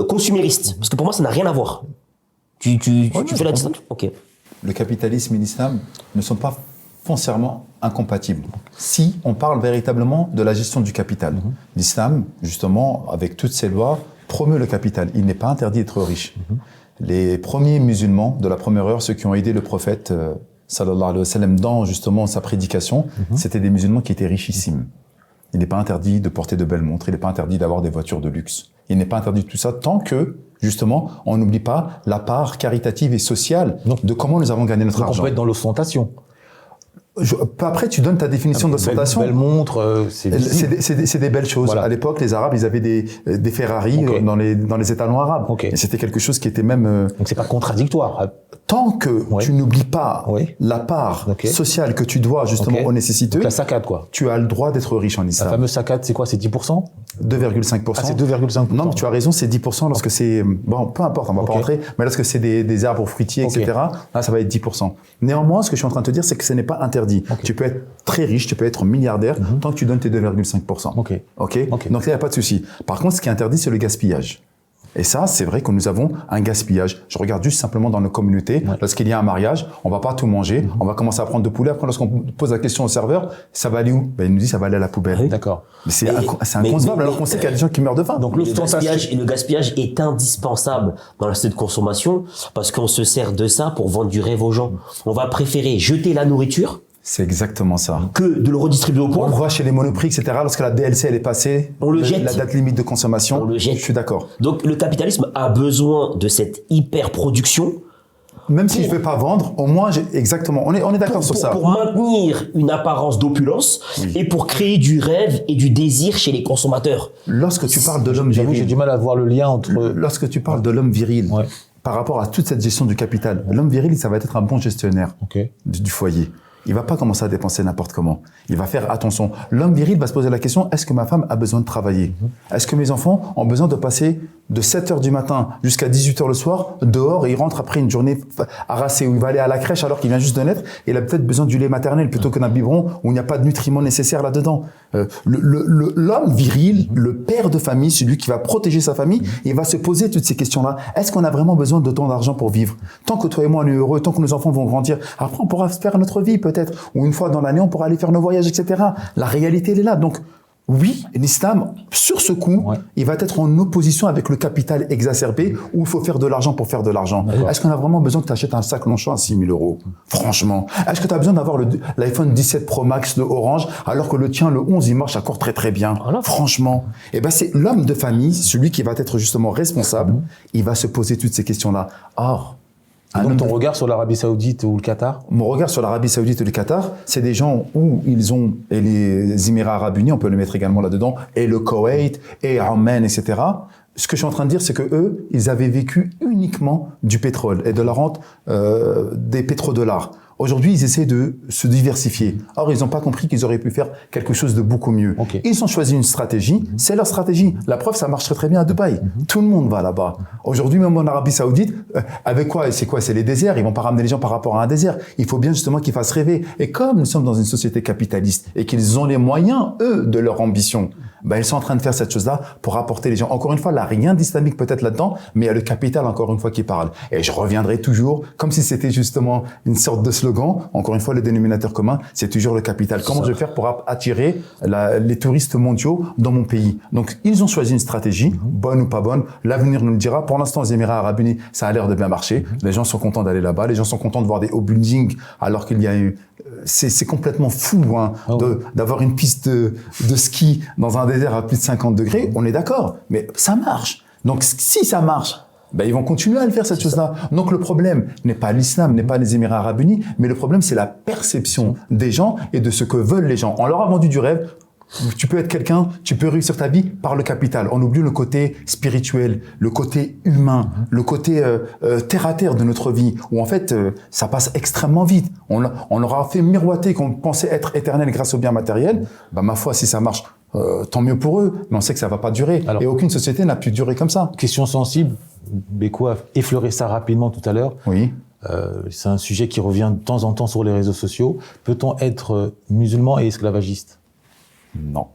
consumériste, parce que pour moi ça n'a rien à voir. Tu fais la distinction. Le capitalisme et l'islam ne sont pas foncièrement incompatibles. Si on parle véritablement de la gestion du capital, l'islam, justement, avec toutes ses lois, promeut le capital. Il n'est pas interdit d'être riche. Les premiers musulmans de la première heure, ceux qui ont aidé le prophète sallallahu alayhi wa sallam dans justement sa prédication, c'était des musulmans qui étaient richissimes. Il n'est pas interdit de porter de belles montres, il n'est pas interdit d'avoir des voitures de luxe. Il n'est pas interdit de tout ça tant que, justement, on n'oublie pas la part caritative et sociale de comment nous avons gagné notre argent. On peut être dans l'ostentation. Après, tu donnes ta définition d'ostentation. Belle montre, c'est visible. C'est des belles choses. Voilà. À l'époque, les Arabes, ils avaient des Ferrari Ok. dans les étalons arabes. Ok. Et c'était quelque chose qui était même... Donc c'est pas contradictoire. tant que Ouais. tu n'oublies pas Ouais. la part Ok. sociale que tu dois justement Ok. aux nécessiteux, Donc la saccade, quoi. tu as le droit d'être riche en La islam. fameuse saccade, c'est quoi? C'est 10%? 2,5%. Ah, c'est 2,5%. Non, mais tu as raison, c'est 10% lorsque c'est... Bon, peu importe, on va pas Ok. rentrer, mais lorsque c'est des arbres fruitiers, Ok. etc., là, ça va être 10%. Néanmoins, ce que je suis en train de te dire, c'est que ce n'est pas interdit. Ok. Tu peux être très riche, tu peux être milliardaire, tant que tu donnes tes 2,5%. Ok. OK. Ok. Donc là, il n'y a pas de souci. Par contre, ce qui est interdit, c'est le gaspillage. Et ça, c'est vrai que nous avons un gaspillage. Je regarde juste simplement dans nos communautés, Ouais. lorsqu'il y a un mariage, on va pas tout manger, on va commencer à prendre de poulet. Après, lorsqu'on pose la question au serveur, ça va aller où? Ben, il nous dit ça va aller à la poubelle. Ah oui. D'accord. Mais c'est Mais- inconcevable, mais- alors qu'on sait qu'il y a des gens qui meurent de faim. Donc Le l'ostentation. gaspillage est indispensable dans la société de consommation parce qu'on se sert de ça pour vendre du rêve aux gens. On va préférer jeter la nourriture C'est exactement ça. que de le redistribuer aux On pauvres. voit chez les Monoprix, etc., lorsque la DLC elle est passée, On le jette. la date limite de consommation, On le jette. je suis d'accord. Donc le capitalisme a besoin de cette hyper-production Même si je ne vais pas vendre, au moins, exactement, on est d'accord sur ça. pour maintenir une apparence d'opulence et pour créer du rêve et du désir chez les consommateurs. Lorsque tu parles de l'homme J'avoue, j'ai viril, du mal à voir le lien entre... lorsque tu parles de l'homme viril, Ouais. par rapport à toute cette gestion du capital, l'homme viril, ça va être un bon gestionnaire Ok. du foyer. Il va pas commencer à dépenser n'importe comment. Il va faire attention. L'homme viril va se poser la question, est-ce que ma femme a besoin de travailler? Est-ce que mes enfants ont besoin de passer de 7 heures du matin jusqu'à 18 heures le soir dehors et il rentre après une journée harassée où il va aller à la crèche alors qu'il vient juste de naître et il a peut-être besoin du lait maternel plutôt que d'un biberon où il n'y a pas de nutriments nécessaires là-dedans. L'homme viril, le père de famille, celui qui va protéger sa famille, il va se poser toutes ces questions-là. Est-ce qu'on a vraiment besoin de tant d'argent pour vivre? Tant que toi et moi on est heureux, tant que nos enfants vont grandir, après on pourra faire notre vie peut-être, ou une fois dans l'année on pourra aller faire nos voyages, etc. La réalité elle est là. Donc oui, l'islam, sur ce coup, Ouais. il va être en opposition avec le capital exacerbé où il faut faire de l'argent pour faire de l'argent. D'accord. Est-ce qu'on a vraiment besoin que tu achètes un sac Longchamp à 6 000 euros? Franchement. Est-ce que tu as besoin d'avoir l'iPhone 17 Pro Max de Orange alors que le tien, le 11, il marche encore très très bien? Voilà. Franchement. Eh ben, c'est l'homme de famille, celui qui va être justement responsable, il va se poser toutes ces questions-là. Or, un Donc homme ton de- regard sur l'Arabie Saoudite ou le Qatar? mon regard sur l'Arabie Saoudite et le Qatar, c'est des gens où ils ont, et les Émirats Arabes Unis, on peut le mettre également là-dedans, et le Koweït, et Oman, etc. Ce que je suis en train de dire, c'est que eux, ils avaient vécu uniquement du pétrole et de la rente des pétrodollars. Aujourd'hui, ils essaient de se diversifier. Or, ils n'ont pas compris qu'ils auraient pu faire quelque chose de beaucoup mieux. Ok. Ils ont choisi une stratégie, c'est leur stratégie. La preuve, ça marche très très bien à Dubaï. Tout le monde va là-bas. Aujourd'hui, même en Arabie Saoudite, avec quoi? C'est quoi? C'est les déserts. Ils vont pas ramener les gens par rapport à un désert. Il faut bien justement qu'ils fassent rêver. Et comme nous sommes dans une société capitaliste et qu'ils ont les moyens, eux, de leur ambition, ben, ils sont en train de faire cette chose-là pour apporter les gens. Encore une fois, là, rien d'islamique peut-être là-dedans, mais il y a le capital, encore une fois, qui parle. Et je reviendrai toujours, comme si c'était justement une sorte de slogan. Encore une fois, le dénominateur commun, c'est toujours le capital. Comment je vais faire pour attirer les touristes mondiaux dans mon pays? Donc, ils ont choisi une stratégie, bonne ou pas bonne. L'avenir nous le dira. Pour l'instant, aux Émirats Arabes Unis, ça a l'air de bien marcher. Les gens sont contents d'aller là-bas. Les gens sont contents de voir des hauts buildings, alors qu'il y a eu... C'est complètement fou, hein, Ah ouais. d'avoir une piste de ski dans un désert à plus de 50 degrés. On est d'accord. Mais ça marche. Donc, si ça marche, ben, ils vont continuer à le faire, cette chose-là. Donc, le problème n'est pas l'islam, n'est pas les Émirats Arabes Unis, mais le problème, c'est la perception des gens et de ce que veulent les gens. On leur a vendu du rêve. Tu peux être quelqu'un, tu peux réussir ta vie par le capital. On oublie le côté spirituel, le côté humain, le côté terre-à-terre de notre vie, où en fait, ça passe extrêmement vite. On leur a fait miroiter qu'on pensait être éternel grâce aux biens matériels. Ben, ma foi, si ça marche, tant mieux pour eux, mais on sait que ça va pas durer. Alors- Et aucune société n'a pu durer comme ça. Question sensible. Beko a effleuré ça rapidement tout à l'heure. Oui. C'est un sujet qui revient de temps en temps sur les réseaux sociaux. Peut-on être musulman et esclavagiste? Non.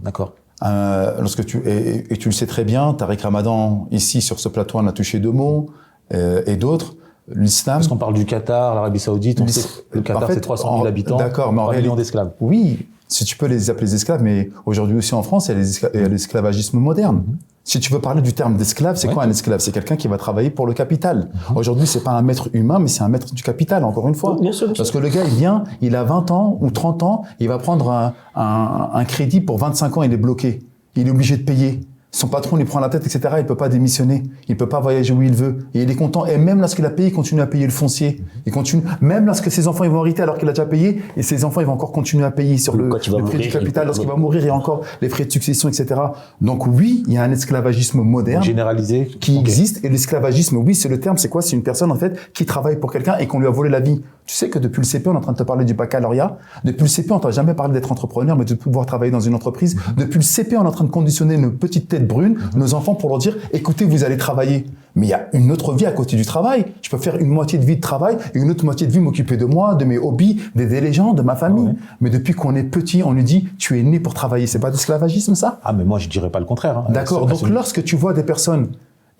D'accord. Lorsque et tu le sais très bien, Tariq Ramadan, ici, sur ce plateau, on a touché 2 mots, et d'autres. L'islam. Parce qu'on parle du Qatar, l'Arabie Saoudite, on sait que le Qatar En fait, c'est 300 000 habitants, d'accord, mais en 3 millions réalité- d'esclaves. Oui, si tu peux les appeler des esclaves, mais aujourd'hui aussi en France, il y a l'esclavagisme moderne. Si tu veux parler du terme d'esclave, c'est Ouais. quoi un esclave? C'est quelqu'un qui va travailler pour le capital. Aujourd'hui, c'est pas un maître humain, mais c'est un maître du capital, encore une fois. Bien sûr, bien sûr. Parce que le gars, il vient, il a 20 ans ou 30 ans, il va prendre un crédit pour 25 ans, il est bloqué. Il est obligé de payer. son patron lui prend la tête, etc., il peut pas démissionner, il peut pas voyager où il veut, et il est content, et même lorsqu'il a payé, il continue à payer le foncier, il continue, même lorsque ses enfants ils vont hériter alors qu'il a déjà payé, et ses enfants ils vont encore continuer à payer sur le prix du capital, lorsqu'il va mourir, il y a encore les frais de succession, etc. Donc oui, il y a un esclavagisme moderne généralisé qui existe, et l'esclavagisme, oui, c'est le terme, c'est quoi? C'est une personne en fait qui travaille pour quelqu'un et qu'on lui a volé la vie. Tu sais que depuis le CP, on est en train de te parler du baccalauréat. Depuis le CP, on t'a jamais parlé d'être entrepreneur, mais de pouvoir travailler dans une entreprise. Depuis le CP, on est en train de conditionner nos petites têtes brunes, nos enfants, pour leur dire, écoutez, vous allez travailler. Mais il y a une autre vie à côté du travail. Je peux faire une moitié de vie de travail et une autre moitié de vie m'occuper de moi, de mes hobbies, d'aider les gens, de ma famille. Mais depuis qu'on est petit, on lui dit, tu es né pour travailler. C'est pas d'esclavagisme, ça? Ah, mais moi, je dirais pas le contraire. Hein. D'accord. Donc, lorsque tu vois des personnes,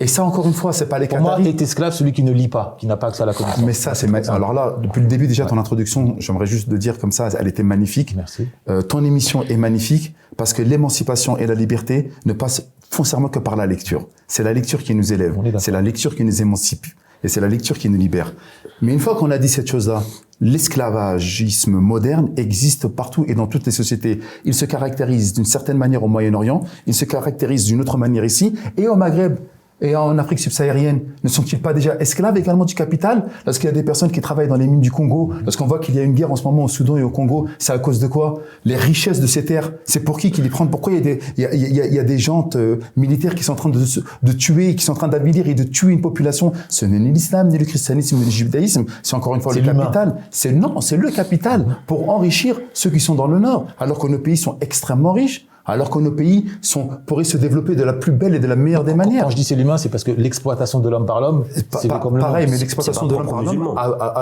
et ça, encore une fois, c'est pas les Pour moi, Qataris. est esclave celui qui ne lit pas, qui n'a pas accès à la connaissance. Mais ça, alors là, depuis le début déjà, ton introduction, j'aimerais juste de dire comme ça, elle était magnifique. Merci. Ton émission est magnifique parce que l'émancipation et la liberté ne passent foncièrement que par la lecture. C'est la lecture qui nous élève. C'est la lecture qui nous émancipe. Et c'est la lecture qui nous libère. Mais une fois qu'on a dit cette chose-là, l'esclavagisme moderne existe partout et dans toutes les sociétés. Il se caractérise d'une certaine manière au Moyen-Orient, il se caractérise d'une autre manière ici, et au Maghreb et en Afrique subsaharienne. Ne sont-ils pas déjà esclaves également du capital? Lorsqu'il y a des personnes qui travaillent dans les mines du Congo, lorsqu'on voit qu'il y a une guerre en ce moment au Soudan et au Congo, c'est à cause de quoi? Les richesses de ces terres, c'est pour qui les prennent? Pourquoi il y a des jantes militaires qui sont en train de tuer, qui sont en train d'avilir et de tuer une population? Ce n'est ni l'islam, ni le christianisme, ni le judaïsme, c'est encore une fois le capital. C'est le capital pour enrichir ceux qui sont dans le nord, alors que nos pays sont extrêmement riches. Alors que nos pays pourraient se développer de la plus belle et de la meilleure des manières. Quand je dis c'est l'humain, c'est parce que l'exploitation de l'homme par l'homme, c'est comme pareil, mais l'exploitation de l'homme par l'homme,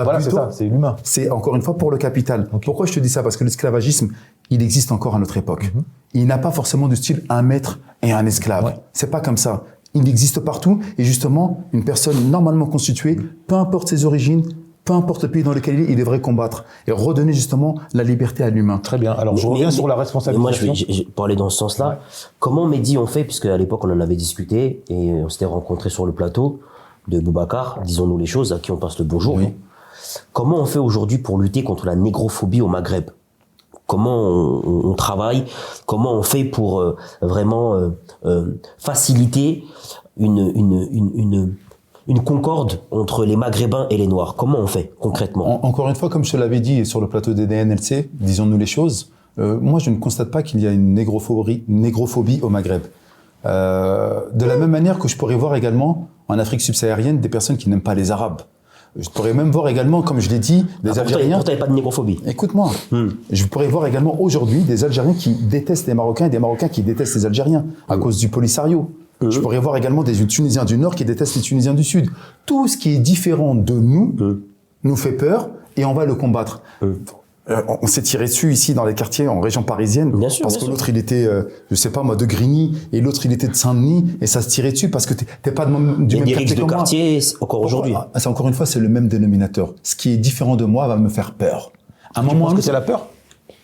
voilà, c'est ça, c'est l'humain. C'est encore une fois pour le capital. Okay. Pourquoi je te dis ça? Parce que l'esclavagisme, il existe encore à notre époque. Il n'a pas forcément de style un maître et un esclave. Ouais. C'est pas comme ça. Il existe partout, et justement, une personne normalement constituée, peu importe ses origines, peu importe le pays dans lequel il devrait combattre et redonner justement la liberté à l'humain. Très bien. Alors, je reviens sur la responsabilisation. Moi, je parlais dans ce sens-là. Ouais. Comment Mehdi on fait, puisque à l'époque, on en avait discuté et on s'était rencontrés sur le plateau de Boubacar, disons-nous les choses, à qui on passe le bonjour. Oui. Comment on fait aujourd'hui pour lutter contre la négrophobie au Maghreb? Comment on travaille? Comment on fait pour vraiment faciliter une concorde entre les Maghrébins et les Noirs? Comment on fait concrètement? Encore une fois, comme je te l'avais dit sur le plateau des DNLC, disons-nous les choses, moi je ne constate pas qu'il y a une négrophobie au Maghreb. De la même manière que je pourrais voir également en Afrique subsaharienne des personnes qui n'aiment pas les Arabes. Je pourrais même voir également, comme je l'ai dit, des Algériens... Pourtant, il n'y a pas de négrophobie. Écoute-moi, je pourrais voir également aujourd'hui des Algériens qui détestent les Marocains et des Marocains qui détestent les Algériens à cause du Polisario. Je pourrais voir également des Tunisiens du Nord qui détestent les Tunisiens du Sud. Tout ce qui est différent de nous nous fait peur et on va le combattre. On s'est tiré dessus ici dans les quartiers en région parisienne parce que l'autre il était, je sais pas moi, de Grigny et l'autre il était de Saint-Denis et ça se tirait dessus parce que t'es pas du même quartier que moi. Quartier encore aujourd'hui. C'est encore une fois c'est le même dénominateur. Ce qui est différent de moi va me faire peur. Tu penses que c'est la peur?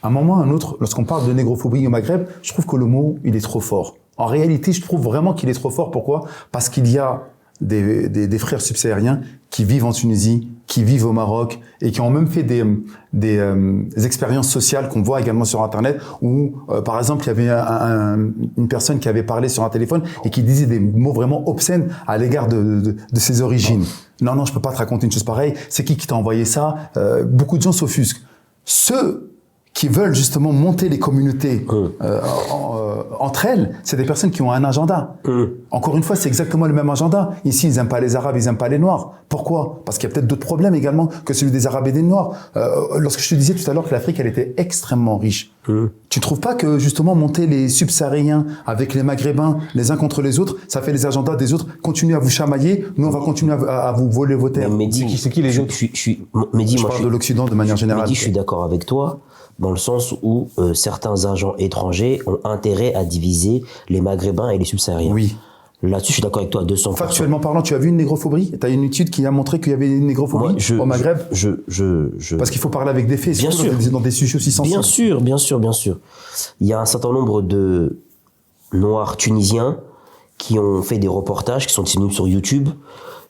À un moment ou à un autre, lorsqu'on parle de négrophobie au Maghreb, je trouve que le mot il est trop fort. En réalité, je trouve vraiment qu'il est trop fort. Pourquoi? Parce qu'il y a des frères subsahariens qui vivent en Tunisie, qui vivent au Maroc et qui ont même fait des expériences sociales qu'on voit également sur Internet où, par exemple, il y avait une personne qui avait parlé sur un téléphone et qui disait des mots vraiment obscènes à l'égard de ses origines. Non, je peux pas te raconter une chose pareille. C'est qui t'a envoyé ça? Beaucoup de gens s'offusquent. Ceux qui veulent justement monter les communautés entre elles, c'est des personnes qui ont un agenda. Encore une fois, c'est exactement le même agenda. Ici, ils n'aiment pas les Arabes, ils n'aiment pas les Noirs. Pourquoi? Parce qu'il y a peut-être d'autres problèmes également que celui des Arabes et des Noirs. Lorsque je te disais tout à l'heure que l'Afrique, elle était extrêmement riche. Tu trouves pas que justement monter les subsahariens avec les Maghrébins les uns contre les autres, ça fait les agendas des autres, continuez à vous chamailler, nous on va continuer à vous voler vos terres. C'est qui les autres? Je parle de l'Occident de manière générale. Mehdi, je suis d'accord avec toi, dans le sens où certains agents étrangers ont intérêt à diviser les Maghrébins et les subsahariens. Oui. Là-dessus, je suis d'accord avec toi à 200%. Factuellement parlant, tu as vu une négrophobie? Tu as une étude qui a montré qu'il y avait une négrophobie au Maghreb? Parce qu'il faut parler avec des faits, bien sûr, dans des sujets aussi sensibles. Bien sûr. Il y a un certain nombre de Noirs tunisiens qui ont fait des reportages, qui sont disponibles sur YouTube,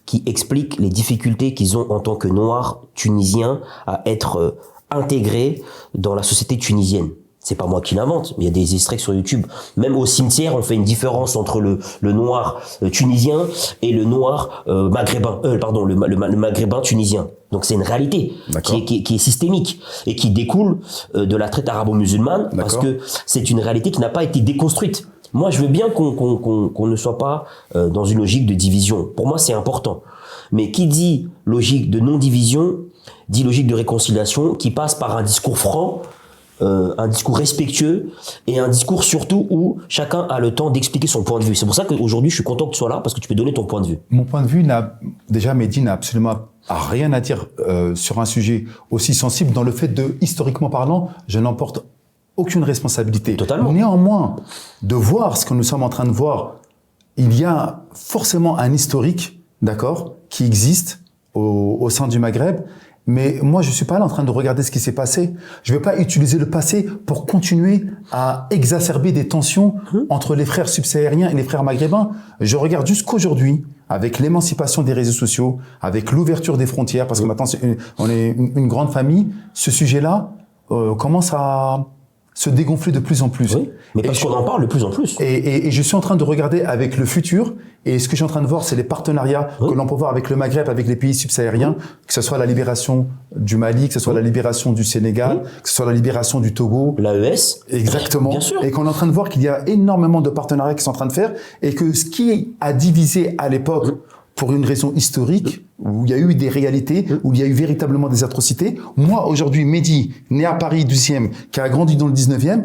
qui expliquent les difficultés qu'ils ont en tant que Noirs tunisiens à être intégrés dans la société tunisienne. C'est pas moi qui l'invente, mais il y a des extraits sur YouTube. Même au cimetière, on fait une différence entre le noir tunisien et le noir maghrébin. Le maghrébin tunisien. Donc c'est une réalité qui est systémique et qui découle de la traite arabo-musulmane, parce que c'est une réalité qui n'a pas été déconstruite. Moi, je veux bien qu'on ne soit pas dans une logique de division. Pour moi, c'est important. Mais qui dit logique de non-division dit logique de réconciliation, qui passe par un discours franc, un discours respectueux et un discours surtout où chacun a le temps d'expliquer son point de vue. C'est pour ça qu'aujourd'hui, je suis content que tu sois là, parce que tu peux donner ton point de vue. Mon point de vue Mehdi n'a absolument rien à dire sur un sujet aussi sensible, dans le fait de, historiquement parlant, je n'en porte aucune responsabilité. Totalement. Néanmoins, de voir ce que nous sommes en train de voir, il y a forcément un historique, d'accord, qui existe au sein du Maghreb. Mais moi, je suis pas là en train de regarder ce qui s'est passé. Je vais pas utiliser le passé pour continuer à exacerber des tensions entre les frères subsahariens et les frères maghrébins. Je regarde jusqu'aujourd'hui, avec l'émancipation des réseaux sociaux, avec l'ouverture des frontières, parce que maintenant on est une grande famille, ce sujet-là commence à se dégonfler de plus en plus. Oui, mais parce qu'on en parle de plus en plus. Et je suis en train de regarder avec le futur, et ce que je suis en train de voir, c'est les partenariats que l'on peut voir avec le Maghreb, avec les pays subsahariens, que ce soit la libération du Mali, que ce soit la libération du Sénégal, que ce soit la libération du Togo. L'AES. Exactement. Bien sûr. Et qu'on est en train de voir qu'il y a énormément de partenariats qui sont en train de faire, et que ce qui a divisé à l'époque, pour une raison historique, où il y a eu des réalités, où il y a eu véritablement des atrocités. Moi, aujourd'hui, Mehdi, né à Paris 12e, qui a grandi dans le 19e,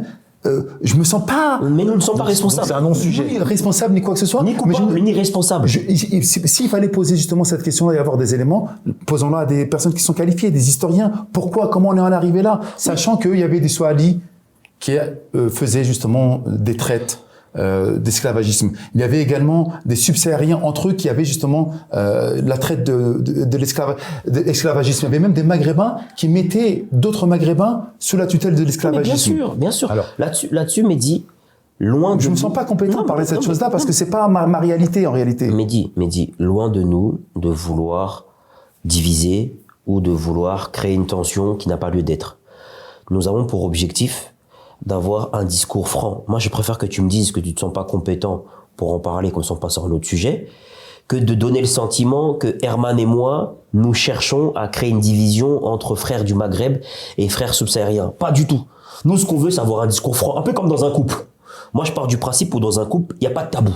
je me sens pas... Mais nous ne sommes pas responsables. C'est un non-sujet. Ni responsable, ni quoi que ce soit. Ni coupable, ni responsable. S'il fallait poser justement cette question-là et avoir des éléments, posons-la à des personnes qui sont qualifiées, des historiens. Pourquoi, comment on est en arrivé là? Sachant qu'il y avait des Swahili qui faisaient justement des traites d'esclavagisme. Il y avait également des subsahariens entre eux qui avaient justement la traite de l'esclavagisme. Il y avait même des maghrébins qui mettaient d'autres maghrébins sous la tutelle de l'esclavagisme. Bien sûr. Alors, là-dessus, Mehdi, loin de je me sens pas compétent de parler de cette chose-là parce que c'est pas ma réalité en réalité. Mehdi, loin de nous de vouloir diviser ou de vouloir créer une tension qui n'a pas lieu d'être. Nous avons pour objectif d'avoir un discours franc. Moi, je préfère que tu me dises que tu ne te sens pas compétent pour en parler, qu'on ne passe sur un autre sujet, que de donner le sentiment que Herman et moi, nous cherchons à créer une division entre frères du Maghreb et frères subsahariens. Pas du tout. Nous, ce qu'on veut, c'est avoir un discours franc, un peu comme dans un couple. Moi, je pars du principe où dans un couple, il n'y a pas de tabou.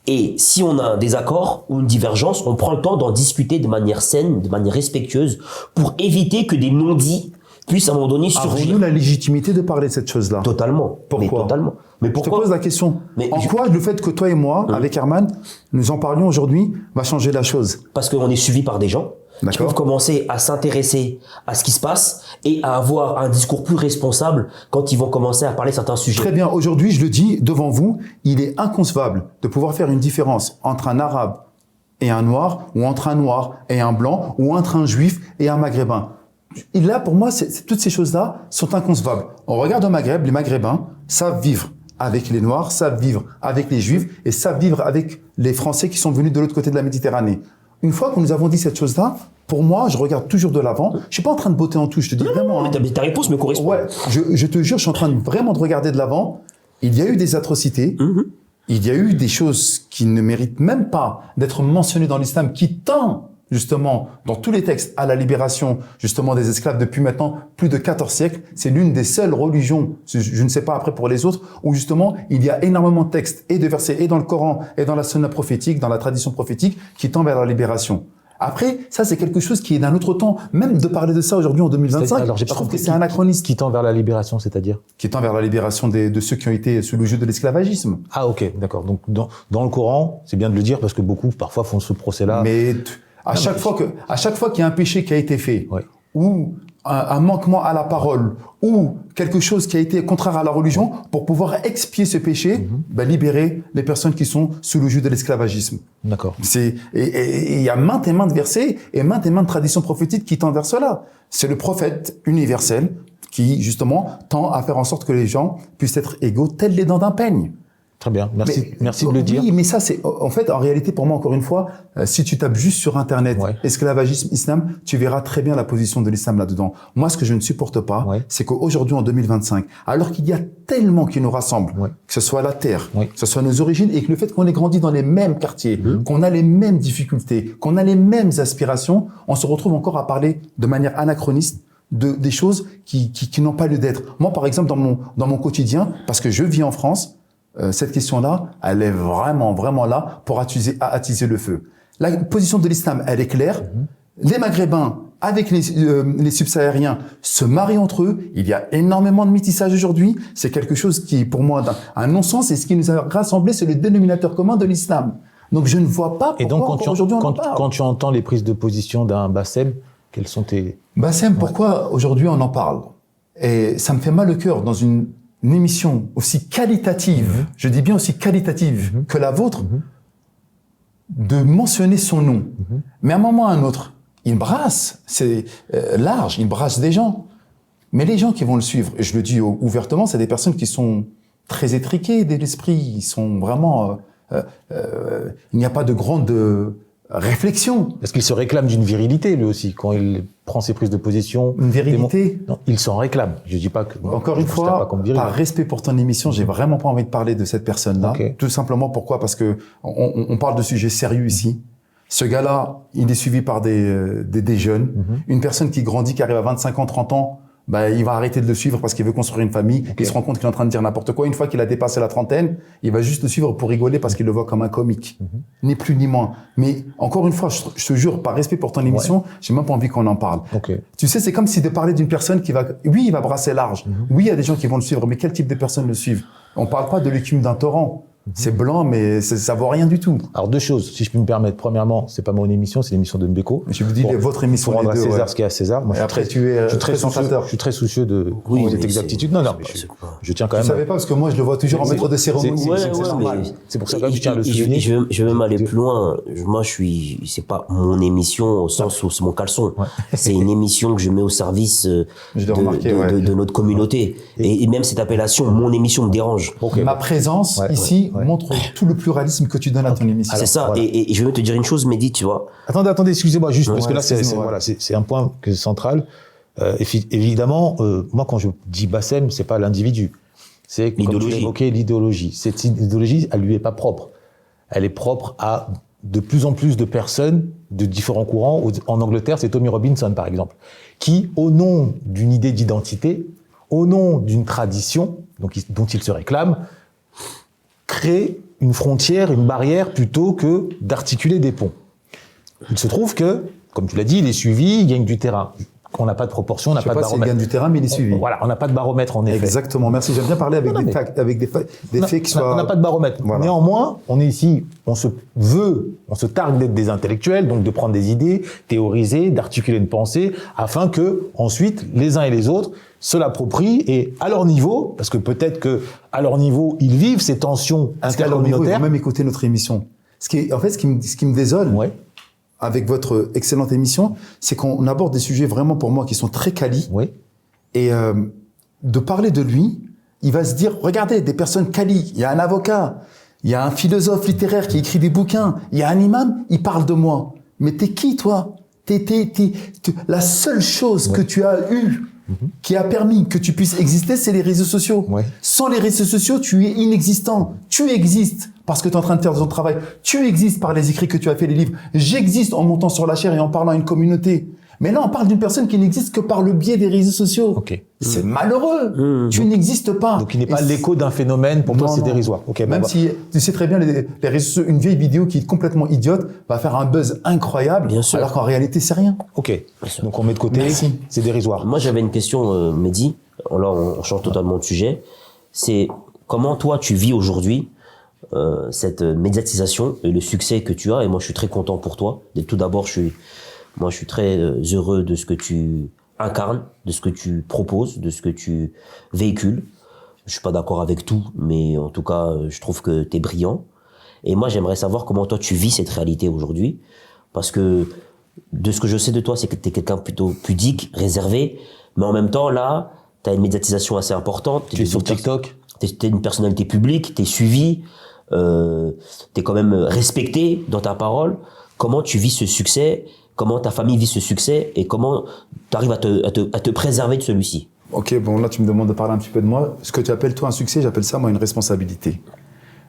Et si on a un désaccord ou une divergence, on prend le temps d'en discuter de manière saine, de manière respectueuse, pour éviter que des non-dits puisse à un moment donné surgir. Avons-nous la légitimité de parler de cette chose-là? Totalement. Pourquoi? Totalement. Mais pourquoi? Je te pose la question. Quoi le fait que toi et moi, avec Herman, nous en parlions aujourd'hui, va changer la chose? Parce qu'on est suivi par des gens qui peuvent commencer à s'intéresser à ce qui se passe et à avoir un discours plus responsable quand ils vont commencer à parler de certains sujets. Très bien. Aujourd'hui, je le dis devant vous, il est inconcevable de pouvoir faire une différence entre un arabe et un noir, ou entre un noir et un blanc, ou entre un juif et un maghrébin. Et là, pour moi, toutes ces choses-là sont inconcevables. On regarde au Maghreb, les Maghrébins savent vivre avec les Noirs, savent vivre avec les Juifs et savent vivre avec les Français qui sont venus de l'autre côté de la Méditerranée. Une fois que nous avons dit cette chose-là, pour moi, je regarde toujours de l'avant. Je suis pas en train de botter en touche, je te dis vraiment. Non, mais ta réponse me correspond. Ouais, je te jure, je suis en train vraiment de regarder de l'avant. Il y a eu des atrocités. Il y a eu des choses qui ne méritent même pas d'être mentionnées dans l'islam, qui tend justement, dans tous les textes, à la libération, justement, des esclaves depuis maintenant plus de 14 siècles. C'est l'une des seules religions, je ne sais pas après pour les autres, où justement, il y a énormément de textes et de versets, et dans le Coran, et dans la sunna prophétique, dans la tradition prophétique, qui tend vers la libération. Après, ça, c'est quelque chose qui est d'un autre temps. Même de parler de ça aujourd'hui en 2025, je trouve que c'est anachroniste. Qui tend vers la libération, c'est-à-dire? Qui tend vers la libération de ceux qui ont été sous le joug de l'esclavagisme. Ah, ok, d'accord. Donc, dans le Coran, c'est bien de le dire parce que beaucoup, parfois, font ce procès-là. Mais à chaque fois qu'il y a un péché qui a été fait, ou un manquement à la parole, ou quelque chose qui a été contraire à la religion, pour pouvoir expier ce péché, libérer les personnes qui sont sous le joug de l'esclavagisme. D'accord. Et il y a maintes et maintes versets et maintes de traditions prophétiques qui tendent vers cela. C'est le prophète universel qui, justement, tend à faire en sorte que les gens puissent être égaux, tels les dents d'un peigne. Très bien, merci de le dire. Oui, mais ça, c'est en fait, en réalité, pour moi, encore une fois, si tu tapes juste sur Internet esclavagisme, islam, tu verras très bien la position de l'islam là-dedans. Moi, ce que je ne supporte pas, c'est qu'aujourd'hui, en 2025, alors qu'il y a tellement qui nous rassemble, que ce soit la terre, que ce soit nos origines, et que le fait qu'on ait grandi dans les mêmes quartiers, qu'on a les mêmes difficultés, qu'on a les mêmes aspirations, on se retrouve encore à parler de manière anachroniste des choses qui n'ont pas lieu d'être. Moi, par exemple, dans mon quotidien, parce que je vis en France, cette question-là, elle est vraiment là pour attiser le feu. La position de l'islam, elle est claire. Les Maghrébins, avec les subsahariens, se marient entre eux. Il y a énormément de métissage aujourd'hui. C'est quelque chose qui, pour moi, un non-sens. Et ce qui nous a rassemblés, c'est le dénominateur commun de l'islam. Donc, je ne vois pas pourquoi aujourd'hui on en parle. Quand tu entends les prises de position d'un Bassem, quelles sont tes... Bassem, pourquoi aujourd'hui on en parle? Et ça me fait mal au cœur dans une émission aussi qualitative, je dis bien aussi qualitative que la vôtre, de mentionner son nom. Mais à un moment ou à un autre, il brasse, c'est large, il brasse des gens. Mais les gens qui vont le suivre, et je le dis ouvertement, c'est des personnes qui sont très étriquées de l'esprit, ils sont vraiment... il n'y a pas de grande réflexion. Est-ce qu'il se réclame d'une virilité, lui aussi, quand il prend ses prises de position? Une virilité? Non, il s'en réclame. Je dis pas que... Encore une fois, par respect pour ton émission, j'ai vraiment pas envie de parler de cette personne-là. Tout simplement, pourquoi? Parce que on parle de sujets sérieux ici. Ce gars-là, il est suivi par des jeunes. Une personne qui grandit, qui arrive à 25 ans, 30 ans, il va arrêter de le suivre parce qu'il veut construire une famille. Il se rend compte qu'il est en train de dire n'importe quoi. Une fois qu'il a dépassé la trentaine, il va juste le suivre pour rigoler parce qu'il le voit comme un comique. Ni plus ni moins. Mais encore une fois, je te jure, par respect pour ton émission, j'ai même pas envie qu'on en parle. Tu sais, c'est comme si de parler d'une personne qui va... Oui, il va brasser large. Oui, il y a des gens qui vont le suivre, mais quel type de personnes le suivent? On parle pas de l'écume d'un torrent. C'est blanc, mais ça vaut rien du tout. Alors, deux choses, si je peux me permettre. Premièrement, c'est pas mon émission, c'est l'émission de Mbeko. Je vous dis votre émission. Pour rendre à César ce qu'il y a à César. Moi, je suis très soucieux de cette exactitude. Non, je tiens quand même. Je savais pas, parce que moi, je le vois toujours en maître de cérémonie. C'est normal. C'est pour ça que je tiens à le souligner. Je vais même aller plus loin. Moi, c'est pas mon émission au sens où c'est mon caleçon. C'est une émission que je mets au service de notre communauté. Et même cette appellation, mon émission, me dérange. Ma présence ici montre tout le pluralisme que tu donnes à ton émission. C'est ça. Et je vais même te dire une chose, Mehdi, tu vois. Attendez, excusez-moi juste, parce que là, c'est un point central. Évidemment, moi, quand je dis Bassem, c'est pas l'individu. C'est, comme tu l'as évoqué, l'idéologie. Cette idéologie, elle lui est pas propre. Elle est propre à de plus en plus de personnes de différents courants. En Angleterre, c'est Tommy Robinson, par exemple, qui, au nom d'une idée d'identité, au nom d'une tradition dont il se réclame, crée une frontière, une barrière, plutôt que d'articuler des ponts. Il se trouve que, comme tu l'as dit, il est suivi, il gagne du terrain. On n'a pas de proportion, on n'a pas de baromètre. Il gagne du terrain, mais il est suivi. Voilà, on n'a pas de baromètre, en effet. Exactement, merci. J'aime bien parler avec des faits qui soient... On n'a pas de baromètre. Voilà. Néanmoins, on est ici, on se targue d'être des intellectuels, donc de prendre des idées, théoriser, d'articuler une pensée, afin que, ensuite, les uns et les autres se l'approprient et à leur niveau, parce que peut-être que à leur niveau, ils vivent ces tensions intercommunautaires. Ils vont même écouter notre émission. Ce qui me désole, avec votre excellente émission, c'est qu'on aborde des sujets vraiment pour moi qui sont très quali. Et de parler de lui, il va se dire, regardez, des personnes quali, il y a un avocat, il y a un philosophe littéraire qui écrit des bouquins, il y a un imam, il parle de moi. Mais t'es qui, toi? La seule chose que tu as eue, qui a permis que tu puisses exister, c'est les réseaux sociaux. Sans les réseaux sociaux, tu es inexistant. Tu existes parce que tu es en train de faire ton travail. Tu existes par les écrits que tu as fait, les livres. J'existe en montant sur la chaire et en parlant à une communauté. Mais là, on parle d'une personne qui n'existe que par le biais des réseaux sociaux. C'est malheureux. Tu n'existes pas. Donc, il n'est pas l'écho d'un phénomène. Pour toi, c'est dérisoire. Même si tu sais très bien, les réseaux sociaux, une vieille vidéo qui est complètement idiote va faire un buzz incroyable, alors qu'en réalité, c'est rien. Donc, on met de côté. C'est dérisoire. Moi, j'avais une question, Mehdi. Là, on change totalement de sujet. C'est comment toi, tu vis aujourd'hui cette médiatisation et le succès que tu as. Et moi, je suis très content pour toi. Et tout d'abord, je suis très heureux de ce que tu incarnes, de ce que tu proposes, de ce que tu véhicules. Je suis pas d'accord avec tout, mais en tout cas, je trouve que tu es brillant. Et moi, j'aimerais savoir comment toi, tu vis cette réalité aujourd'hui. Parce que de ce que je sais de toi, c'est que tu es quelqu'un plutôt pudique, réservé. Mais en même temps, là, t'as une médiatisation assez importante. Tu es sur TikTok? T'es une personnalité publique, t'es suivi, t'es quand même respecté dans ta parole. Comment tu vis ce succès? Comment ta famille vit ce succès? Et comment tu arrives à te préserver de celui-ci? Ok, bon là tu me demandes de parler un petit peu de moi. Ce que tu appelles toi un succès, j'appelle ça moi une responsabilité.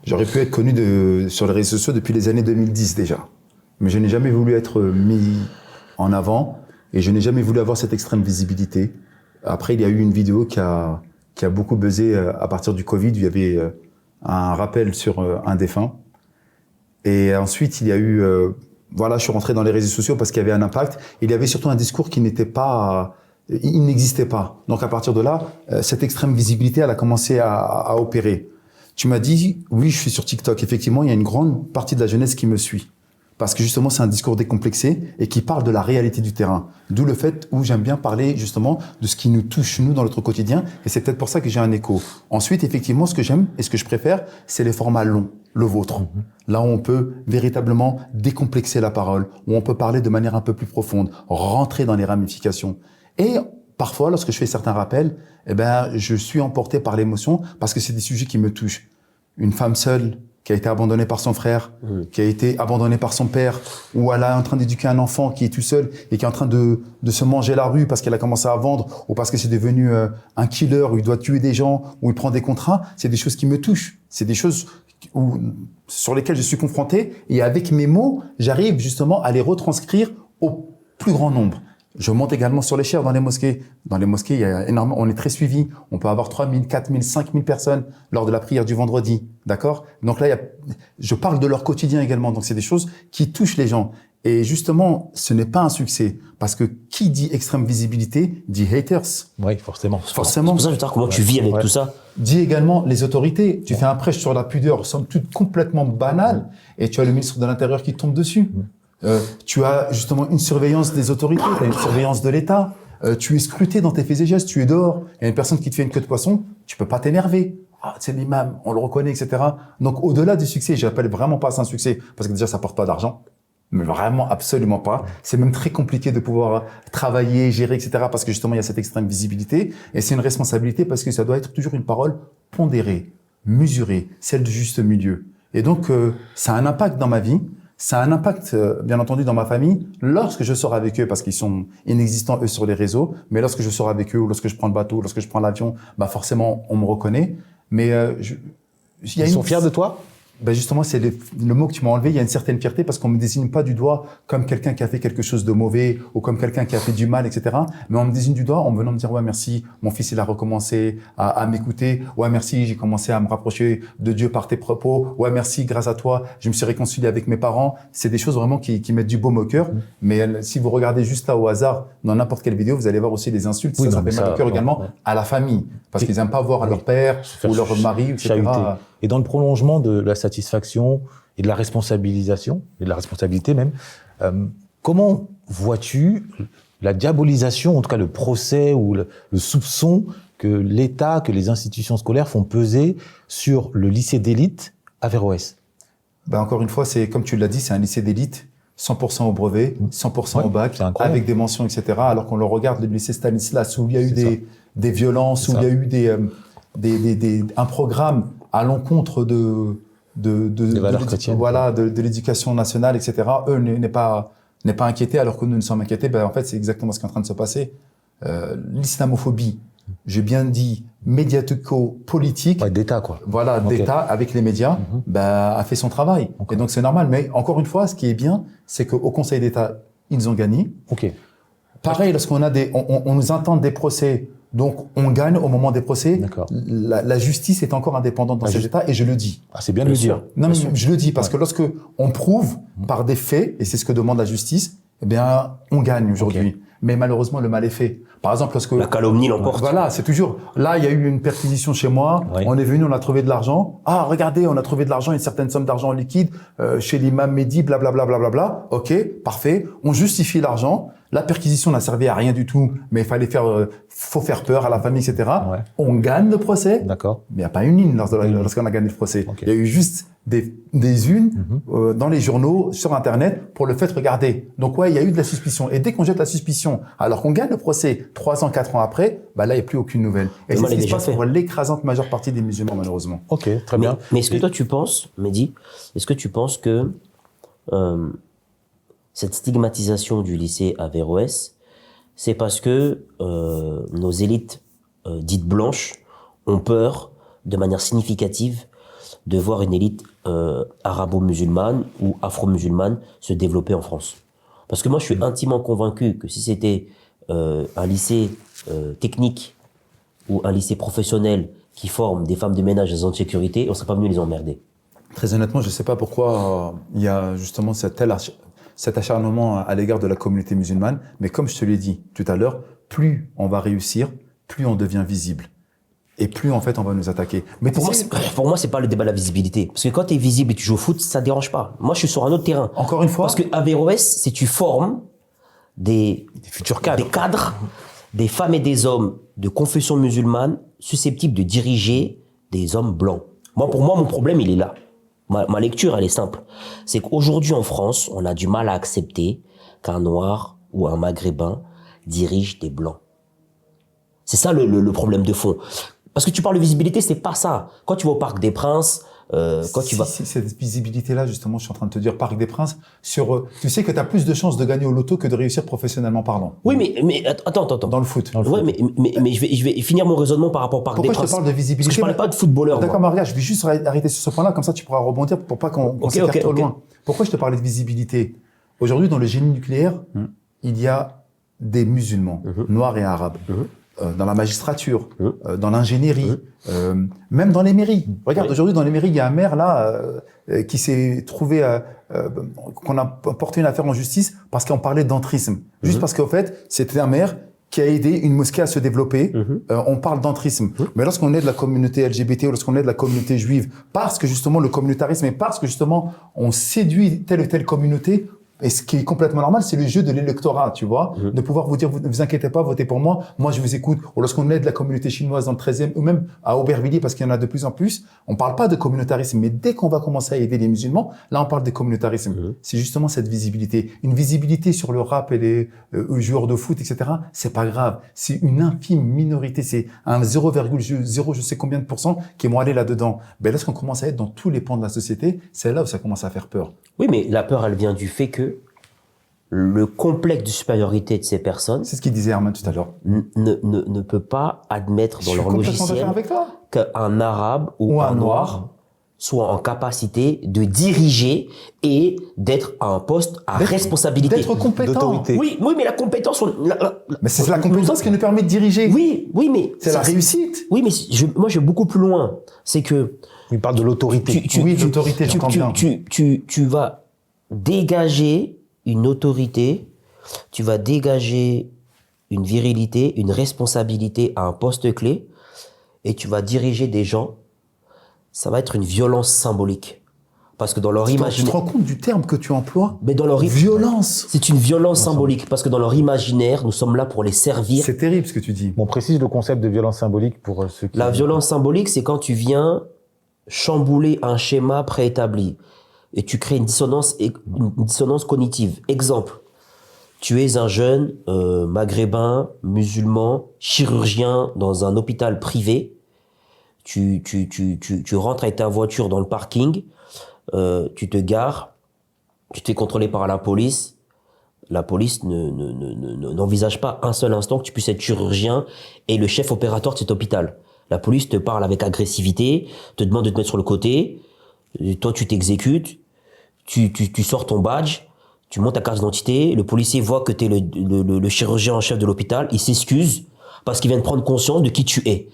J'aurais pu être connu sur les réseaux sociaux depuis les années 2010 déjà. Mais je n'ai jamais voulu être mis en avant et je n'ai jamais voulu avoir cette extrême visibilité. Après, il y a eu une vidéo qui a beaucoup buzzé à partir du Covid, où il y avait un rappel sur un défunt. Et ensuite, il y a eu... voilà, je suis rentré dans les réseaux sociaux parce qu'il y avait un impact. Il y avait surtout un discours qui n'était pas... il n'existait pas. Donc à partir de là, cette extrême visibilité, elle a commencé à opérer. Tu m'as dit, oui, je suis sur TikTok. Effectivement, il y a une grande partie de la jeunesse qui me suit. Parce que justement, c'est un discours décomplexé et qui parle de la réalité du terrain. D'où le fait où j'aime bien parler justement de ce qui nous touche, nous, dans notre quotidien. Et c'est peut-être pour ça que j'ai un écho. Ensuite, effectivement, ce que j'aime et ce que je préfère, c'est les formats longs, le vôtre. Là où on peut véritablement décomplexer la parole, où on peut parler de manière un peu plus profonde, rentrer dans les ramifications. Et parfois, lorsque je fais certains rappels, eh ben, je suis emporté par l'émotion parce que c'est des sujets qui me touchent. Une femme seule qui a été abandonnée par son frère, qui a été abandonnée par son père, ou elle est en train d'éduquer un enfant qui est tout seul et qui est en train de se manger la rue parce qu'elle a commencé à vendre ou parce que c'est devenu un killer où il doit tuer des gens, où il prend des contrats. C'est des choses qui me touchent. C'est des choses sur lesquelles je suis confronté et avec mes mots, j'arrive justement à les retranscrire au plus grand nombre. Je monte également sur les chairs dans les mosquées. Dans les mosquées, il y a énormément, on est très suivi. On peut avoir 3000, 4000, 5000 personnes lors de la prière du vendredi. D'accord? Donc là, je parle de leur quotidien également. Donc c'est des choses qui touchent les gens. Et justement, ce n'est pas un succès. Parce que qui dit extrême visibilité, dit haters. Oui, forcément. Forcément. C'est pour ça que je veux savoir comment tu vis avec tout ça. Dit également les autorités. Tu fais un prêche sur la pudeur, somme toute complètement banale, et tu as le ministre de l'Intérieur qui tombe dessus. Tu as justement une surveillance des autorités, tu as une surveillance de l'État, tu es scruté dans tes faits et gestes, tu es dehors, il y a une personne qui te fait une queue de poisson, tu peux pas t'énerver. Ah, c'est l'imam, on le reconnaît, etc. Donc au-delà du succès, j'appelle vraiment pas ça un succès, parce que déjà ça porte pas d'argent, mais vraiment absolument pas. C'est même très compliqué de pouvoir travailler, gérer, etc. parce que justement il y a cette extrême visibilité, et c'est une responsabilité parce que ça doit être toujours une parole pondérée, mesurée, celle du juste milieu. Et donc ça a un impact dans ma vie. Ça a un impact, bien entendu, dans ma famille, lorsque je sors avec eux, parce qu'ils sont inexistants, eux, sur les réseaux, mais lorsque je sors avec eux, ou lorsque je prends le bateau, lorsque je prends l'avion, bah forcément, on me reconnaît. Mais ils sont fiers de toi? Ben justement, c'est le mot que tu m'as enlevé. Il y a une certaine fierté parce qu'on me désigne pas du doigt comme quelqu'un qui a fait quelque chose de mauvais ou comme quelqu'un qui a fait du mal, etc. Mais on me désigne du doigt en venant me dire ouais merci, mon fils il a recommencé à m'écouter. Ouais merci, j'ai commencé à me rapprocher de Dieu par tes propos. Ouais merci, grâce à toi, je me suis réconcilié avec mes parents. C'est des choses vraiment qui mettent du baume au cœur. Mais si vous regardez juste là au hasard dans n'importe quelle vidéo, vous allez voir aussi des insultes. Oui, ça fait mal au cœur également à la famille parce qu'ils aiment pas voir leur père ou leur mari, etc. Chahuter. Et dans le prolongement de la satisfaction et de la responsabilisation, et de la responsabilité même, comment vois-tu la diabolisation, en tout cas le procès ou le soupçon que l'État, que les institutions scolaires font peser sur le lycée d'élite Averroès? Ben encore une fois, c'est comme tu l'as dit, c'est un lycée d'élite, 100% au brevet, 100% au bac, avec des mentions, etc. Alors qu'on le regarde, le lycée Stanislas, où il y a eu des violences, où il y a eu un programme à l'encontre de l'éducation nationale, etc. Eux n'est pas inquiété alors que nous sommes inquiétés. Ben, en fait, c'est exactement ce qui est en train de se passer. L'islamophobie, j'ai bien dit médiatico-politique. Ouais, d'État, quoi. Voilà, d'État avec les médias, a fait son travail. Et donc, c'est normal. Mais encore une fois, ce qui est bien, c'est qu'au Conseil d'État, ils ont gagné. Pareil, lorsqu'on a on nous intente des procès, donc on gagne au moment des procès. La justice est encore indépendante dans ces États et je le dis. Ah, c'est bien de le dire. Non, mais je le dis parce que lorsque on prouve par des faits, et c'est ce que demande la justice, eh bien, on gagne aujourd'hui. Mais malheureusement, le mal est fait. Par exemple, lorsque... La calomnie l'emporte. Voilà, c'est toujours... Là, il y a eu une perquisition chez moi. On est venu, on a trouvé de l'argent. Ah, regardez, on a trouvé de l'argent, une certaine somme d'argent en liquide chez l'imam Mehdi, blablabla, blablabla. Ok, parfait. On justifie l'argent. La perquisition n'a servi à rien du tout, mais il fallait faut faire peur à la famille, etc. On gagne le procès. Mais il n'y a pas une ligne lorsqu'on a gagné le procès. Il y a eu juste des unes dans les journaux, sur Internet, pour le fait regarder. Donc ouais, il y a eu de la suspicion. Et dès qu'on jette la suspicion, alors qu'on gagne le procès 3 ans, 4 ans après, bah là, il n'y a plus aucune nouvelle. Et c'est ce qui se passe pour l'écrasante majeure partie des musulmans, malheureusement. Ok, très bien. Mais est-ce que toi tu penses, Mehdi, est-ce que tu penses que cette stigmatisation du lycée Averroès, c'est parce que nos élites dites blanches ont peur, de manière significative, de voir une élite arabo-musulmane ou afro-musulmane se développer en France? Parce que moi, je suis intimement convaincu que si c'était un lycée technique ou un lycée professionnel qui forme des femmes de ménage et des hommes de sécurité, on ne serait pas venu les emmerder. Très honnêtement, je ne sais pas pourquoi il y a justement cet acharnement à l'égard de la communauté musulmane, mais comme je te l'ai dit tout à l'heure, plus on va réussir, plus on devient visible. Et plus, en fait, on va nous attaquer. Mais Pour moi, c'est pas le débat de la visibilité. Parce que quand tu es visible et tu joues au foot, ça dérange pas. Moi, je suis sur un autre terrain. Encore une fois. Parce que Averroès, c'est tu formes des futurs cadres. des femmes et des hommes de confession musulmane susceptibles de diriger des hommes blancs. Pour moi, mon problème, il est là. Ma lecture, elle est simple. C'est qu'aujourd'hui, en France, on a du mal à accepter qu'un noir ou un maghrébin dirige des blancs. C'est ça le problème de fond. Parce que tu parles de visibilité, c'est pas ça. Quand tu vas au Parc des Princes, cette visibilité-là, justement, je suis en train de te dire, Parc des Princes, tu sais que tu as plus de chances de gagner au loto que de réussir professionnellement parlant. Oui, mais attends. Dans le foot. Ouais, mais je vais finir mon raisonnement par rapport au Parc des Princes. Pourquoi je te parle de visibilité? Parce que je parlais pas de footballeur. D'accord, Maria, je vais juste arrêter sur ce point-là, comme ça tu pourras rebondir pour pas qu'on s'écarte trop loin. Pourquoi je te parlais de visibilité? Aujourd'hui, dans le génie nucléaire, il y a des musulmans, noirs et arabes. Dans la magistrature, dans l'ingénierie, même dans les mairies. Regarde, aujourd'hui, dans les mairies, il y a un maire là qui s'est trouvé, qu'on a porté une affaire en justice parce qu'on parlait d'entrisme. Juste parce qu'en fait, c'était un maire qui a aidé une mosquée à se développer. On parle d'entrisme. Mais lorsqu'on est de la communauté LGBT ou lorsqu'on est de la communauté juive, parce que justement le communautarisme et parce que justement on séduit telle ou telle communauté, et ce qui est complètement normal, c'est le jeu de l'électorat, tu vois, de pouvoir vous dire, ne vous inquiétez pas, votez pour moi, moi je vous écoute. Ou lorsqu'on est de la communauté chinoise dans le 13e, ou même à Aubervilliers, parce qu'il y en a de plus en plus, on parle pas de communautarisme, mais dès qu'on va commencer à aider les musulmans, là on parle de communautarisme. C'est justement cette visibilité. Une visibilité sur le rap et les joueurs de foot, etc., c'est pas grave. C'est une infime minorité, c'est un 0,0 je sais combien de pourcents qui vont aller là-dedans. Ben lorsqu'on commence à être dans tous les pans de la société, c'est là où ça commence à faire peur. Oui, mais la peur, elle vient du fait que le complexe de supériorité de ces personnes, c'est ce qu'il disait Herman tout à l'heure, ne peut pas admettre dans leur logiciel qu'un arabe ou un noir soit en capacité de diriger et d'être à un poste à responsabilité. D'être compétent. Oui, mais la compétence... mais c'est la compétence qui nous permet de diriger. Oui, mais... C'est la réussite. Oui, mais moi, je vais beaucoup plus loin. C'est que... Il parle de l'autorité. Oui, l'autorité, j'entends bien. Tu vas dégager une autorité, tu vas dégager une virilité, une responsabilité à un poste clé, et tu vas diriger des gens. Ça va être une violence symbolique. Parce que dans leur imaginaire... Tu te rends compte du terme que tu emploies? Mais dans leur violence. C'est une violence symbolique. Parce que dans leur imaginaire, nous sommes là pour les servir. C'est terrible ce que tu dis. On précise le concept de violence symbolique pour ceux qui... La violence symbolique, c'est quand tu viens chambouler un schéma préétabli. Et tu crées une dissonance cognitive. Exemple, tu es un jeune maghrébin, musulman, chirurgien dans un hôpital privé. Tu rentres avec ta voiture dans le parking, tu te gares, tu t'es contrôlé par la police. La police n'envisage pas un seul instant que tu puisses être chirurgien et le chef opérateur de cet hôpital. La police te parle avec agressivité, te demande de te mettre sur le côté. Toi, tu t'exécutes, tu sors ton badge, tu montes ta carte d'identité. Le policier voit que tu es le chirurgien en chef de l'hôpital. Il s'excuse parce qu'il vient de prendre conscience de qui tu es.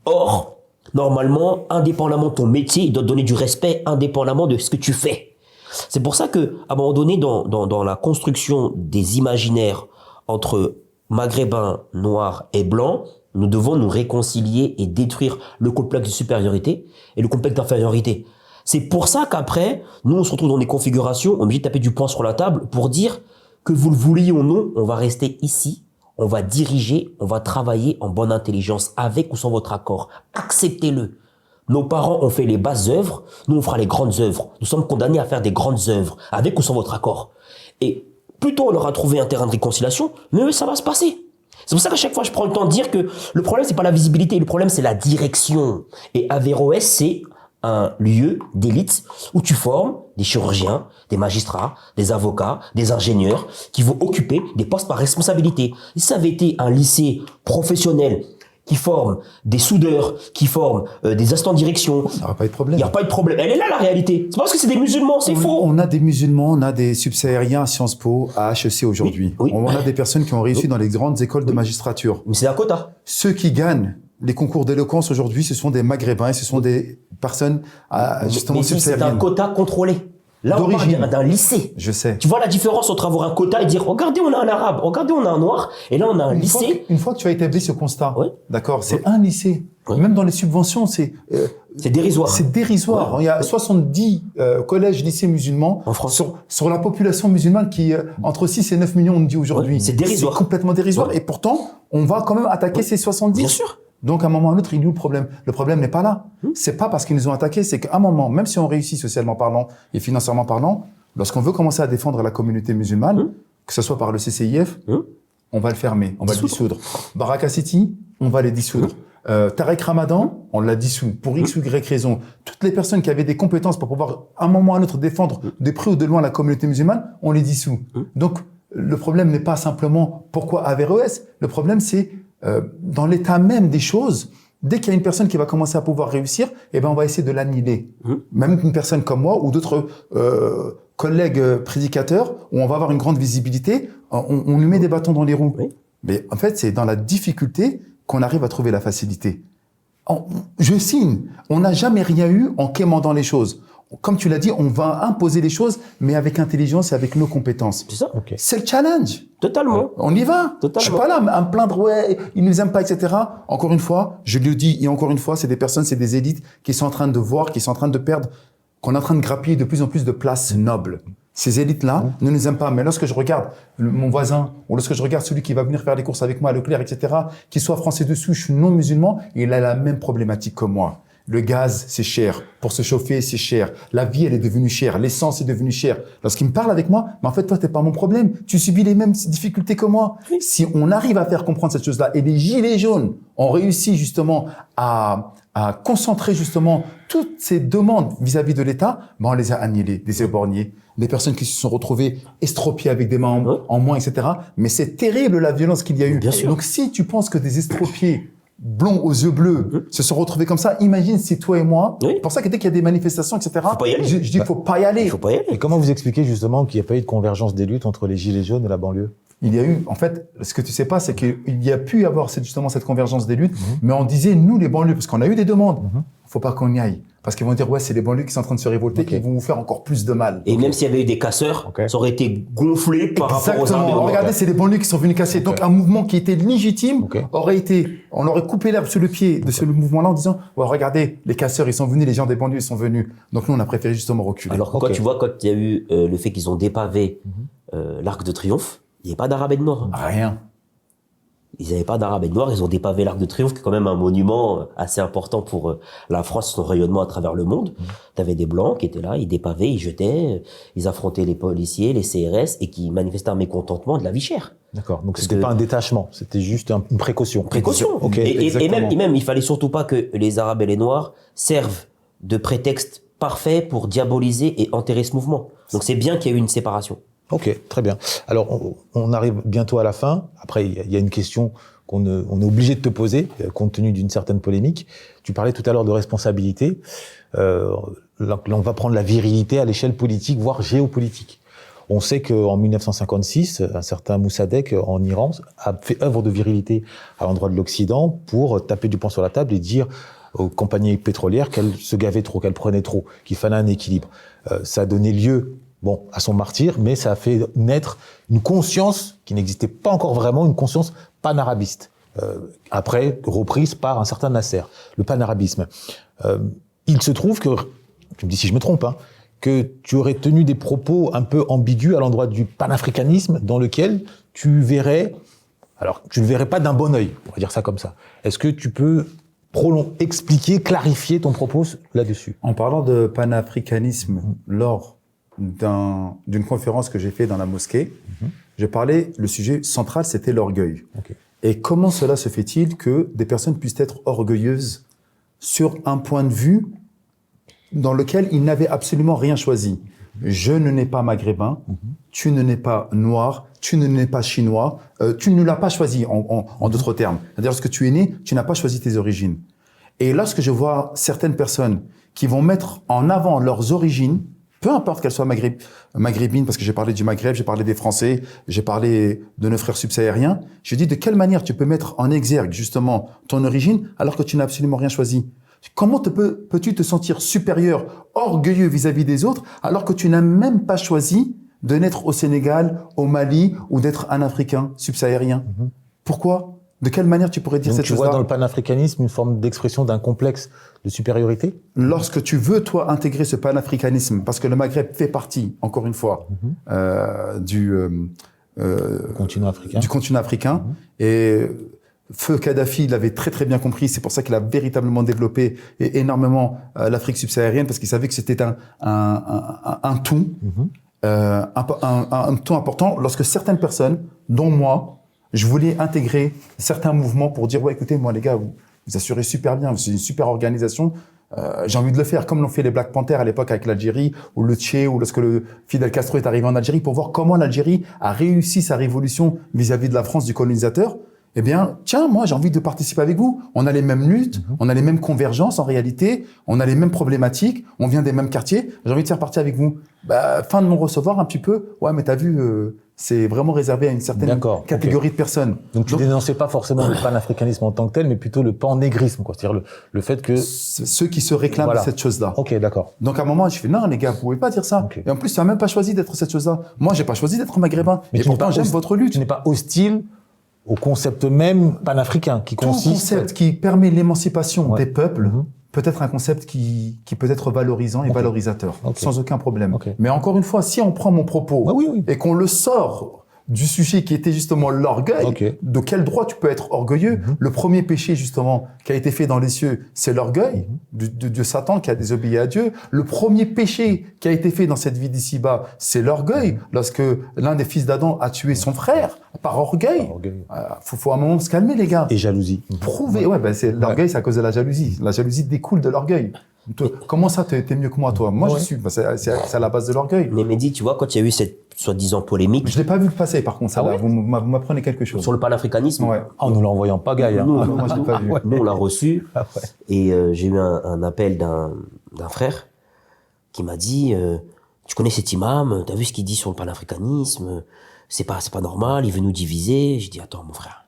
Or, normalement, indépendamment de ton métier, il doit te donner du respect indépendamment de ce que tu fais. C'est pour ça que, à un moment donné, dans la construction des imaginaires entre maghrébins, noirs et blancs, nous devons nous réconcilier et détruire le complexe de supériorité et le complexe d'infériorité. C'est pour ça qu'après, nous, on se retrouve dans des configurations, on est obligé de taper du poing sur la table pour dire que vous le vouliez ou non, on va rester ici, on va diriger, on va travailler en bonne intelligence, avec ou sans votre accord. Acceptez-le. Nos parents ont fait les basses œuvres, nous on fera les grandes œuvres. Nous sommes condamnés à faire des grandes œuvres, avec ou sans votre accord. Et plus tôt on aura trouvé un terrain de réconciliation, mieux ça va se passer. C'est pour ça qu'à chaque fois je prends le temps de dire que le problème c'est pas la visibilité, le problème c'est la direction. Et Averroès c'est un lieu d'élite où tu formes des chirurgiens, des magistrats, des avocats, des ingénieurs qui vont occuper des postes par responsabilité. Si ça avait été un lycée professionnel qui forme des soudeurs, qui forme des assistants de direction, Ça n'aura pas eu de problème. il n'y a pas de problème. Elle est là la réalité. C'est parce que c'est des musulmans, c'est faux. On a des musulmans, on a des subsahariens à Sciences Po, à HEC aujourd'hui. Oui, oui. On a des personnes qui ont réussi dans les grandes écoles de magistrature. Mais c'est un quota. Ceux qui gagnent les concours d'éloquence aujourd'hui, ce sont des Maghrébins et ce sont des personnes justement Mais si c'est un subsahariennes. quota contrôlé. Là, on D'origine. parle d'un lycée. Je sais. Tu vois la différence entre avoir un quota et dire regardez, on a un arabe, regardez, on a un noir, et là, on a un lycée. Une fois que tu as établi ce constat, Oui. d'accord, c'est un lycée. Oui. Même dans les subventions, c'est dérisoire. c'est dérisoire. Il y a 70 collèges, lycées musulmans En France. sur la population musulmane qui entre 6 et 9 millions, on dit aujourd'hui. Oui, c'est dérisoire. C'est complètement dérisoire. Oui. Et pourtant, on va quand même attaquer ces 70. Bien sûr. Donc, à un moment ou à un autre, il y a eu le problème. Le problème n'est pas là. C'est pas parce qu'ils nous ont attaqués, c'est qu'à un moment, même si on réussit socialement parlant et financièrement parlant, lorsqu'on veut commencer à défendre la communauté musulmane, que ce soit par le CCIF, on va le fermer, on va le dissoudre. Baraka City, on va les dissoudre. Tarek Ramadan, on l'a dissous pour X ou Y raison. Toutes les personnes qui avaient des compétences pour pouvoir, à un moment ou à un autre, défendre de près ou de loin la communauté musulmane, on les dissout. Donc, le problème n'est pas simplement pourquoi Averroès. Le problème, c'est dans l'état même des choses. Dès qu'il y a une personne qui va commencer à pouvoir réussir, eh ben on va essayer de l'annihiler. Même une personne comme moi ou d'autres collègues prédicateurs, où on va avoir une grande visibilité, on lui met des bâtons dans les roues. Oui. Mais en fait, c'est dans la difficulté qu'on arrive à trouver la facilité. Je signe, on n'a jamais rien eu en quémandant les choses. Comme tu l'as dit, on va imposer les choses, mais avec intelligence et avec nos compétences. C'est ça. Ok. C'est le challenge. Totalement. On y va. Totalement. Je suis pas là à me plaindre, ouais, ils nous aiment pas, etc. Encore une fois, je le dis, et encore une fois, c'est des personnes, c'est des élites qui sont en train de voir, qui sont en train de perdre, qu'on est en train de grappiller de plus en plus de places nobles. Ces élites-là ne nous aiment pas. Mais lorsque je regarde mon voisin, ou lorsque je regarde celui qui va venir faire les courses avec moi à Leclerc, etc., qu'il soit français de souche ou non musulman, il a la même problématique que moi. Le gaz, c'est cher. Pour se chauffer, c'est cher. La vie, elle est devenue chère. L'essence est devenue chère. Lorsqu'il me parle avec moi, mais en fait, toi, t'es pas mon problème. Tu subis les mêmes difficultés que moi. Si on arrive à faire comprendre cette chose-là, et les gilets jaunes ont réussi justement à concentrer justement toutes ces demandes vis-à-vis de l'État, ben on les a annihilés, des éborgnés, des personnes qui se sont retrouvées estropiées avec des membres en moins, etc. Mais c'est terrible la violence qu'il y a eu. Bien sûr. Donc si tu penses que des estropiés blonds aux yeux bleus se sont retrouvés comme ça, imagine si toi et moi, Oui. c'est pour ça que dès qu'il y a des manifestations, etc., Faut pas y aller. je dis faut pas y aller. Il faut pas y aller. Et comment vous expliquez justement qu'il n'y a pas eu de convergence des luttes entre les Gilets jaunes et la banlieue? Il y a eu, en fait, ce que tu sais pas, c'est qu'il y a pu y avoir justement cette convergence des luttes, mais on disait, nous, les banlieues, parce qu'on a eu des demandes, faut pas qu'on y aille. Parce qu'ils vont dire, ouais, c'est les banlieues qui sont en train de se révolter, qui vont vous faire encore plus de mal. Et même s'il y avait eu des casseurs, Ok. ça aurait été gonflé par rapport aux armes. Exactement. Regardez, c'est les banlieues qui sont venues casser. Donc, un mouvement qui était légitime Ok. on aurait coupé l'herbe sous le pied de ce mouvement-là en disant, ouais, regardez, les casseurs, ils sont venus, les gens des banlieues, ils sont venus. Donc, nous, on a préféré justement reculer. Alors que Ok. quand tu vois, quand il y a eu le fait qu'ils ont dépavé l'Arc de Triomphe, il n'y avait pas d'Arabe et de Noir. Rien. Ils n'avaient pas d'Arabe et de Noir, ils ont dépavé l'Arc de Triomphe, qui est quand même un monument assez important pour la France, son rayonnement à travers le monde. T'avais des Blancs qui étaient là, ils dépavaient, ils jetaient, ils affrontaient les policiers, les CRS, et qui manifestaient un mécontentement de la vie chère. D'accord. Donc Parce c'était que- pas un détachement, c'était juste une précaution. Précaution. Ok. Et exactement. même, il fallait surtout pas que les Arabes et les Noirs servent de prétexte parfait pour diaboliser et enterrer ce mouvement. Donc c'est bien qu'il y ait eu une séparation. Ok, très bien. Alors, on arrive bientôt à la fin. Après, il y a une question on est obligé de te poser, compte tenu d'une certaine polémique. Tu parlais tout à l'heure de responsabilité. Là, on va prendre la virilité à l'échelle politique, voire géopolitique. On sait qu'en 1956, un certain Mossadegh en Iran a fait œuvre de virilité à l'endroit de l'Occident pour taper du poing sur la table et dire aux compagnies pétrolières qu'elles se gavaient trop, qu'elles prenaient trop, qu'il fallait un équilibre. Ça a donné lieu à son martyr, mais ça a fait naître une conscience qui n'existait pas encore vraiment, une conscience panarabiste. Après, reprise par un certain Nasser, le panarabisme. Il se trouve que, tu me dis si je me trompe, que tu aurais tenu des propos un peu ambigus à l'endroit du panafricanisme, dans lequel tu le verrais pas d'un bon œil, on va dire ça comme ça. Est-ce que tu peux expliquer, clarifier ton propos là-dessus. En parlant de panafricanisme, lors d'une conférence que j'ai faite dans la mosquée, j'ai parlé, le sujet central, c'était l'orgueil. Ok. Et comment cela se fait-il que des personnes puissent être orgueilleuses sur un point de vue dans lequel ils n'avaient absolument rien choisi? Je ne n'ai pas maghrébin, tu ne n'es pas noir, tu ne n'es pas chinois, tu ne l'as pas choisi en d'autres termes. C'est-à-dire, lorsque tu es né, tu n'as pas choisi tes origines. Et lorsque je vois certaines personnes qui vont mettre en avant leurs origines, peu importe qu'elles soient maghrébines, parce que j'ai parlé du Maghreb, j'ai parlé des Français, j'ai parlé de nos frères subsahariens, je dis de quelle manière tu peux mettre en exergue justement ton origine alors que tu n'as absolument rien choisi? Comment peux-tu te sentir supérieur, orgueilleux vis-à-vis des autres alors que tu n'as même pas choisi de naître au Sénégal, au Mali ou d'être un Africain subsahárien? Pourquoi? De quelle manière tu pourrais dire Donc cette tu chose-là? vois dans le panafricanisme une forme d'expression d'un complexe de supériorité? Lorsque tu veux, toi, intégrer ce panafricanisme, parce que le Maghreb fait partie, encore une fois, du Continent africain. du continent africain, et Feu Kadhafi l'avait très très bien compris, c'est pour ça qu'il a véritablement développé énormément l'Afrique subsaharienne, parce qu'il savait que c'était un tout, un tout important. Lorsque certaines personnes, dont moi, je voulais intégrer certains mouvements pour dire, ouais, écoutez, moi les gars, vous assurez super bien, c'est une super organisation, j'ai envie de le faire, comme l'ont fait les Black Panthers à l'époque avec l'Algérie, ou le Tché, ou lorsque le Fidel Castro est arrivé en Algérie, pour voir comment l'Algérie a réussi sa révolution vis-à-vis de la France, du colonisateur. Eh bien, tiens, moi, j'ai envie de participer avec vous. On a les mêmes luttes, on a les mêmes convergences en réalité, on a les mêmes problématiques, on vient des mêmes quartiers. J'ai envie de faire partie avec vous. Bah, fin de mon recevoir un petit peu. Ouais, mais t'as vu, c'est vraiment réservé à une certaine catégorie de personnes. Donc tu dénonçais pas forcément le panafricanisme en tant que tel, mais plutôt le pan-négrisme, quoi. C'est-à-dire le fait que ceux qui se réclament de cette chose-là. Ok, d'accord. Donc à un moment, je fais non les gars, vous pouvez pas dire ça. Okay. Et en plus, tu n'as même pas choisi d'être cette chose-là. Moi, j'ai pas choisi d'être maghrébin. Mais et pourtant, j'aime votre lutte. Tu n'es pas hostile au concept même panafricain qui consiste... Tout concept qui permet l'émancipation des peuples peut être un concept qui peut être valorisant et valorisateur, sans aucun problème. Mais encore une fois, si on prend mon propos et qu'on le sort du sujet qui était justement l'orgueil, de quel droit tu peux être orgueilleux? Le premier péché justement qui a été fait dans les cieux, c'est l'orgueil de Dieu Satan qui a désobéi à Dieu. Le premier péché qui a été fait dans cette vie d'ici-bas, c'est l'orgueil. Lorsque l'un des fils d'Adam a tué son frère par orgueil. Faut à un moment se calmer les gars. Et jalousie. Prouver, c'est l'orgueil, c'est à cause de la jalousie. La jalousie découle de l'orgueil. Comment ça, t'es mieux que moi, toi? Moi, je suis. C'est à la base de l'orgueil. Mais Mehdi, tu vois, quand il y a eu cette soi-disant polémique. Je l'ai pas vu passer, par contre. Vous m'apprenez quelque chose. Sur le panafricanisme. En nous l'envoyant pas, Gaïa. Nous, moi, je l'ai pas vu. Nous, on l'a reçu. Et j'ai eu un appel d'un frère qui m'a dit tu connais cet imam, t'as vu ce qu'il dit sur le panafricanisme, c'est pas normal, il veut nous diviser. J'ai dit attends, mon frère,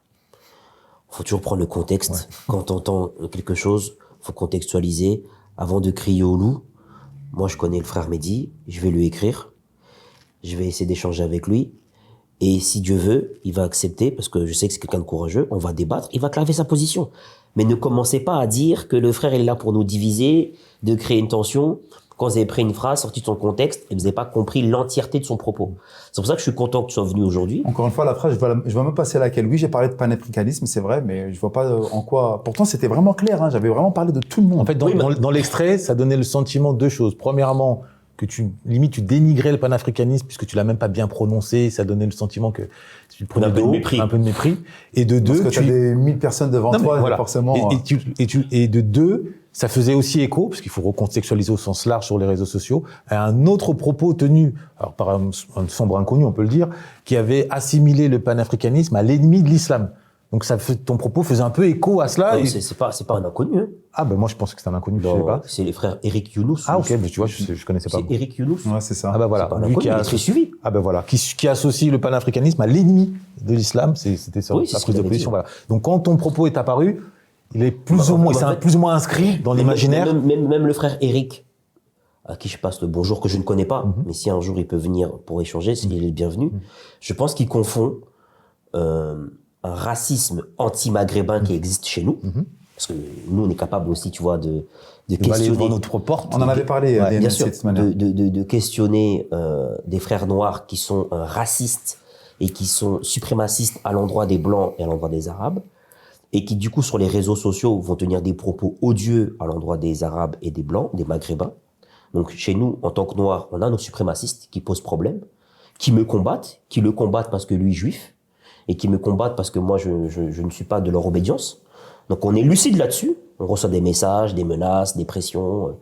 faut toujours prendre le contexte. Quand t'entends quelque chose, faut contextualiser. Avant de crier au loup, moi je connais le frère Mehdi, je vais lui écrire, je vais essayer d'échanger avec lui, et si Dieu veut, il va accepter, parce que je sais que c'est quelqu'un de courageux, on va débattre, il va claver sa position. Mais ne commencez pas à dire que le frère est là pour nous diviser, de créer une tension, quand vous avez pris une phrase sortie de son contexte, et vous n'avez pas compris l'entièreté de son propos. C'est pour ça que je suis content que tu sois venu aujourd'hui. Encore une fois, la phrase, je vais même passer à laquelle. Oui, j'ai parlé de panafricanisme, c'est vrai, mais je vois pas en quoi. Pourtant, c'était vraiment clair, j'avais vraiment parlé de tout le monde. En fait, dans l'extrait, ça donnait le sentiment de deux choses. Premièrement, que tu dénigrais le panafricanisme puisque tu l'as même pas bien prononcé, ça donnait le sentiment que tu prenais un peu de mépris. Et de deux, parce que tu as des 1000 personnes devant toi, forcément. Et de deux, ça faisait aussi écho, parce qu'il faut recontextualiser au sens large sur les réseaux sociaux, à un autre propos tenu, alors par un sombre inconnu, on peut le dire, qui avait assimilé le panafricanisme à l'ennemi de l'islam. Donc ton propos faisait un peu écho à cela. Non, c'est pas un inconnu. Hein. Ah ben moi je pense que c'est un inconnu, je sais pas. C'est les frères Eric Younous. Ah ok, mais tu vois, je connaissais pas. C'est Eric Younous. Ouais, c'est ça. Ah ben voilà, lui qui a suivi. Ah ben voilà, qui associe le panafricanisme à l'ennemi de l'islam, c'était ça, sa prise de position. Voilà. Donc quand ton propos est apparu, il est plus ou moins inscrit dans l'imaginaire. Même le frère Eric, à qui je passe le bonjour que je ne connais pas, mais si un jour il peut venir pour échanger, il est le bienvenu. Je pense qu'il confond un racisme anti-maghrébin qui existe chez nous, parce que nous on est capable aussi, tu vois, de questionner notre porte. On en avait parlé, bien sûr, de questionner des frères noirs qui sont racistes et qui sont suprémacistes à l'endroit des blancs et à l'endroit des arabes. et qui, du coup, sur les réseaux sociaux, vont tenir des propos odieux à l'endroit des Arabes et des Blancs, des Maghrébins. Donc, chez nous, en tant que Noirs, on a nos suprémacistes qui posent problème, qui me combattent, qui le combattent parce que lui est juif, et qui me combattent parce que moi, je ne suis pas de leur obédience. Donc, on est lucide là-dessus. On reçoit des messages, des menaces, des pressions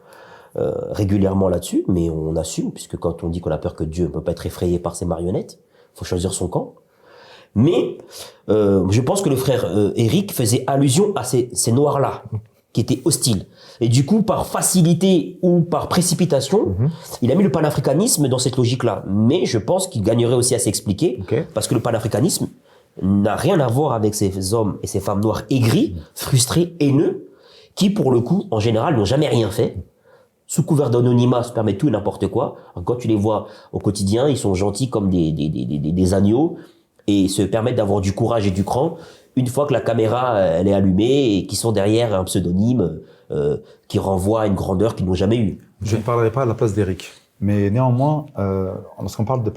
régulièrement là-dessus, mais on assume, puisque quand on dit qu'on a peur que Dieu ne peut pas être effrayé par ses marionnettes, il faut choisir son camp. Mais je pense que le frère Eric faisait allusion à ces Noirs-là, qui étaient hostiles. Et du coup, par facilité ou par précipitation, il a mis le panafricanisme dans cette logique-là. Mais je pense qu'il gagnerait aussi à s'expliquer, parce que le panafricanisme n'a rien à voir avec ces hommes et ces femmes noires aigris, frustrés, haineux, qui, pour le coup, en général, n'ont jamais rien fait. Sous couvert d'anonymat, se permettent tout et n'importe quoi. Alors, quand tu les vois au quotidien, ils sont gentils comme des agneaux, et se permettent d'avoir du courage et du cran une fois que la caméra elle est allumée et qui sont derrière un pseudonyme qui renvoie à une grandeur qu'ils n'ont jamais eue. Je ne parlerai pas à la place d'Éric. Mais néanmoins, lorsqu'on parle de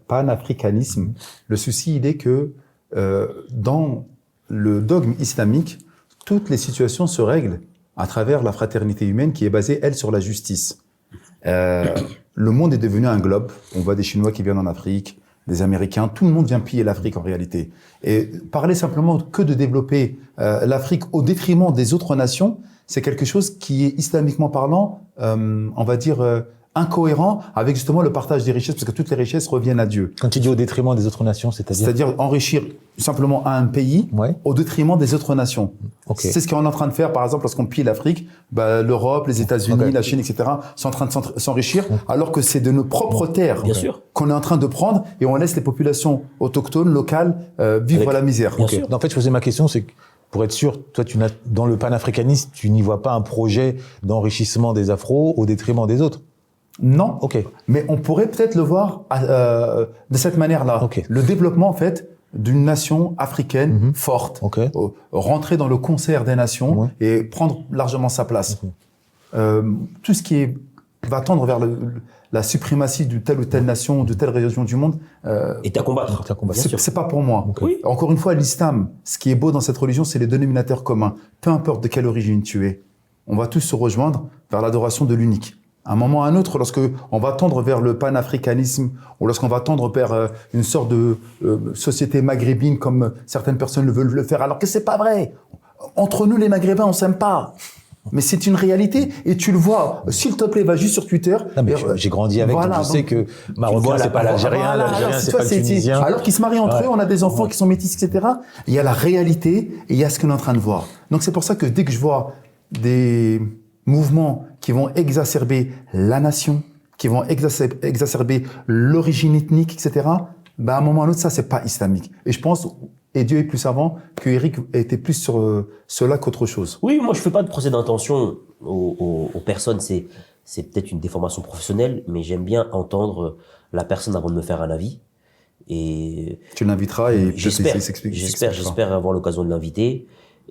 panafricanisme, le souci, il est que dans le dogme islamique, toutes les situations se règlent à travers la fraternité humaine qui est basée, elle, sur la justice. Le monde est devenu un globe. On voit des Chinois qui viennent en Afrique, des Américains, tout le monde vient piller l'Afrique en réalité. Et parler simplement que de développer l'Afrique au détriment des autres nations, c'est quelque chose qui est islamiquement parlant, on va dire, incohérent avec justement le partage des richesses, parce que toutes les richesses reviennent à Dieu. Quand tu dis au détriment des autres nations, c'est-à-dire? C'est-à-dire enrichir simplement un pays au détriment des autres nations. Okay. C'est ce qu'on est en train de faire, par exemple, lorsqu'on pille l'Afrique, l'Europe, les États-Unis, la Chine, etc., sont en train de s'enrichir, alors que c'est de nos propres terres qu'on est en train de prendre, et on laisse les populations autochtones, locales, vivre à la misère. En fait, je posais ma question, c'est que pour être sûr, toi, dans le panafricanisme, tu n'y vois pas un projet d'enrichissement des Afros au détriment des autres? Non, mais on pourrait peut-être le voir de cette manière-là. Le développement, en fait, d'une nation africaine forte, rentrer dans le concert des nations et prendre largement sa place. Tout ce qui va tendre vers la suprématie de telle ou telle nation, de telle région du monde, est à combattre. C'est pas pour moi. Encore une fois, l'islam, ce qui est beau dans cette religion, c'est les dénominateurs communs. Peu importe de quelle origine tu es, on va tous se rejoindre vers l'adoration de l'unique. À un moment ou à un autre, lorsque on va tendre vers le panafricanisme ou lorsqu'on va tendre vers une sorte de société maghrébine comme certaines personnes veulent le faire, alors que c'est pas vrai. Entre nous, les Maghrébins, on s'aime pas. Mais c'est une réalité et tu le vois. S'il te plaît, va juste sur Twitter. Non, mais j'ai grandi avec, donc je sais que Marocain, c'est pas l'Algérien, l'Algérien, c'est pas le Tunisien. Alors qu'ils se marient entre eux, on a des enfants qui sont métis, etc. Il y a la réalité et il y a ce qu'on est en train de voir. Donc c'est pour ça que dès que je vois des mouvements qui vont exacerber la nation, qui vont exacerber l'origine ethnique, etc., à un moment ou à un autre, ça, c'est pas islamique. Et je pense, et Dieu est plus savant, que Eric était plus sur cela qu'autre chose. Oui, moi, je fais pas de procès d'intention aux personnes. C'est peut-être une déformation professionnelle, mais j'aime bien entendre la personne avant de me faire un avis. Et tu l'inviteras et j'espère avoir l'occasion de l'inviter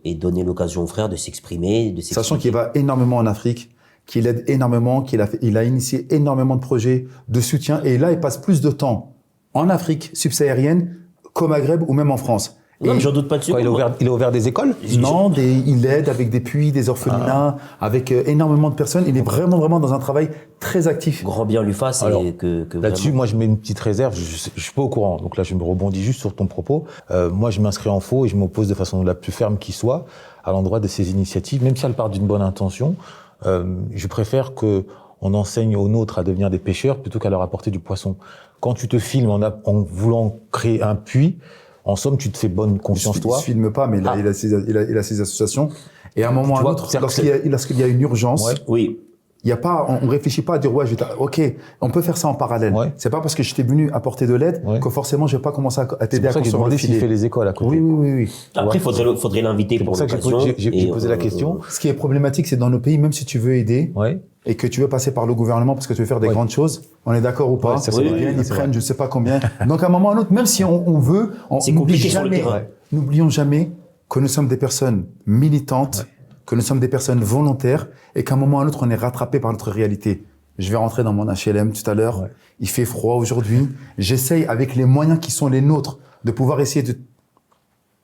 et donner l'occasion aux frères de s'exprimer, Sachant qu'il va énormément en Afrique, qu'il aide énormément, il a initié énormément de projets de soutien, et là, il passe plus de temps en Afrique subsaharienne qu'au Maghreb ou même en France. Non, mais j'en doute pas dessus. Il a ouvert des écoles? Non, il aide avec des puits, des orphelinats, avec énormément de personnes. Il est vraiment dans un travail très actif. Grand bien lui fasse. Alors, et que là-dessus, vraiment... moi, je mets une petite réserve. Je suis pas au courant. Donc là, je me rebondis juste sur ton propos. Moi, je m'inscris en faux et je m'oppose de façon la plus ferme qui soit à l'endroit de ces initiatives, même si elles partent d'une bonne intention. Je préfère que on enseigne aux nôtres à devenir des pêcheurs plutôt qu'à leur apporter du poisson. Quand tu te filmes en voulant créer un puits, en somme, tu te fais bonne conscience, toi. Il se filme pas, mais il a ses associations. Et à un moment ou à un autre, lorsqu'il y a une urgence, il y a pas, on réfléchit pas à dire ok, on peut faire ça en parallèle. C'est pas parce que je t'ai venu apporter de l'aide que forcément je vais pas commencer à t'aider à construire le filet. S'il fait les écoles à côté. Oui. Après, faudrait l'inviter pour l'occasion. C'est pour ça que j'ai posé la question. Ce qui est problématique, c'est dans nos pays, même si tu veux aider. Et que tu veux passer par le gouvernement parce que tu veux faire des grandes choses, on est d'accord ou pas? Ils prennent je sais pas combien. Donc à un moment ou à un autre, même si on veut, n'oublions jamais que nous sommes des personnes militantes, que nous sommes des personnes volontaires et qu'à un moment ou à un autre, on est rattrapé par notre réalité. Je vais rentrer dans mon HLM tout à l'heure. Il fait froid aujourd'hui. J'essaye avec les moyens qui sont les nôtres de pouvoir essayer de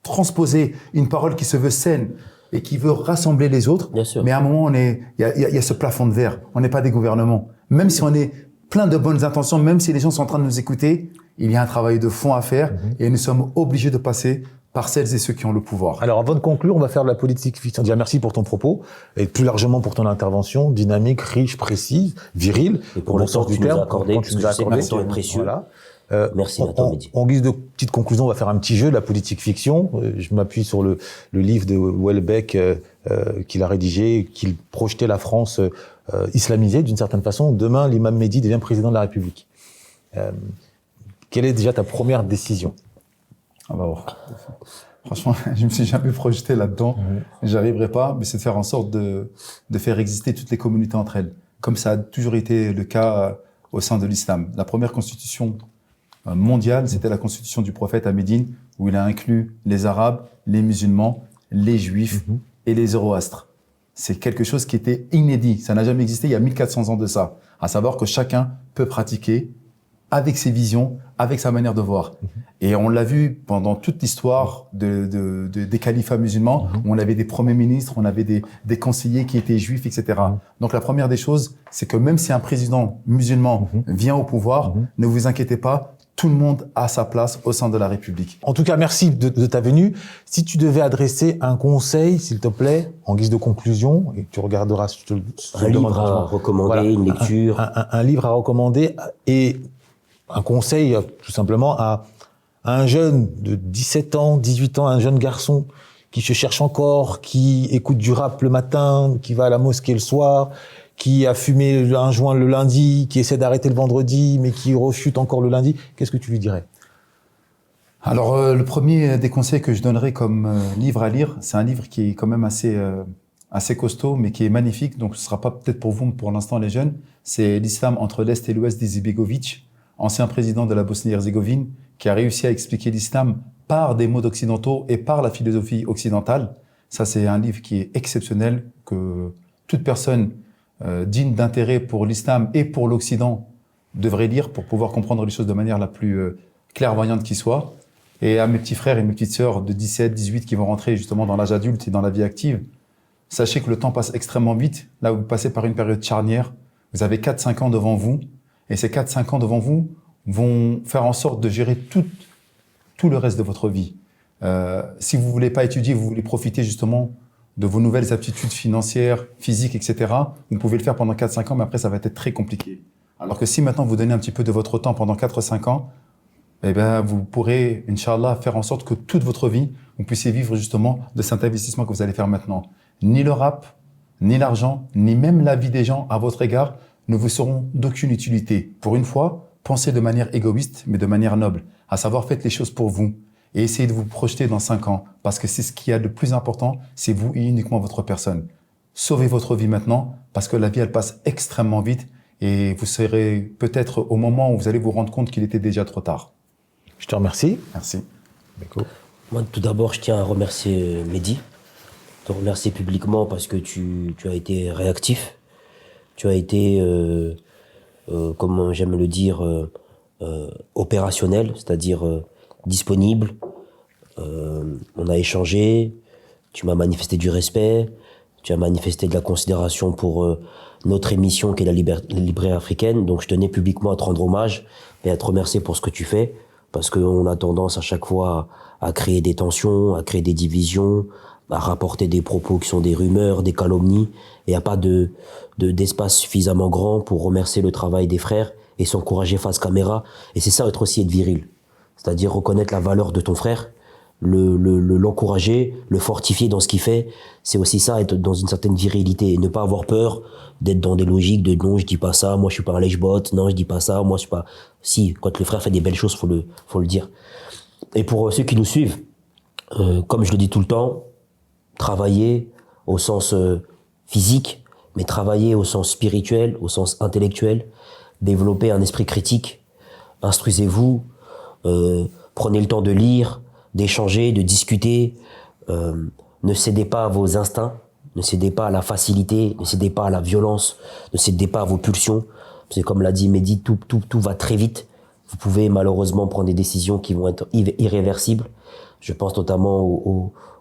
transposer une parole qui se veut saine et qui veut rassembler les autres. Bien sûr. Mais à un moment, il y a ce plafond de verre. On n'est pas des gouvernements. Même si on est plein de bonnes intentions, même si les gens sont en train de nous écouter, il y a un travail de fond à faire et nous sommes obligés de passer par celles et ceux qui ont le pouvoir. Alors, avant de conclure, on va faire de la politique fiction. Déjà, merci pour ton propos et plus largement pour ton intervention dynamique, riche, précise, virile. Et pour le temps que tu nous as accordé, parce que je sais que le temps est précieux. Voilà. Merci, Nathan Mehdi. En guise de petite conclusion, on va faire un petit jeu de la politique fiction. Je m'appuie sur le livre de Houellebecq qu'il a rédigé, qu'il projetait la France islamisée d'une certaine façon. Demain, l'imam Mehdi devient président de la République. Quelle est déjà ta première décision? Ah bah, franchement, je me suis jamais projeté là-dedans. J'arriverai pas, mais c'est de faire en sorte de faire exister toutes les communautés entre elles, comme ça a toujours été le cas au sein de l'islam. La première constitution mondiale, c'était la constitution du prophète à Médine, où il a inclus les Arabes, les musulmans, les Juifs et les Zoroastres. C'est quelque chose qui était inédit. Ça n'a jamais existé il y a 1400 ans de ça. À savoir que chacun peut pratiquer avec ses visions, avec sa manière de voir. Et on l'a vu pendant toute l'histoire des califats musulmans, où on avait des premiers ministres, on avait des conseillers qui étaient juifs, etc. Donc la première des choses, c'est que même si un président musulman vient au pouvoir, ne vous inquiétez pas, tout le monde a sa place au sein de la République. En tout cas, merci de ta venue. Si tu devais adresser un conseil, s'il te plaît, en guise de conclusion, et tu regarderas... Un livre à recommander, voilà, une lecture. Un livre à recommander et un conseil, tout simplement, à un jeune de 17 ans, 18 ans, un jeune garçon qui se cherche encore, qui écoute du rap le matin, qui va à la mosquée le soir, qui a fumé un joint le lundi, qui essaie d'arrêter le vendredi, mais qui rechute encore le lundi. Qu'est-ce que tu lui dirais? Alors, le premier des conseils que je donnerais comme livre à lire, c'est un livre qui est quand même assez costaud, mais qui est magnifique. Donc, ce sera pas peut-être pour vous, pour l'instant, les jeunes. C'est l'islam entre l'Est et l'Ouest d'Izetbegovic, ancien président de la Bosnie-Herzégovine, qui a réussi à expliquer l'islam par des mots occidentaux et par la philosophie occidentale. Ça, c'est un livre qui est exceptionnel, que toute personne digne d'intérêt pour l'islam et pour l'Occident devrait lire pour pouvoir comprendre les choses de manière la plus clairvoyante qui soit. Et à mes petits frères et mes petites sœurs de 17, 18 qui vont rentrer justement dans l'âge adulte et dans la vie active, sachez que le temps passe extrêmement vite. Là, vous passez par une période charnière. Vous avez 4-5 ans devant vous. Et ces 4-5 ans devant vous vont faire en sorte de gérer tout le reste de votre vie. Si vous voulez pas étudier, vous voulez profiter justement de vos nouvelles aptitudes financières, physiques, etc., vous pouvez le faire pendant 4-5 ans, mais après, ça va être très compliqué. Alors que si maintenant vous donnez un petit peu de votre temps pendant 4-5 ans, eh ben, vous pourrez, Inch'Allah, faire en sorte que toute votre vie, vous puissiez vivre justement de cet investissement que vous allez faire maintenant. Ni le rap, ni l'argent, ni même la vie des gens à votre égard ne vous seront d'aucune utilité. Pour une fois, pensez de manière égoïste, mais de manière noble. À savoir, faites les choses pour vous. Et essayez de vous projeter dans 5 ans. Parce que c'est ce qu'il y a de plus important, c'est vous et uniquement votre personne. Sauvez votre vie maintenant, parce que la vie, elle passe extrêmement vite. Et vous serez peut-être au moment où vous allez vous rendre compte qu'il était déjà trop tard. Je te remercie. Merci. Moi, tout d'abord, je tiens à remercier Mehdi. Te remercier publiquement parce que tu as été réactif. Tu as été, comme j'aime le dire, opérationnel, c'est-à-dire disponible. On a échangé, tu m'as manifesté du respect, tu as manifesté de la considération pour notre émission qui est la Librairie africaine. Donc je tenais publiquement à te rendre hommage et à te remercier pour ce que tu fais, parce qu'on a tendance à chaque fois à créer des tensions, à créer des divisions, à rapporter des propos qui sont des rumeurs, des calomnies, et il n'y a pas d'espace suffisamment grand pour remercier le travail des frères et s'encourager face caméra. Et c'est ça, être aussi être viril. C'est-à-dire reconnaître la valeur de ton frère, l'encourager, le fortifier dans ce qu'il fait. C'est aussi ça, être dans une certaine virilité et ne pas avoir peur d'être dans des logiques de non, je dis pas ça, moi je suis pas un lèche-bot, non, je dis pas ça, moi je suis pas... Si, quand le frère fait des belles choses, faut le dire. Et pour ceux qui nous suivent, comme je le dis tout le temps, travailler au sens physique, mais travailler au sens spirituel, au sens intellectuel, développer un esprit critique, instruisez-vous, prenez le temps de lire, d'échanger, de discuter, ne cédez pas à vos instincts, ne cédez pas à la facilité, ne cédez pas à la violence, ne cédez pas à vos pulsions. C'est comme l'a dit Mehdi, tout va très vite. Vous pouvez malheureusement prendre des décisions qui vont être irréversibles. Je pense notamment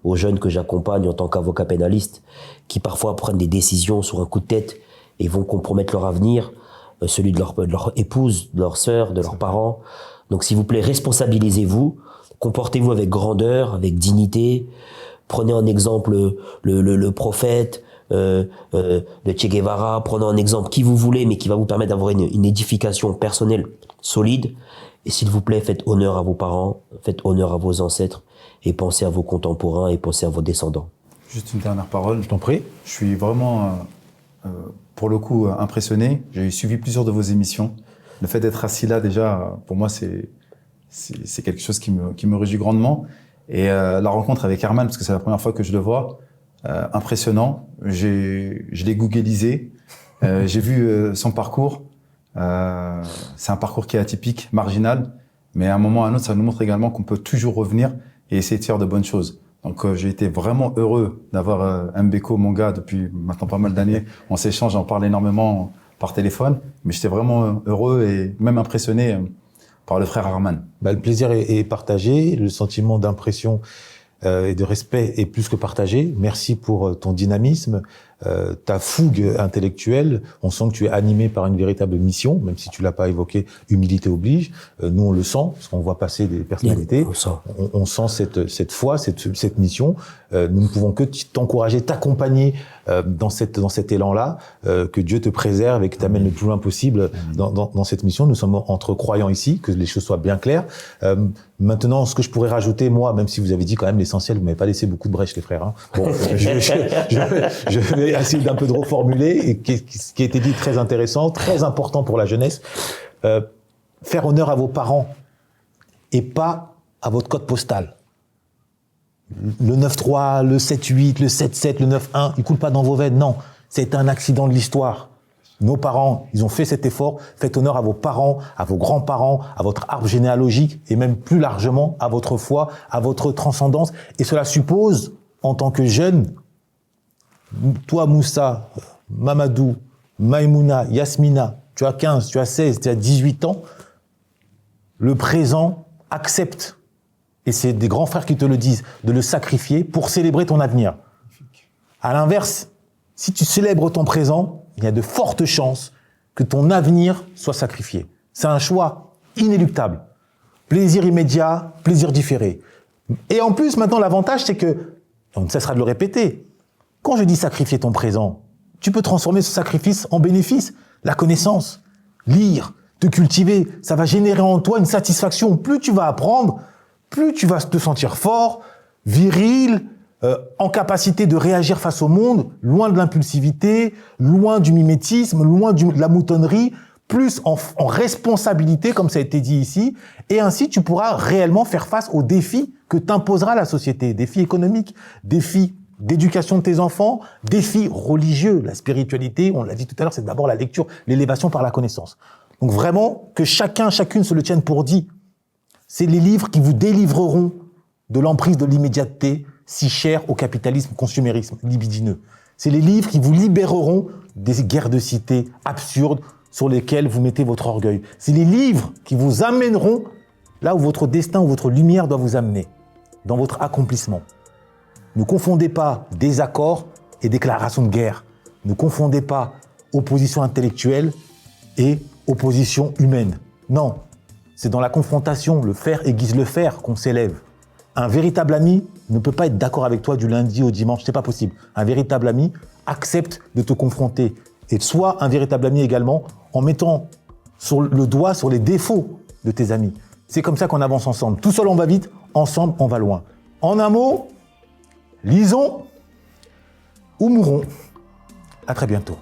aux jeunes que j'accompagne en tant qu'avocat pénaliste, qui parfois prennent des décisions sur un coup de tête et vont compromettre leur avenir, celui de leur épouse, de leur sœur, de leurs parents. Donc s'il vous plaît, responsabilisez-vous, comportez-vous avec grandeur, avec dignité. Prenez en exemple le prophète, le Che Guevara, prenez en exemple qui vous voulez, mais qui va vous permettre d'avoir une édification personnelle solide. Et s'il vous plaît, faites honneur à vos parents, faites honneur à vos ancêtres, et pensez à vos contemporains et pensez à vos descendants. Juste une dernière parole. Je t'en prie. Je suis vraiment, pour le coup, impressionné. J'ai suivi plusieurs de vos émissions. Le fait d'être assis là, déjà, pour moi, c'est quelque chose qui me réjouit grandement. Et la rencontre avec Herman, parce que c'est la première fois que je le vois, impressionnant. Je l'ai googlisé. J'ai vu son parcours. C'est un parcours qui est atypique, marginal, mais à un moment ou à un autre, ça nous montre également qu'on peut toujours revenir et essayer de faire de bonnes choses. Donc j'ai été vraiment heureux d'avoir Mbeko, mon gars, depuis maintenant pas mal d'années. On s'échange, on parle énormément par téléphone, mais j'étais vraiment heureux et même impressionné par le frère Herman. Le plaisir est partagé, le sentiment d'impression et de respect est plus que partagé. Merci pour ton dynamisme, ta fougue intellectuelle. On sent que tu es animé par une véritable mission, même si tu l'as pas évoqué, humilité oblige. Nous, on le sent, parce qu'on voit passer des personnalités. On sent cette foi, cette mission. Nous ne pouvons que t'encourager, t'accompagner dans cet élan-là. Que Dieu te préserve et que t'amène le plus loin possible dans cette mission. Nous sommes entre croyants ici, que les choses soient bien claires. Maintenant, ce que je pourrais rajouter, moi, même si vous avez dit quand même l'essentiel, vous m'avez pas laissé beaucoup de brèches, les frères. Hein. Bon, je vais essayer d'un peu de reformuler, et ce qui a été dit très intéressant, très important pour la jeunesse. Faire honneur à vos parents et pas à votre code postal. Le 9-3, le 7-8, le 7-7, le 9-1, il coule pas dans vos veines, non. C'est un accident de l'histoire. Nos parents, ils ont fait cet effort. Faites honneur à vos parents, à vos grands-parents, à votre arbre généalogique et même plus largement à votre foi, à votre transcendance. Et cela suppose, en tant que jeune, toi Moussa, Mamadou, Maïmouna, Yasmina, tu as 15, tu as 16, tu as 18 ans, le présent accepte, et c'est des grands frères qui te le disent, de le sacrifier pour célébrer ton avenir. À l'inverse, si tu célèbres ton présent, il y a de fortes chances que ton avenir soit sacrifié. C'est un choix inéluctable. Plaisir immédiat, plaisir différé. Et en plus, maintenant, l'avantage, c'est que, on ne cessera de le répéter, quand je dis sacrifier ton présent, tu peux transformer ce sacrifice en bénéfice. La connaissance, lire, te cultiver, ça va générer en toi une satisfaction. Plus tu vas apprendre, plus tu vas te sentir fort, viril, en capacité de réagir face au monde, loin de l'impulsivité, loin du mimétisme, loin de la moutonnerie, plus en responsabilité, comme ça a été dit ici, et ainsi tu pourras réellement faire face aux défis que t'imposera la société, défis économiques, défis d'éducation de tes enfants, défis religieux. La spiritualité, on l'a dit tout à l'heure, c'est d'abord la lecture, l'élévation par la connaissance. Donc vraiment, que chacune se le tienne pour dit. C'est les livres qui vous délivreront de l'emprise de l'immédiateté, si chère au capitalisme, consumérisme, libidineux. C'est les livres qui vous libéreront des guerres de cité absurdes sur lesquelles vous mettez votre orgueil. C'est les livres qui vous amèneront là où votre destin ou votre lumière doit vous amener, dans votre accomplissement. Ne confondez pas désaccord et déclaration de guerre. Ne confondez pas opposition intellectuelle et opposition humaine. Non, c'est dans la confrontation, le faire aiguise le faire qu'on s'élève. Un véritable ami ne peut pas être d'accord avec toi du lundi au dimanche, c'est pas possible. Un véritable ami accepte de te confronter. Et sois un véritable ami également en mettant le doigt sur les défauts de tes amis. C'est comme ça qu'on avance ensemble. Tout seul on va vite, ensemble on va loin. En un mot, lisons ou mourons. À très bientôt.